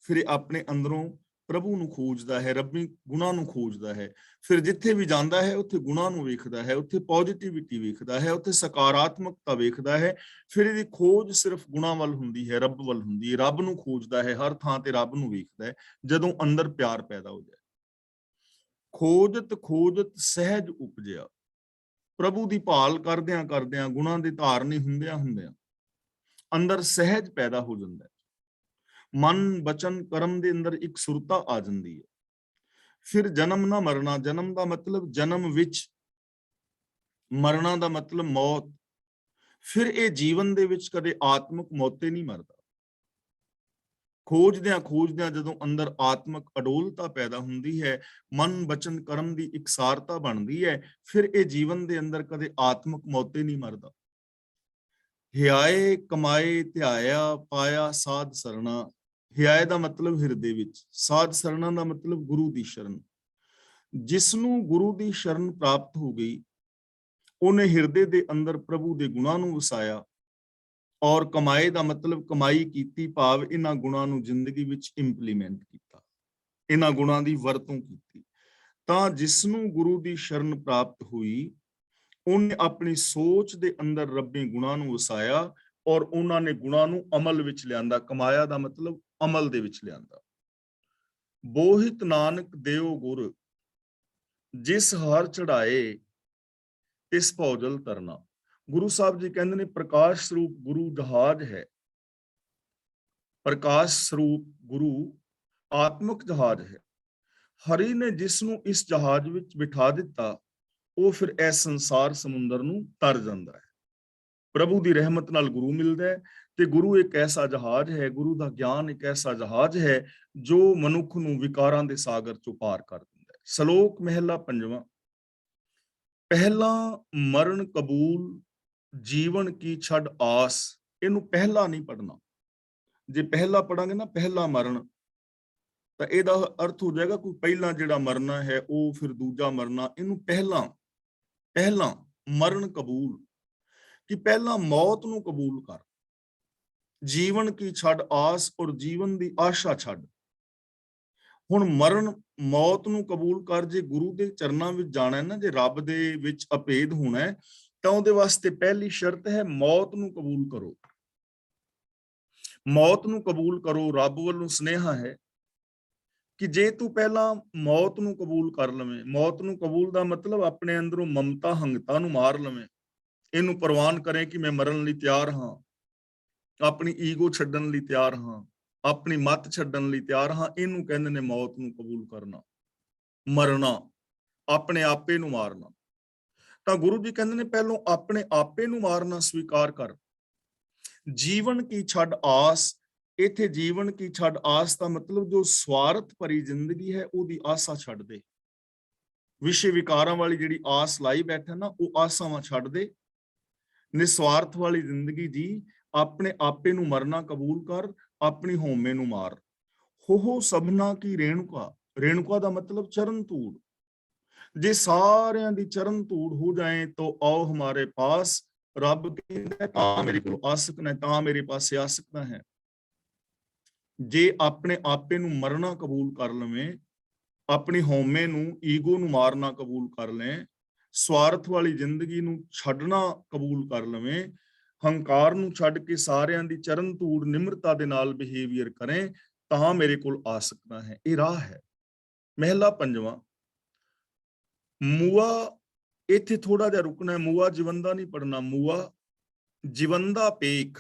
ਫਿਰ ਇਹ ਆਪਣੇ ਅੰਦਰੋਂ ਪ੍ਰਭੂ ਨੂੰ ਖੋਜਦਾ ਹੈ, ਰੱਬੀ ਗੁਣਾਂ ਨੂੰ ਖੋਜਦਾ ਹੈ। ਫਿਰ ਜਿੱਥੇ ਵੀ ਜਾਂਦਾ ਹੈ ਉੱਥੇ ਗੁਣਾਂ ਨੂੰ ਵੇਖਦਾ ਹੈ, ਉੱਥੇ ਪੋਜ਼ਿਟਿਵਿਟੀ ਵੇਖਦਾ ਹੈ, ਉੱਥੇ ਸਕਾਰਾਤਮਕਤਾ ਵੇਖਦਾ ਹੈ। ਫਿਰ ਇਹਦੀ ਖੋਜ ਸਿਰਫ ਗੁਣਾਂ ਵੱਲ ਹੁੰਦੀ ਹੈ, ਰੱਬ ਵੱਲ ਹੁੰਦੀ ਹੈ। ਰੱਬ ਨੂੰ ਖੋਜਦਾ ਹੈ, ਹਰ ਥਾਂ ਤੇ ਰੱਬ ਨੂੰ ਵੇਖਦਾ ਹੈ, ਜਦੋਂ ਅੰਦਰ ਪਿਆਰ ਪੈਦਾ ਹੋ ਜਾਏ। ਖੋਜਤ ਖੋਜਤ ਸਹਿਜ ਉਪਜਿਆ, ਪ੍ਰਭੂ ਦੀ ਭਾਲ ਕਰਦਿਆਂ ਕਰਦਿਆਂ, ਗੁਣਾਂ ਦੇ ਧਾਰਨੀ ਹੁੰਦਿਆਂ ਹੁੰਦਿਆਂ ਅੰਦਰ ਸਹਿਜ ਪੈਦਾ ਹੋ ਜਾਂਦਾ ਹੈ। ਮਨ ਬਚਨ ਕਰਮ ਦੇ ਅੰਦਰ ਇੱਕ ਸੁਰਤਾ ਆ ਜਾਂਦੀ ਹੈ। ਫਿਰ ਜਨਮ ਨਾ ਮਰਨਾ, ਜਨਮ ਦਾ ਮਤਲਬ ਜਨਮ ਵਿੱਚ, ਮਰਨਾ ਦਾ ਮਤਲਬ ਮੌਤ। ਫਿਰ ਇਹ ਜੀਵਨ ਦੇ ਵਿੱਚ ਕਦੇ ਆਤਮਿਕ ਮੌਤੇ ਨਹੀਂ ਮਰਦਾ। ਖੋਜਦਿਆਂ ਖੋਜਦਿਆਂ ਜਦੋਂ ਅੰਦਰ ਆਤਮਿਕ ਅਡੋਲਤਾ ਪੈਦਾ ਹੁੰਦੀ ਹੈ, ਮਨ ਬਚਨ ਕਰਮ ਦੀ ਇਕਸਾਰਤਾ ਬਣਦੀ ਹੈ, ਫਿਰ ਇਹ ਜੀਵਨ ਦੇ ਅੰਦਰ ਕਦੇ ਆਤਮਿਕ ਮੌਤੇ ਨਹੀਂ ਮਰਦਾ। ਹਿਆਏ ਕਮਾਏ ਧਿਆਇਆ ਪਾਇਆ ਸਾਧ ਸਰਣਾ, ਹਿਆਏ ਦਾ ਮਤਲਬ ਹਿਰਦੇ ਵਿੱਚ, ਸਾਧ ਸਰਣਾ ਦਾ ਮਤਲਬ ਗੁਰੂ ਦੀ ਸ਼ਰਨ। ਜਿਸ ਨੂੰ ਗੁਰੂ ਦੀ ਸ਼ਰਨ ਪ੍ਰਾਪਤ ਹੋ ਗਈ, ਉਹਨੇ ਹਿਰਦੇ ਦੇ ਅੰਦਰ ਪ੍ਰਭੂ ਦੇ ਗੁਣਾਂ ਨੂੰ ਵਸਾਇਆ, ਔਰ ਕਮਾਏ ਦਾ ਮਤਲਬ ਕਮਾਈ ਕੀਤੀ, ਭਾਵ ਇਹਨਾਂ ਗੁਣਾਂ ਨੂੰ ਜ਼ਿੰਦਗੀ ਵਿੱਚ ਇੰਪਲੀਮੈਂਟ ਕੀਤਾ, ਇਹਨਾਂ ਗੁਣਾਂ ਦੀ ਵਰਤੋਂ ਕੀਤੀ। ਤਾਂ ਜਿਸ ਨੂੰ ਗੁਰੂ ਦੀ ਸ਼ਰਨ ਪ੍ਰਾਪਤ ਹੋਈ, ਉਹਨੇ ਆਪਣੀ ਸੋਚ ਦੇ ਅੰਦਰ ਰੱਬੀ ਗੁਣਾਂ ਨੂੰ ਵਸਾਇਆ, ਔਰ ਉਹਨਾਂ ਨੇ ਗੁਣਾਂ ਨੂੰ ਅਮਲ ਵਿੱਚ ਲਿਆਂਦਾ। ਕਮਾਇਆ ਦਾ ਮਤਲਬ ਅਮਲ ਦੇ ਵਿੱਚ ਲਿਆਂਦਾ। ਬੋਹਿਤ ਨਾਨਕ ਦਿਓ ਗੁਰ, ਜਿਸ ਹਰ ਚੜਾਏ ਤਿਸ ਭੌਜਲ ਤਰਨਾ। ਗੁਰੂ ਸਾਹਿਬ ਜੀ ਕਹਿੰਦੇ ਨੇ ਪ੍ਰਕਾਸ਼ ਸਰੂਪ ਗੁਰੂ ਜਹਾਜ਼ ਹੈ। ਪ੍ਰਕਾਸ਼ ਸਰੂਪ ਗੁਰੂ ਆਤਮਿਕ ਜਹਾਜ਼ ਹੈ। ਹਰੀ ਨੇ ਜਿਸ ਨੂੰ ਇਸ ਜਹਾਜ਼ ਵਿੱਚ ਬਿਠਾ ਦਿੱਤਾ, ਉਹ ਫਿਰ ਇਸ ਸੰਸਾਰ ਸਮੁੰਦਰ ਨੂੰ ਤਰ ਜਾਂਦਾ ਹੈ। ਪ੍ਰਭੂ ਦੀ ਰਹਿਮਤ ਨਾਲ ਗੁਰੂ ਮਿਲਦਾ ਹੈ, ਤੇ ਗੁਰੂ ਇੱਕ ਐਸਾ ਜਹਾਜ਼ ਹੈ, ਗੁਰੂ ਦਾ ਗਿਆਨ ਇੱਕ ਐਸਾ ਜਹਾਜ਼ ਹੈ ਜੋ ਮਨੁੱਖ ਨੂੰ ਵਿਕਾਰਾਂ ਦੇ ਸਾਗਰ ਚੋਂ ਪਾਰ ਕਰ ਦਿੰਦਾ ਹੈ। ਸ਼ਲੋਕ ਮਹਿਲਾ ਪੰਜਵਾਂ। ਪਹਿਲਾ ਮਰਨ ਕਬੂਲ, ਜੀਵਨ ਕੀ ਛੱਡ ਆਸ। ਇਹਨੂੰ ਪਹਿਲਾ ਨਹੀਂ ਪੜਨਾ। ਜੇ ਪਹਿਲਾ ਪੜਾਂਗੇ ਨਾ, ਪਹਿਲਾ ਮਰਨ, ਤਾਂ ਇਹਦਾ ਅਰਥ ਹੋ ਜਾਏਗਾ ਕੋਈ ਪਹਿਲਾਂ ਜਿਹੜਾ ਮਰਨਾ ਹੈ ਉਹ ਫਿਰ ਦੂਜਾ ਮਰਨਾ। ਇਹਨੂੰ ਪਹਿਲਾਂ ਮਰਨ ਕਬੂਲ, ਕਿ ਪਹਿਲਾਂ ਮੌਤ ਨੂੰ ਕਬੂਲ ਕਰ। ਜੀਵਨ ਕੀ ਛੱਡ ਆਸ, ਔਰ ਜੀਵਨ ਦੀ ਆਸ਼ਾ ਛੱਡ। ਹੁਣ ਮਰਨ ਮੌਤ ਨੂੰ ਕਬੂਲ ਕਰ। ਜੇ ਗੁਰੂ ਦੇ ਚਰਨਾਂ ਵਿੱਚ ਜਾਣਾ ਨਾ, ਜੇ ਰੱਬ ਦੇ ਵਿੱਚ ਅਭੇਦ ਹੋਣਾ ਹੈ, ਤਾਂ ਉਹਦੇ ਵਾਸਤੇ ਪਹਿਲੀ ਸ਼ਰਤ ਹੈ ਮੌਤ ਨੂੰ ਕਬੂਲ ਕਰੋ। ਮੌਤ ਨੂੰ ਕਬੂਲ ਕਰੋ। ਰੱਬ ਵੱਲੋਂ ਸੁਨੇਹਾ ਹੈ ਕਿ ਜੇ ਤੂੰ ਪਹਿਲਾਂ ਮੌਤ ਨੂੰ ਕਬੂਲ ਕਰ ਲਵੇਂ, ਮੌਤ ਨੂੰ ਕਬੂਲ ਦਾ ਮਤਲਬ ਆਪਣੇ ਅੰਦਰੋਂ ਮਮਤਾ ਹੰਗਤਾ ਨੂੰ ਮਾਰ ਲਵੇਂ, ਇਹਨੂੰ ਪ੍ਰਵਾਨ ਕਰੇ ਕਿ ਮੈਂ ਮਰਨ ਲਈ ਤਿਆਰ ਹਾਂ, ਆਪਣੀ ਈਗੋ ਛੱਡਣ ਲਈ ਤਿਆਰ ਹਾਂ, ਆਪਣੀ ਮੱਤ ਛੱਡਣ ਲਈ ਤਿਆਰ ਹਾਂ। ਇਹਨੂੰ ਕਹਿੰਦੇ ਨੇ ਮੌਤ ਨੂੰ ਕਬੂਲ ਕਰਨਾ, ਮਰਨਾ, ਆਪਣੇ ਆਪੇ ਨੂੰ ਮਾਰਨਾ। ਤਾਂ ਗੁਰੂ ਜੀ ਕਹਿੰਦੇ ਨੇ ਪਹਿਲੋਂ ਆਪਣੇ ਆਪੇ ਨੂੰ ਮਾਰਨਾ ਸਵੀਕਾਰ ਕਰ। ਜੀਵਨ ਕੀ ਛੱਡ ਆਸ। ਇੱਥੇ ਜੀਵਨ ਕੀ ਛੱਡ ਆਸ ਦਾ ਮਤਲਬ ਜੋ ਸਵਾਰਥ ਭਰੀ ਜ਼ਿੰਦਗੀ ਹੈ ਉਹਦੀ ਆਸਾ ਛੱਡ ਦੇ। ਵਿਸ਼ੇ ਵਿਕਾਰਾਂ ਵਾਲੀ ਜਿਹੜੀ ਆਸ ਲਾਈ ਬੈਠਾ ਨਾ, ਉਹ ਆਸਾਵਾਂ ਛੱਡ ਦੇ। ਨਿਸਵਾਰਥ ਵਾਲੀ ਜ਼ਿੰਦਗੀ ਜੀ। ਆਪਣੇ ਆਪੇ ਨੂੰ ਮਰਨਾ ਕਬੂਲ ਕਰ, ਆਪਣੀ ਹਉਮੈ ਨੂੰ ਮਾਰ। ਹੋ ਸਭਨਾ ਕੀ ਰੇਣੂਕਾ। ਰੇਣੂਕਾ ਦਾ ਮਤਲਬ ਚਰਨ ਧੂੜ। ਜੇ ਸਾਰਿਆਂ ਦੀ ਚਰਨ ਧੂੜ ਹੋ ਜਾਏ ਤਾਂ ਆਓ ਹਮਾਰੇ ਪਾਸ। ਰੱਬ ਕਹਿੰਦਾ ਤਾਂ ਮੇਰੇ ਕੋਲ ਆ ਸਕਣਾ, ਤਾਂ ਮੇਰੇ ਪਾਸੇ ਆ ਸਕਦਾ ਹੈ। ਜੇ ਆਪਣੇ ਆਪੇ ਨੂੰ ਮਰਨਾ ਕਬੂਲ ਕਰ ਲਵੇਂ, ਆਪਣੀ ਹਉਮੈ ਨੂੰ, ਈਗੋ ਨੂੰ ਮਾਰਨਾ ਕਬੂਲ ਕਰ ਲੈ, ਸਵਾਰਥ ਵਾਲੀ ਜ਼ਿੰਦਗੀ ਨੂੰ ਛੱਡਣਾ ਕਬੂਲ ਕਰ ਲਵੇਂ, ਹੰਕਾਰ ਨੂੰ ਛੱਡ ਕੇ ਸਾਰਿਆਂ ਦੀ ਚਰਨ ਧੂੜ ਨਿਮਰਤਾ ਦੇ ਨਾਲ ਬਿਹੇਵੀਅਰ ਕਰੇ, ਤਾਂ ਮੇਰੇ ਕੋਲ ਆ ਸਕਦਾ ਹੈ। ਇਹ ਰਾਹ ਹੈ। ਮਹਿਲਾ ਪੰਜਵਾਂ। ਮੂਆ, ਇੱਥੇ ਥੋੜਾ ਜਿਹਾ ਰੁਕਣਾ ਹੈ। ਮੂਆ ਜੀਵੰਦਾ ਨਹੀਂ ਪੜਨਾ। ਮੂਆ ਜੀਵੰਦਾ ਪੇਖ,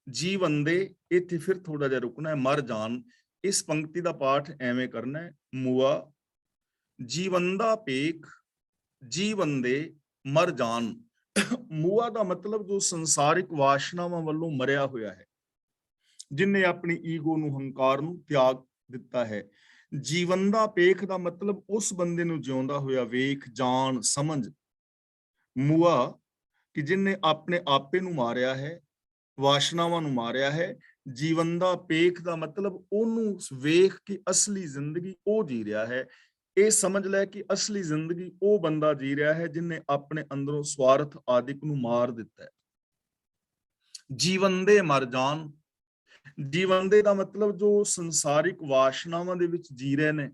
ਜੀਵੰਦੇ, ਇੱਥੇ ਫਿਰ ਥੋੜਾ ਜਿਹਾ ਰੁਕਣਾ ਹੈ। ਮਰ ਜਾਣ, ਇਸ ਪੰਕਤੀ ਦਾ ਪਾਠ ਐਵੇਂ ਕਰਨਾ ਹੈ। ਮੂਆ ਜੀਵੰਦਾ ਪੇਖ, ਜੀਵੰਦੇ ਮਰ ਜਾਣ। ਮੂਆ ਦਾ ਮਤਲਬ ਜੋ ਸੰਸਾਰਿਕ ਵਾਸ਼ਨਾਵਾਂ ਵੱਲੋਂ ਮਰਿਆ ਹੋਇਆ ਹੈ, ਜਿਨੇ ਆਪਣੀ ਈਗੋ ਨੂੰ, ਹੰਕਾਰ ਨੂੰ ਤਿਆਗ ਦਿੱਤਾ ਹੈ। ਜੀਵੰਦਾ ਪੇਖ ਦਾ ਮਤਲਬ ਉਸ ਬੰਦੇ ਨੂੰ ਜਿਉਂਦਾ ਹੋਇਆ ਵੇਖ, ਜਾਣ, ਸਮਝ। ਮੂਆ ਕਿ ਜਿਨੇ ਆਪਣੇ ਆਪੇ ਨੂੰ ਮਾਰਿਆ ਹੈ, ਵਾਸ਼ਨਾਵਾਂ ਨੂੰ ਮਾਰਿਆ ਹੈ। ਜੀਵੰਦਾ ਪੇਖ ਦਾ ਮਤਲਬ ਉਹਨੂੰ ਵੇਖ ਕੇ ਅਸਲੀ ਜ਼ਿੰਦਗੀ ਉਹ ਜੀ ਰਿਹਾ ਹੈ। ਇਹ ਸਮਝ ਲੈ ਕਿ ਅਸਲੀ ਜ਼ਿੰਦਗੀ ਉਹ ਬੰਦਾ ਜੀ ਰਿਹਾ ਹੈ ਜਿਨੇ ਆਪਣੇ ਅੰਦਰੋਂ ਸਵਾਰਥ ਆਦਿਕ ਨੂੰ ਮਾਰ ਦਿੱਤਾ ਹੈ। ਜੀਵੰਦੇ ਮਰ ਜਾਣ। ਜੀਵੰਦੇ ਦਾ ਮਤਲਬ ਜੋ ਸੰਸਾਰਿਕ ਵਾਸ਼ਨਾਵਾਂ ਦੇ ਵਿੱਚ ਜੀ ਰਹੇ ਨੇ,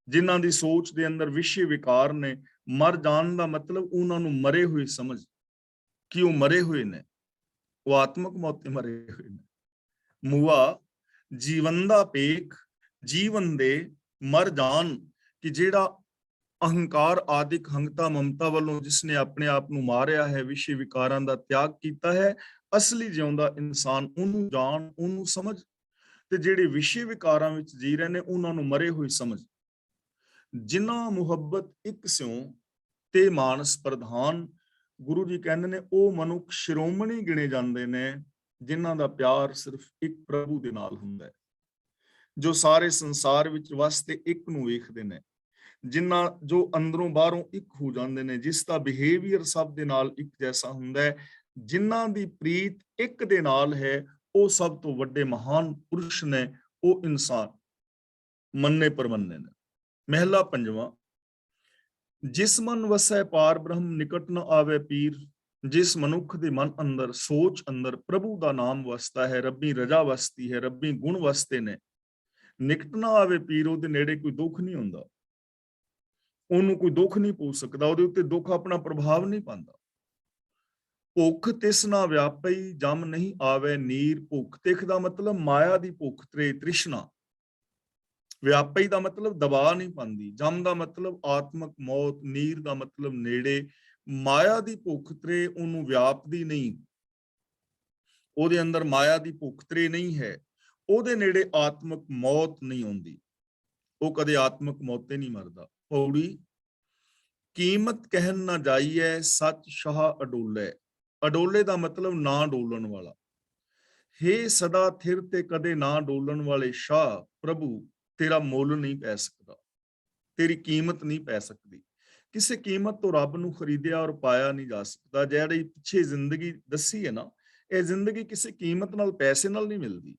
ਜਿਨ੍ਹਾਂ ਦੀ ਸੋਚ ਦੇ ਅੰਦਰ ਵਿਸ਼ੇ ਵਿਕਾਰ ਨੇ। ਮਰ ਜਾਣ ਦਾ ਮਤਲਬ ਉਹਨਾਂ ਨੂੰ ਮਰੇ ਹੋਏ ਸਮਝ, ਕਿ ਉਹ ਮਰੇ ਹੋਏ ਨੇ, ਉਹ ਆਤਮਕ ਮੌਤ ਤੇ ਮਰੇ ਹੋਏ ਨੇ। ਮੂਆ ਜੀਵੰਦਾ ਪੇਖ, ਜੀਵਨ ਦੇ ਮਰ ਜਾਣ, ਕਿ ਜਿਹੜਾ ਅਹੰਕਾਰ ਆਦਿਕ, ਹੰਗਤਾ ਮਮਤਾ ਵੱਲੋਂ ਜਿਸਨੇ ਆਪਣੇ ਆਪ ਨੂੰ ਮਾਰਿਆ ਹੈ, ਵਿਸ਼ੇ ਵਿਕਾਰਾਂ ਦਾ ਤਿਆਗ ਕੀਤਾ ਹੈ, ਅਸਲੀ ਜਿਉਂਦਾ ਇਨਸਾਨ ਉਹਨੂੰ ਜਾਣ, ਉਹਨੂੰ ਸਮਝ। ਤੇ ਜਿਹੜੇ ਵਿਸ਼ੇ ਵਿਕਾਰਾਂ ਵਿੱਚ ਜੀ ਰਹੇ ਨੇ ਉਹਨਾਂ ਨੂੰ ਮਰੇ ਹੋਏ ਸਮਝ। ਜਿਨ੍ਹਾਂ ਮੁਹੱਬਤ ਇੱਕ ਸਿਉ ਤੇ ਮਾਨਸ ਪ੍ਰਧਾਨ। ਗੁਰੂ ਜੀ ਕਹਿੰਦੇ ਨੇ ਉਹ ਮਨੁੱਖ ਸ਼੍ਰੋਮਣੀ ਗਿਣੇ ਜਾਂਦੇ ਨੇ ਜਿਨ੍ਹਾਂ ਦਾ ਪਿਆਰ ਸਿਰਫ ਇੱਕ ਪ੍ਰਭੂ ਦੇ ਨਾਲ ਹੁੰਦਾ ਹੈ, ਜੋ ਸਾਰੇ ਸੰਸਾਰ ਵਿੱਚ ਵਸਦੇ ਇੱਕ ਨੂੰ ਵੇਖਦੇ ਨੇ, ਜਿਨ੍ਹਾਂ ਜੋ ਅੰਦਰੋਂ ਬਾਹਰੋਂ ਇੱਕ ਹੋ ਜਾਂਦੇ ਨੇ, ਜਿਸ ਦਾ ਬਿਹੇਵੀਅਰ ਸਭ ਦੇ ਨਾਲ ਇੱਕ ਜੈਸਾ ਹੁੰਦਾ ਹੈ, ਜਿਨ੍ਹਾਂ ਦੀ ਪ੍ਰੀਤ ਇੱਕ ਦੇ ਨਾਲ ਹੈ, ਉਹ ਸਭ ਤੋਂ ਵੱਡੇ ਮਹਾਨ ਪੁਰਸ਼ ਨੇ, ਉਹ ਇਨਸਾਨ ਮੰਨੇ ਪਰਮੰਨੇ ਨੇ। ਮਹਿਲਾ ਪੰਜਵਾਂ। ਜਿਸ ਮਨ ਵਸੈ ਪਾਰ ਬ੍ਰਹਮ ਨਿਕਟ ਨ ਆਵੇ ਪੀਰ। ਜਿਸ ਮਨੁੱਖ ਦੇ ਮਨ ਅੰਦਰ, ਸੋਚ ਅੰਦਰ ਪ੍ਰਭੂ ਦਾ ਨਾਮ ਵਸਦਾ ਹੈ, ਰੱਬੀ ਰਜਾ ਵਸਦੀ ਹੈ, ਰੱਬੀ ਗੁਣ ਵਸਦੇ ਨੇ, ਨਿਕਟ ਨਾ ਆਵੇ ਪੀਰ, ਉਹਦੇ ਨੇੜੇ ਕੋਈ ਦੁੱਖ ਨਹੀਂ ਹੁੰਦਾ, ਉਹਨੂੰ ਕੋਈ ਦੁੱਖ ਨਹੀਂ ਪਹੁੰਚ ਸਕਦਾ, ਉਹਦੇ ਉੱਤੇ ਦੁੱਖ ਆਪਣਾ ਪ੍ਰਭਾਵ ਨਹੀਂ ਪਾਉਂਦਾ। ਭੁੱਖ ਤਿਸ ਨਾ ਵਿਆਪਈ, ਜਮ ਨਹੀਂ ਆਵੇ ਨੀਰ। ਭੁੱਖ ਤਿਖ ਦਾ ਮਤਲਬ ਮਾਇਆ ਦੀ ਭੁੱਖ, ਤ੍ਰਿਸ਼ਨਾ। ਵਿਆਪਈ ਦਾ ਮਤਲਬ ਦਬਾ ਨਹੀਂ ਪਾਉਂਦੀ। ਜਮ ਦਾ ਮਤਲਬ ਆਤਮਕ ਮੌਤ। ਨੀਰ ਦਾ ਮਤਲਬ ਨੇੜੇ। ਮਾਇਆ ਦੀ ਭੁੱਖ ਤ੍ਰੇ ਉਹਨੂੰ ਵਿਆਪਦੀ ਨਹੀਂ, ਉਹਦੇ ਅੰਦਰ ਮਾਇਆ ਦੀ ਭੁੱਖ ਤ੍ਰੇ ਨਹੀਂ ਹੈ, ਉਹਦੇ ਨੇੜੇ ਆਤਮਕ ਮੌਤ ਨਹੀਂ ਆਉਂਦੀ, ਉਹ ਕਦੇ ਆਤਮਕ ਮੌਤ ਤੇ ਨਹੀਂ ਮਰਦਾ। ਪੌੜੀ। ਕੀਮਤ ਕਹਿਣ ਨਾ ਜਾਈਐ, ਸੱਚ ਸ਼ਾਹ ਅਡੋਲੇ। ਅਡੋਲੇ ਦਾ ਮਤਲਬ ਨਾ ਡੋਲਣ ਵਾਲਾ। ਹੇ ਸਦਾ ਥਿਰ ਤੇ ਕਦੇ ਨਾ ਡੋਲਣ ਵਾਲੇ ਸ਼ਾਹ ਪ੍ਰਭੂ, ਤੇਰਾ ਮੁੱਲ ਨਹੀਂ ਪੈ ਸਕਦਾ, ਤੇਰੀ ਕੀਮਤ ਨਹੀਂ ਪੈ ਸਕਦੀ। ਕਿਸੇ ਕੀਮਤ ਤੋਂ ਰੱਬ ਨੂੰ ਖਰੀਦਿਆ ਔਰ ਪਾਇਆ ਨਹੀਂ ਜਾ ਸਕਦਾ। ਜਿਹੜੀ ਪਿੱਛੇ ਜ਼ਿੰਦਗੀ ਦੱਸੀ ਹੈ ਨਾ, ਇਹ ਜ਼ਿੰਦਗੀ ਕਿਸੇ ਕੀਮਤ ਨਾਲ, ਪੈਸੇ ਨਾਲ ਨਹੀਂ ਮਿਲਦੀ,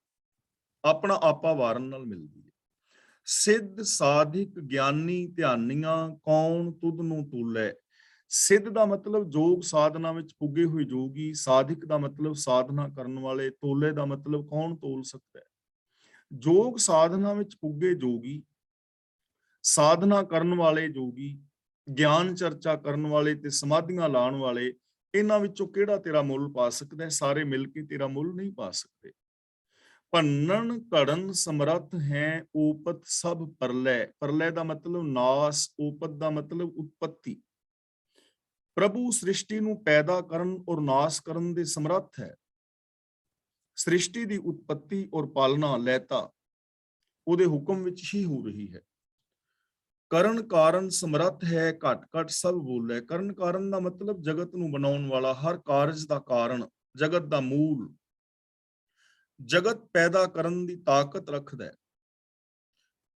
ਆਪਣਾ ਆਪਾ ਵਾਰਨ ਨਾਲ ਮਿਲਦੀ ਹੈ। ਸਿੱਧ ਸਾਧਿਕ ਗਿਆਨੀ ਧਿਆਨੀਆਂ, ਕੌਣ ਤੁਧ ਨੂੰ ਤੁਲੈ। ਸਿੱਧ ਦਾ ਮਤਲਬ ਯੋਗ ਸਾਧਨਾ ਵਿੱਚ ਪੁੱਗੇ ਹੋਏ ਯੋਗੀ। ਸਾਧਿਕ ਦਾ ਮਤਲਬ ਸਾਧਨਾ ਕਰਨ ਵਾਲੇ। ਤੋਲੇ ਦਾ ਮਤਲਬ ਕੌਣ ਤੋਲ ਸਕਦਾ ਹੈ। ਯੋਗ ਸਾਧਨਾ ਵਿੱਚ ਪੁੱਗੇ ਯੋਗੀ, ਸਾਧਨਾ ਕਰਨ ਵਾਲੇ ਯੋਗੀ, ਗਿਆਨ ਚਰਚਾ ਕਰਨ ਵਾਲੇ ਤੇ ਸਮਾਧੀਆਂ ਲਾਉਣ ਵਾਲੇ, ਇਹਨਾਂ ਵਿੱਚੋਂ ਕਿਹੜਾ ਤੇਰਾ ਮੁੱਲ ਪਾ ਸਕਦਾ ਹੈ? ਸਾਰੇ ਮਿਲ ਕੇ ਤੇਰਾ ਮੁੱਲ ਨਹੀਂ ਪਾ ਸਕਦੇ। ਭੰਨਣ ਘੜਨ ਸਮਰੱਥ ਹੈ, ਓਪਤ ਸਭ ਪਰਲੈ। ਪਰਲੈ ਦਾ ਮਤਲਬ ਨਾਸ, ਓਪਤ ਦਾ ਮਤਲਬ ਉਤਪਤੀ। ਪ੍ਰਭੂ ਸ੍ਰਿਸ਼ਟੀ ਨੂੰ ਪੈਦਾ ਕਰਨ ਔਰ ਨਾਸ ਕਰਨ ਦੇ ਸਮਰੱਥ ਹੈ। ਸ੍ਰਿਸ਼ਟੀ ਦੀ ਉਤਪਤੀ ਔਰ ਪਾਲਣਾ, ਲੈਤਾ ਉਹਦੇ ਹੁਕਮ ਵਿੱਚ ਹੀ ਹੋ ਰਹੀ ਹੈ। ਕਰਨ ਕਾਰਨ ਸਮਰੱਥ ਹੈ, ਘਟ ਘਟ ਸਭ ਬੋਲੇ। ਕਰਨ ਕਾਰਨ ਦਾ ਮਤਲਬ ਜਗਤ ਨੂੰ ਬਣਾਉਣ ਵਾਲਾ, ਹਰ ਕਾਰਜ ਦਾ ਕਾਰਨ, ਜਗਤ ਦਾ ਮੂਲ, ਜਗਤ ਪੈਦਾ ਕਰਨ ਦੀ ਤਾਕਤ ਰੱਖਦਾ ਹੈ।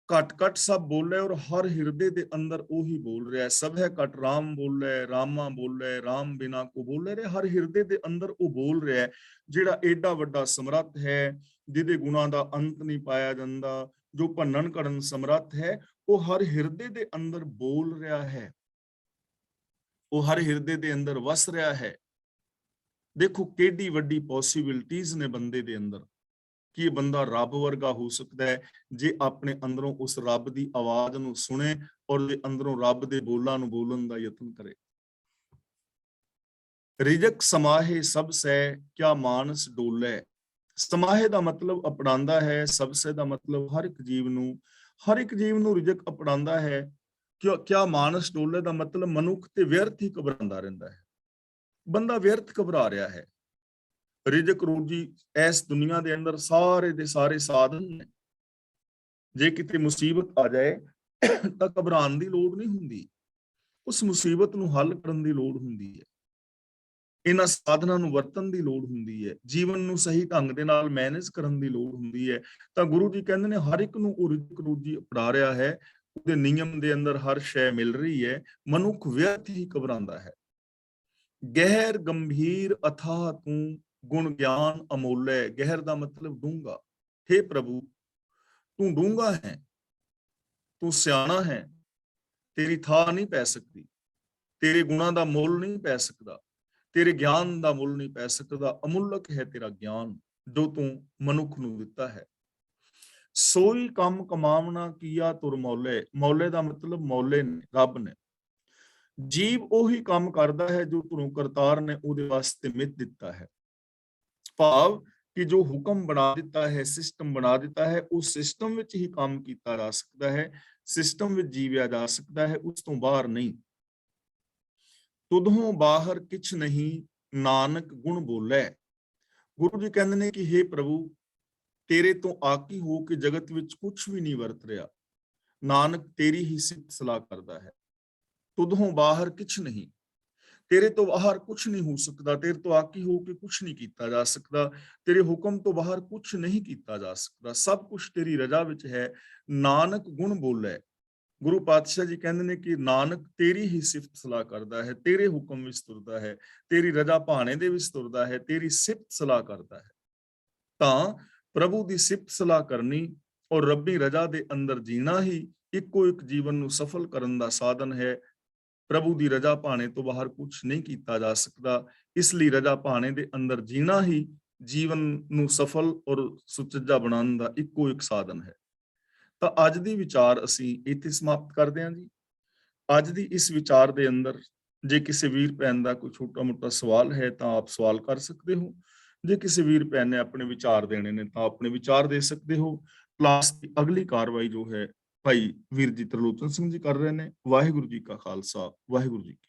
ਘਟ ਘਟ ਸਭ ਬੋਲੇ, ਔਰ ਹਰ ਹਿਰਦੇ ਦੇ ਅੰਦਰ ਉਹੀ ਬੋਲ ਰਿਹਾ ਹੈ। ਸਭ ਹੈ ਘਟ ਰਾਮ ਬੋਲੇ, ਰਾਮਾ ਬੋਲੇ, ਰਾਮ ਬਿਨਾ ਕੋ ਬੋਲੇ ਰੇ। ਹਰ ਹਿਰਦੇ ਦੇ ਅੰਦਰ ਉਹ ਬੋਲ ਰਿਹਾ ਹੈ, ਜਿਹੜਾ ਏਡਾ ਵੱਡਾ ਸਮਰੱਥ ਹੈ, ਜਿਹਦੇ ਗੁਣਾਂ ਦਾ ਅੰਤ ਨਹੀਂ ਪਾਇਆ ਜਾਂਦਾ, ਜੋ ਭੰਨਣ ਘੜਨ ਸਮਰੱਥ ਹੈ, ਉਹ ਹਰ ਹਿਰਦੇ ਦੇ ਅੰਦਰ ਬੋਲ ਰਿਹਾ ਹੈ, ਉਹ ਹਰ ਹਿਰਦੇ ਦੇ ਅੰਦਰ ਵਸ ਰਿਹਾ ਹੈ। ਦੇਖੋ ਕਿਹੜੀ ਵੱਡੀ ਪੋਸਿਬਿਲਿਟੀਜ਼ ਨੇ ਬੰਦੇ ਦੇ ਅੰਦਰ, ਕਿ ਇਹ ਬੰਦਾ ਰੱਬ ਵਰਗਾ ਹੋ ਸਕਦਾ ਹੈ ਜੇ ਆਪਣੇ ਅੰਦਰੋਂ ਉਸ ਰੱਬ ਦੀ ਆਵਾਜ਼ ਨੂੰ ਸੁਣੇ ਔਰ ਦੇ ਅੰਦਰੋਂ ਰੱਬ ਦੇ ਬੋਲਾਂ ਨੂੰ ਬੋਲਣ ਦਾ ਯਤਨ ਕਰੇ। ਰਿਜਕ ਸਮਾਹੇ ਸਭ ਸੈ, ਕਿਆ ਮਾਨਸ ਡੋਲੇ। ਸਮਾਹੇ ਦਾ ਮਤਲਬ ਅਪਣਾਉਂਦਾ ਹੈ, ਸਬਸੇ ਦਾ ਮਤਲਬ ਹਰ ਇੱਕ ਜੀਵ ਨੂੰ, ਹਰ ਇੱਕ ਜੀਵ ਨੂੰ ਰਿਜਕ ਅਪਣਾਉਂਦਾ ਹੈ। ਕਿਆ ਮਾਨਸ ਡੋਲੇ ਦਾ ਮਤਲਬ ਮਨੁੱਖ ਤੇ ਵਿਅਰਥ ਹੀ ਘਬਰਾਉਂਦਾ ਰਹਿੰਦਾ ਹੈ। ਬੰਦਾ ਵਿਅਰਥ ਘਬਰਾ ਰਿਹਾ ਹੈ। ਰਿਜਕ ਰੋਜੀ ਇਸ ਦੁਨੀਆ ਦੇ ਅੰਦਰ ਸਾਰੇ ਦੇ ਸਾਰੇ ਸਾਧਨ ਨੇ। ਜੇ ਕਿਤੇ ਮੁਸੀਬਤ ਆ ਜਾਏ ਤਾਂ ਘਬਰਾਉਣ ਦੀ ਲੋੜ ਨਹੀਂ ਹੁੰਦੀ, ਉਸ ਮੁਸੀਬਤ ਨੂੰ ਹੱਲ ਕਰਨ ਦੀ ਲੋੜ ਹੁੰਦੀ ਹੈ। ਇਹਨਾਂ ਸਾਧਨਾਂ ਨੂੰ ਵਰਤਣ ਦੀ ਲੋੜ ਹੁੰਦੀ ਹੈ। ਜੀਵਨ ਨੂੰ ਸਹੀ ਢੰਗ ਦੇ ਨਾਲ ਮੈਨੇਜ ਕਰਨ ਦੀ ਲੋੜ ਹੁੰਦੀ ਹੈ। ਤਾਂ ਗੁਰੂ ਜੀ ਕਹਿੰਦੇ ਨੇ ਹਰ ਇੱਕ ਨੂੰ ਉਹ ਰਿਜਕ ਰੋਜੀ ਅਪਣਾ ਰਿਹਾ ਹੈ, ਉਹਦੇ ਨਿਯਮ ਦੇ ਅੰਦਰ ਹਰ ਸ਼ੈ ਮਿਲ ਰਹੀ ਹੈ। ਮਨੁੱਖ ਵਿਅਰਥ ਹੀ ਘਬਰਾਉਂਦਾ ਹੈ। ਗਹਿਰ ਗੰਭੀਰ ਅਥਾਹ ਤੂੰ, ਗੁਣ ਗਿਆਨ ਅਮੋਲੇ। ਗਹਿਰ ਦਾ ਮਤਲਬ ਡੂੰਘਾ। ਹੇ ਪ੍ਰਭੂ, ਤੂੰ ਡੂੰਘਾ ਹੈ, ਤੂੰ ਸਿਆਣਾ ਹੈ, ਤੇਰੀ ਥਾਂ ਨਹੀਂ ਪੈ ਸਕਦੀ, ਤੇਰੇ ਗੁਣਾਂ ਦਾ ਮੁੱਲ ਨਹੀਂ ਪੈ ਸਕਦਾ, ਤੇਰੇ ਗਿਆਨ ਦਾ ਮੁੱਲ ਨਹੀਂ ਪੈ ਸਕਦਾ। ਅਮੁੱਲਕ ਹੈ ਤੇਰਾ ਗਿਆਨ ਜੋ ਤੂੰ ਮਨੁੱਖ ਨੂੰ ਦਿੱਤਾ ਹੈ। ਸੋਈ ਕੰਮ ਕਮਾਵਣਾ ਕੀਆ ਤੁਰ ਮੌਲੇ। ਮੌਲੇ ਦਾ ਮਤਲਬ ਮੌਲੇ ਨੇ, ਰੱਬ ਨੇ। ਜੀਵ ਉਹੀ ਕੰਮ ਕਰਦਾ ਹੈ ਜੋ ਧਰੋਂ ਕਰਤਾਰ ਨੇ ਉਹਦੇ ਵਾਸਤੇ ਮਿੱਥ ਦਿੱਤਾ ਹੈ। ਭਾਵ ਕਿ ਜੋ ਹੁਕਮ ਬਣਾ ਦਿੱਤਾ ਹੈ, ਸਿਸਟਮ ਬਣਾ ਦਿੱਤਾ ਹੈ, ਉਸ ਸਿਸਟਮ ਵਿੱਚ ਹੀ ਕੰਮ ਕੀਤਾ ਜਾ ਸਕਦਾ ਹੈ, ਸਿਸਟਮ ਵਿੱਚ ਜੀਵਿਆ ਜਾ ਸਕਦਾ ਹੈ, ਉਸ ਤੋਂ ਬਾਹਰ ਨਹੀਂ। ਤੁਧੋਂ ਬਾਹਰ ਕਿਛ ਨਹੀਂ, ਨਾਨਕ ਗੁਣ ਬੋਲੇ। ਗੁਰੂ ਜੀ ਕਹਿੰਦੇ ਨੇ ਕਿ ਹੇ ਪ੍ਰਭੂ, ਤੇਰੇ ਤੋਂ ਆਕੀ ਹੋ ਕੇ ਜਗਤ ਵਿੱਚ ਕੁਛ ਵੀ ਨਹੀਂ ਵਰਤ ਰਿਹਾ। ਨਾਨਕ ਤੇਰੀ ਹੀ ਸਿਫਤ ਸਲਾਹ ਕਰਦਾ ਹੈ। ਤੁਧੋਂ ਬਾਹਰ ਕਿਛ ਨਹੀਂ, ਤੇਰੇ ਤੋਂ ਬਾਹਰ ਕੁਛ ਨਹੀਂ ਹੋ ਸਕਦਾ, ਤੇਰੇ ਤੋਂ ਆਕੀ ਹੋ ਕੇ ਕੁਛ ਨਹੀਂ ਕੀਤਾ ਜਾ ਸਕਦਾ, ਤੇਰੇ ਹੁਕਮ ਤੋਂ ਬਾਹਰ ਕੁਛ ਨਹੀਂ ਕੀਤਾ ਜਾ ਸਕਦਾ, ਸਭ ਕੁਛ ਤੇਰੀ ਰਜ਼ਾ ਵਿੱਚ ਹੈ। ਨਾਨਕ ਗੁਣ ਬੋਲੇ। ਗੁਰੂ ਪਾਤਸ਼ਾਹ ਜੀ ਕਹਿੰਦੇ ਨੇ ਕਿ ਨਾਨਕ ਤੇਰੀ ਹੀ ਸਿਫਤ ਸਲਾਹ ਕਰਦਾ ਹੈ, ਤੇਰੇ ਹੁਕਮ ਵਿੱਚ ਤੁਰਦਾ ਹੈ, ਤੇਰੀ ਰਜ਼ਾ ਭਾਣੇ ਦੇ ਵਿੱਚ ਤੁਰਦਾ ਹੈ, ਤੇਰੀ ਸਿਫਤ ਸਲਾਹ ਕਰਦਾ ਹੈ। ਤਾਂ ਪ੍ਰਭੂ ਦੀ ਸਿਫਤ ਸਲਾਹ ਕਰਨੀ ਔਰ ਰੱਬੀ ਰਜ਼ਾ ਦੇ ਅੰਦਰ ਜੀਣਾ ਹੀ ਇੱਕੋ ਇੱਕ ਜੀਵਨ ਨੂੰ ਸਫਲ ਕਰਨ ਦਾ ਸਾਧਨ ਹੈ। ਪ੍ਰਭੂ ਦੀ ਰਜ਼ਾ ਪਾਣੇ ਤੋਂ ਬਾਹਰ ਕੁਝ ਨਹੀਂ ਕੀਤਾ ਜਾ ਸਕਦਾ। ਇਸ ਲਈ ਰਜ਼ਾ ਪਾਣੇ ਦੇ ਅੰਦਰ ਜੀਣਾ ਹੀ ਜੀਵਨ ਨੂੰ ਸਫਲ ਔਰ ਸੁਚੱਜਾ ਬਣਾਉਣ ਦਾ ਇੱਕੋ ਇੱਕ ਸਾਧਨ ਹੈ। ਤਾਂ ਅੱਜ ਦੀ ਵਿਚਾਰ ਅਸੀਂ ਇੱਥੇ ਸਮਾਪਤ ਕਰਦੇ ਹਾਂ ਜੀ। ਅੱਜ ਦੀ ਇਸ ਵਿਚਾਰ ਦੇ ਅੰਦਰ ਜੇ ਕਿਸੇ ਵੀਰ ਭੈਣ ਦਾ ਕੋਈ ਛੋਟਾ ਮੋਟਾ ਸਵਾਲ ਹੈ ਤਾਂ ਆਪ ਸਵਾਲ ਕਰ ਸਕਦੇ ਹੋ। ਜੇ ਕਿਸੇ ਵੀਰ ਭੈਣ ਨੇ ਆਪਣੇ ਵਿਚਾਰ ਦੇਣੇ ਨੇ ਤਾਂ ਆਪਣੇ ਵਿਚਾਰ ਦੇ ਸਕਦੇ ਹੋ। ਕਲਾਸ ਦੀ ਅਗਲੀ ਕਾਰਵਾਈ ਜੋ ਹੈ ਭਾਈ ਵੀਰ ਜੀ ਤਰਲੋਚਨ ਸਿੰਘ ਜੀ ਕਰ ਰਹੇ ਨੇ। ਵਾਹਿਗੁਰੂ ਜੀ ਕਾ ਖਾਲਸਾ, ਵਾਹਿਗੁਰੂ ਜੀ ਕੀ